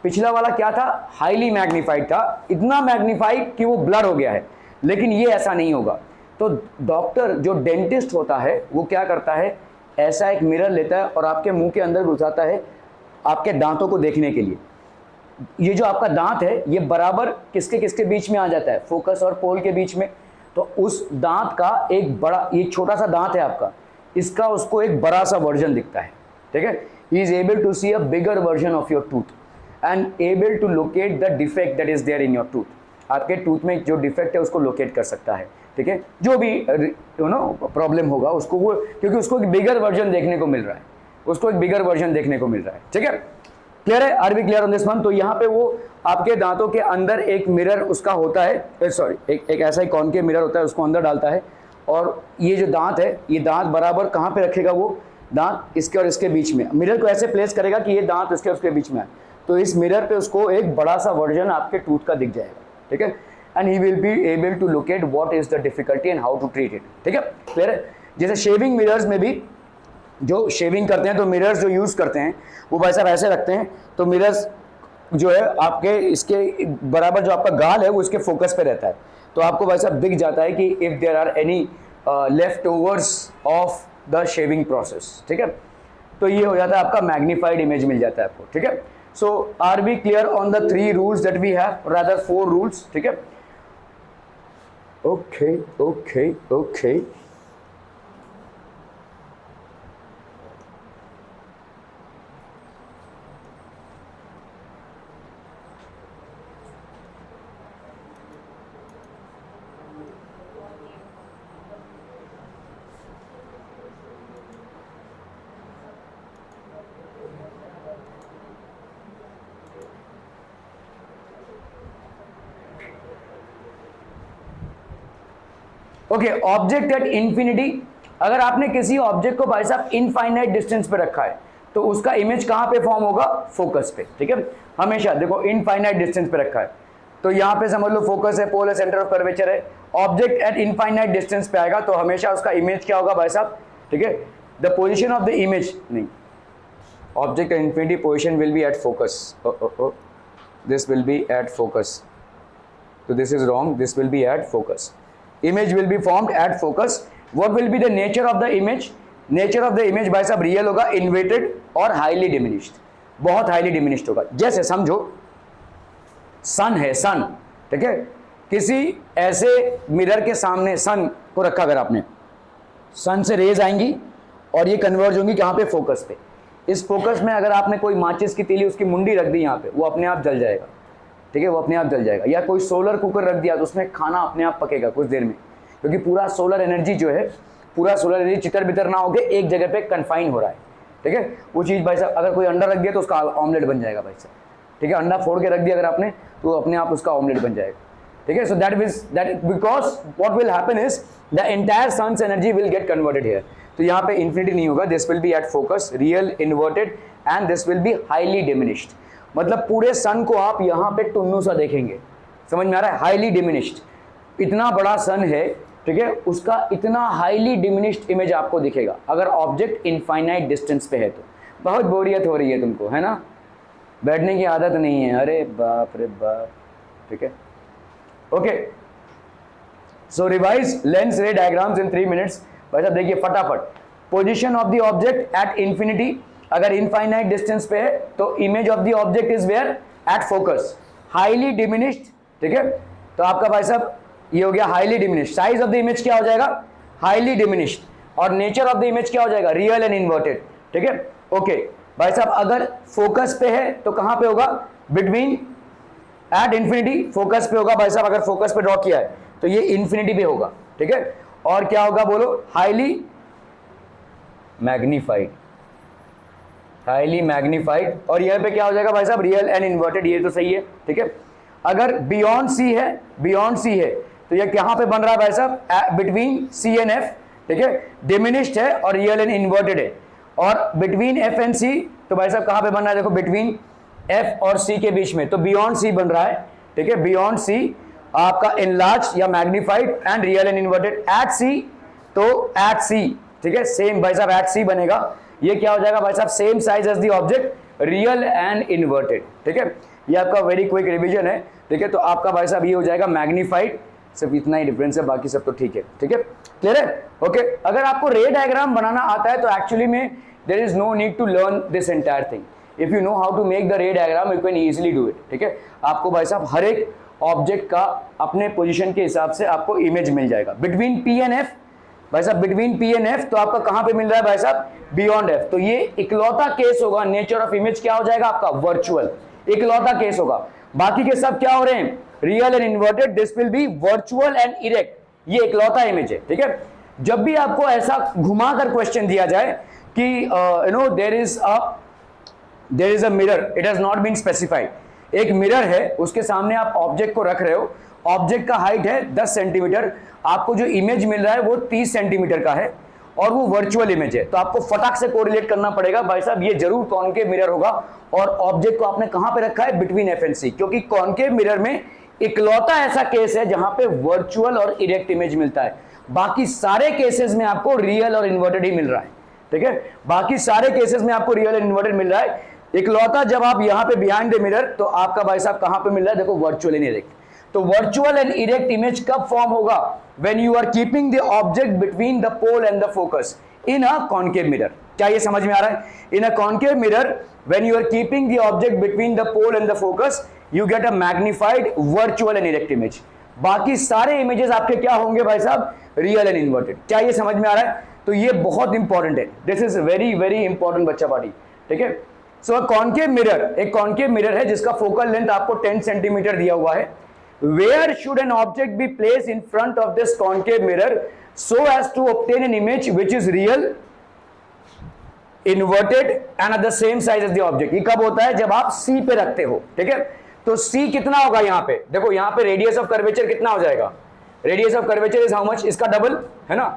पिछला वाला क्या था, हाईली मैग्नीफाइड था, इतना मैग्नीफाइड कि वो ब्लर हो गया है, लेकिन ये ऐसा नहीं होगा। तो डॉक्टर जो डेंटिस्ट होता है वो क्या करता है, ऐसा एक मिरर लेता है और आपके मुंह के अंदर घुसाता है आपके दांतों को देखने के लिए। ये जो आपका दांत है ये बराबर किसके किसके बीच में आ जाता है, फोकस और पोल के बीच में। तो उस दांत का एक बड़ा, ये छोटा सा दांत है आपका, इसका उसको एक बड़ा सा वर्जन दिखता है, ठीक है। He is able to see a bigger version of your tooth and able to locate the defect that is there in your tooth. आपके टूथ में जो डिफेक्ट है उसको लोकेट कर सकता है, ठीक है। जो भी प्रॉब्लम होगा उसको वो, क्योंकि उसको एक बिगर वर्जन देखने को मिल रहा है, उसको एक बिगर वर्जन देखने को मिल रहा है, ठीक है। क्लियर है, are we clear on this one. तो यहाँ पे वो आपके दांतों के अंदर एक मिरर उसका होता है, सॉरी एक ऐसा ही कॉनकेव मिरर होता है, उसको अंदर डालता है। और ये जो दांत है, ये दांत बराबर कहाँ पे रखेगा, वो दांत इसके और इसके बीच में, मिरर को ऐसे प्लेस करेगा कि ये दांत इसके और उसके बीच में है। तो इस मिरर पे उसको एक बड़ा सा वर्जन आपके टूथ का दिख जाएगा, ठीक है। And he will be able to locate what is the difficulty and how to treat it, ठीक है। क्लियर है। जैसे शेविंग मिरर्स में भी जो शेविंग करते हैं तो मिरर्स जो यूज़ करते हैं वो भाई साहब ऐसे रखते हैं, तो मिरर्स जो है आपके इसके बराबर जो आपका गाल है वो इसके फोकस पे रहता है। तो आपको भाई साहब दिख जाता है कि if there are any leftovers of the shaving process, ठीक है। तो ये हो जाता है आपका मैग्नीफाइड इमेज मिल जाता है आपको, ठीक है। So are we clear on the 3 rules that we have, rather 4 rules, ठीक है। Okay okay okay, okay. Object at infinity, अगर आपने किसी ऑब्जेक्ट को भाई साहब इनफाइनाइट डिस्टेंस पे रखा है तो उसका इमेज कहां पे फॉर्म होगा, फोकस पे, ठीक है। हमेशा देखो इनफाइनाइट डिस्टेंस पे रखा है तो यहां पे समझ लो फोकस है, पोल है, सेंटर ऑफ कर्वेचर है। ऑब्जेक्ट एट इनफाइनाइट डिस्टेंस पे आएगा तो हमेशा उसका इमेज क्या होगा भाई साहब, ठीक है। The position of the image, नहीं, object at infinity position will be at focus, this will be at focus, तो this is wrong, this will be at focus. Image will be formed at focus. What will be the nature of the image? Nature of the image भाई साहब real होगा, inverted और highly diminished, बहुत highly diminished होगा। जैसे समझो सन है, सन, ठीक है। किसी ऐसे मिरर के सामने सन को रखा, अगर आपने, सन से रेज आएंगी और ये कन्वर्ज होंगी कहाँ पे, फोकस पे। इस फोकस में अगर आपने कोई माचिस की तीली, उसकी मुंडी रख दी यहाँ पे, वो अपने आप जल जाएगा, ठीक है, वो अपने आप जल जाएगा। या कोई सोलर कुकर रख दिया तो उसमें खाना अपने आप पकेगा कुछ देर में, क्योंकि पूरा सोलर एनर्जी जो है, पूरा सोलर एनर्जी चितर बितर ना होके एक जगह पे कन्फाइन हो रहा है, ठीक है। वो चीज़ भाई साहब, अगर कोई अंडा रख दिया तो उसका ऑमलेट बन जाएगा भाई साहब, ठीक है। अंडा फोड़ के रख दिया अगर आपने तो अपने आप उसका ऑमलेट बन जाएगा, ठीक है। So that because what will happen is the entire sun's energy will get converted here. तो यहाँ पे इन्फिनिटी नहीं होगा, this will be at focus, real, inverted and this will be highly diminished. मतलब पूरे सन को आप यहाँ पे टुन्नू सा देखेंगे, समझ में आ रहा है, हाईली डिमिनिश्ड। इतना बड़ा सन है ठीक है, उसका इतना हाईली डिमिनिश्ड इमेज आपको दिखेगा अगर ऑब्जेक्ट इनफाइनाइट डिस्टेंस पे है तो। बहुत बोरियत हो रही है तुमको, है ना, बैठने की आदत नहीं है, अरे बाप रे बाप, ठीक है। Okay, so revise lens ray diagrams in 3 minutes. भाई साहब देखिए फटाफट, position of the object at infinity, अगर इनफाइनाइट डिस्टेंस पे है तो image of the object is where at focus, highly diminished, ठीक है। तो आपका भाई साहब ये हो गया highly diminished. Size of the image क्या हो जाएगा, हाईली डिमिनिश्ड, और नेचर ऑफ द इमेज क्या हो जाएगा, रियल एंड इन्वर्टेड, ठीक है। ओके भाई साहब, अगर फोकस पे है तो कहां पे होगा, बिटवीन एट इंफिनिटी, फोकस पे होगा भाई साहब, अगर फोकस पे ड्रॉ किया है तो ये इंफिनिटी पे होगा, ठीक है। और क्या होगा बोलो, हाईली मैग्नीफाइड, हाईली मैग्नीफाइड, और यहां पे क्या हो जाएगा भाई साहब, रियल एंड इन्वर्टेड, ये तो सही है, ठीक है। अगर बियॉन्ड सी है, बियॉन्ड सी है तो ये कहां पे बन रहा है भाई साहब, बिटवीन सी एंड एफ, ठीक है, डिमिनिश्ड है और रियल एंड इन्वर्टेड है। और बिटवीन एफ एंड सी तो भाई साहब कहां पे बन रहा है, देखो बिटवीन एफ और सी के बीच में, तो बियॉन्ड सी बन रहा है, ठीक है। बियॉन्ड सी आपका इनलार्ज या magnified and real and inverted. At C तो एट सी, ठीक है, सेम भाई साहब एट सी बनेगा, ये क्या हो जाएगा भाई साहब, same size as the object, real and inverted, ठीक है। ये आपका वेरी क्विक रिवीजन है, ठीक है। तो आपका भाई साहब ये हो जाएगा मैग्नीफाइड, सिर्फ इतना ही डिफरेंस है, बाकी सब तो ठीक है, ठीक है, क्लियर है। ओके, अगर आपको रे डायग्राम बनाना आता है तो एक्चुअली में there is no need to learn this entire thing, if you know how to make the ray diagram you can easily do it, ठीक है। आपको भाई साहब हर एक ऑब्जेक्ट का अपने पोजीशन के हिसाब से आपको इमेज मिल जाएगा। बिटवीन पी एंड एफ भाई साहब, बिटवीन पी एंड एफ तो आपका कहां पे मिल रहा है भाई साहब, बियॉन्ड एफ, तो ये इकलौता केस होगा, नेचर ऑफ इमेज क्या हो जाएगा आपका, वर्चुअल, इकलौता केस होगा। बाकी के सब क्या हो रहे हैं, real and inverted, this will B virtual and erect, ये इकलौता इमेज है, ठीक है। जब भी आपको ऐसा घुमाकर क्वेश्चन दिया जाए कि you know there is a mirror, it has not been specified, एक मिरर है, उसके सामने आप ऑब्जेक्ट को रख रहे हो, ऑब्जेक्ट का हाइट है 10 सेंटीमीटर, आपको जो इमेज मिल रहा है वो 30 सेंटीमीटर का है और वो वर्चुअल इमेज है, तो आपको फटाक से कोरिलेट करना पड़ेगा भाई साहब ये जरूर कॉनकेव मिरर होगा। और ऑब्जेक्ट को आपने कहां पे रखा है, बिटवीन एफ एंड सी, क्योंकि कॉनकेव मिरर में इकलौता ऐसा केस है जहां पे वर्चुअल और इरेक्ट इमेज मिलता है, बाकी सारे केसेस में आपको रियल और इन्वर्टेड ही मिल रहा है, ठीक है। बाकी सारे केसेस में आपको रियल एंड इन्वर्टेड मिल रहा है, इकलौता जब आप यहां पे बिहाइंड द मिरर तो आपका भाई साहब कहां पे मिल रहा है, देखो वर्चुअल एंड इरेक्ट। तो वर्चुअल एंड इरेक्ट इमेज कब फॉर्म होगा, when you are keeping the object between the pole and the focus in a concave mirror. क्या ये समझ में आ रहा है, in a concave mirror when you are keeping the object between the pole and the focus you get a magnified virtual and erect image, बाकी सारे images आपके क्या होंगे भाई साहब, रियल एंड इन्वर्टेड। क्या ये समझ में आ रहा है, तो ये बहुत इंपॉर्टेंट है, this is very very important बच्चा पार्टी, ठीक है। सो कॉनकेव मिरर, एक कॉनकेव मिरर है जिसका फोकल लेंथ आपको 10 सेंटीमीटर दिया हुआ है। Where should an object be placed in front of this concave mirror so as to obtain an image which is real, inverted and at the same size as the object? ये कब होता है, जब आप C पे रखते हो, ठीक है। तो C कितना होगा यहाँ पे, देखो यहाँ पे रेडियस ऑफ कर्वेचर कितना हो जाएगा, radius of curvature is how much, इसका डबल है ना,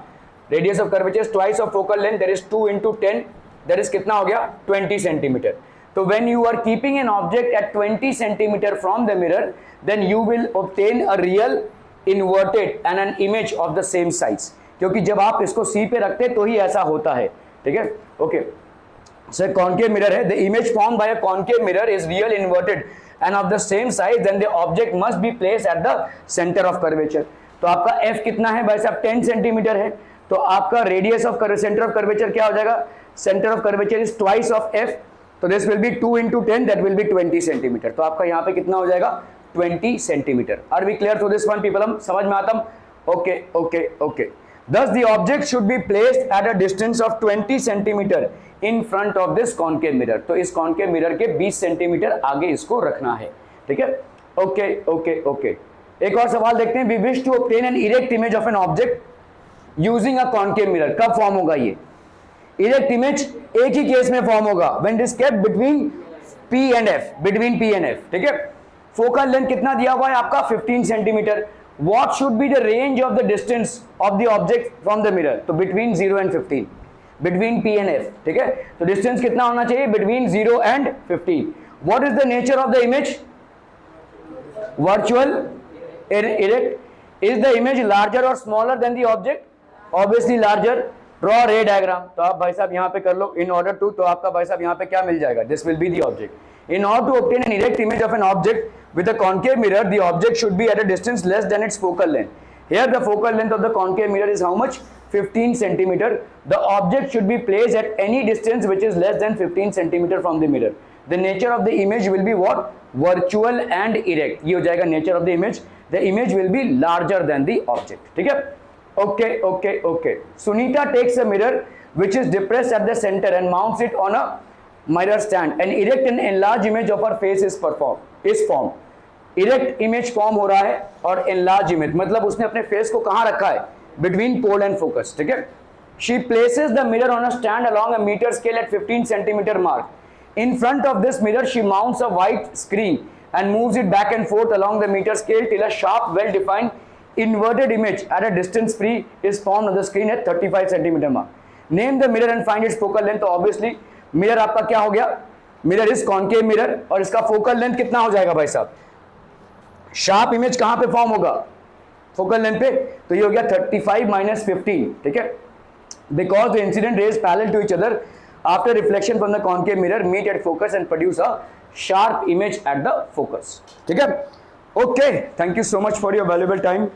radius of curvature twice of focal length, that is 2 into 10, that is कितना हो गया 20 सेंटीमीटर। तो when you are keeping an object at 20 centimeter from the mirror, then you will obtain a real, inverted and an image of the same size, क्योंकि जब आप इसको C पे रखते तो ही ऐसा होता है, ठीक है। ओके, सो concave mirror है, the image formed by a concave mirror is real, inverted and of the same size, then the object must be placed at the center of curvature। तो आपका F कितना है भाई साहब, 10 सेंटीमीटर है, तो आपका radius of centre of curvature क्या हो जाएगा, centre of curvature is twice of F, तो this will be 2 into 10, that will be 20 centimetre. तो आपका यहाँ पे कितना हो जाएगा, 20 centimetre. Are we clear to this one people, हम समझ में आता हूं, okay okay okay. Thus the object should be placed at a distance of 20 centimetre in front of this concave mirror। तो इस concave mirror के 20 सेंटीमीटर आगे इसको रखना है, ठीक है। ओके ओके ओके, एक और सवाल देखते हैं। We wish to obtain an erect image of an object using a concave mirror। कब फॉर्म होगा ये इरेक्ट इमेज, एक ही केस में फॉर्म होगा, when it is kept between P and F, between P and F, ठीक है। Focal length कितना दिया हुआ है आपका 15 centimetre. What should be the range of the distance of the object from the mirror? तो between 0 and 15, between P and F, ठीक है। तो डिस्टेंस कितना होना चाहिए, between 0 and 15। What is the nature of the image? Virtual, erect, is the image larger और smaller than the object? Obviously larger. Draw ray diagram, तो आप भाई साहब यहाँ पे कर लो, इन ऑर्डर टू, तो आपका भाई साहब यहाँ पे क्या मिल जाएगा, this will be the object. In order to obtain an erect image of an object with a concave mirror, the object should be at a distance less than its focal length. Here the focal length of the concave mirror is how much? 15 centimeter. The object should be placed at any distance which is less than 15 centimeter from the mirror. The nature of the image will be what? Virtual and erect. ये हो जाएगा nature of the image. The image will be larger than the object. ठीक है? Okay, okay, okay. Sunita takes a mirror which is depressed at the center and mounts it on a mirror stand. An erect and enlarged image of her face is formed. Erect image form हो रहा है और enlarge image, मतलब उसने अपने face को कहां रखा है? Between pole and focus. ठीक है। She places the mirror on a stand along a metre scale at 15 centimetre mark. In front of this mirror she mounts a white screen and moves it back and forth along the metre scale till a sharp well defined inverted image at a distance free is formed on the screen at 35 centimeter mark. Name the mirror and find its focal length। तो obviously mirror आपका क्या हो गया? Mirror is concave mirror और इसका focal length कितना हो जाएगा भाई साहब? शार्प इमेज कहां पे फॉर्म होगा? फोकल लेंथ पे, तो ये हो गया 35 माइनस 15। ठीक है। Because the incident rays parallel to each other after reflection from the concave mirror meet at focus and produce a sharp image at the focus. ठीक है। Okay, thank you so much for your valuable time.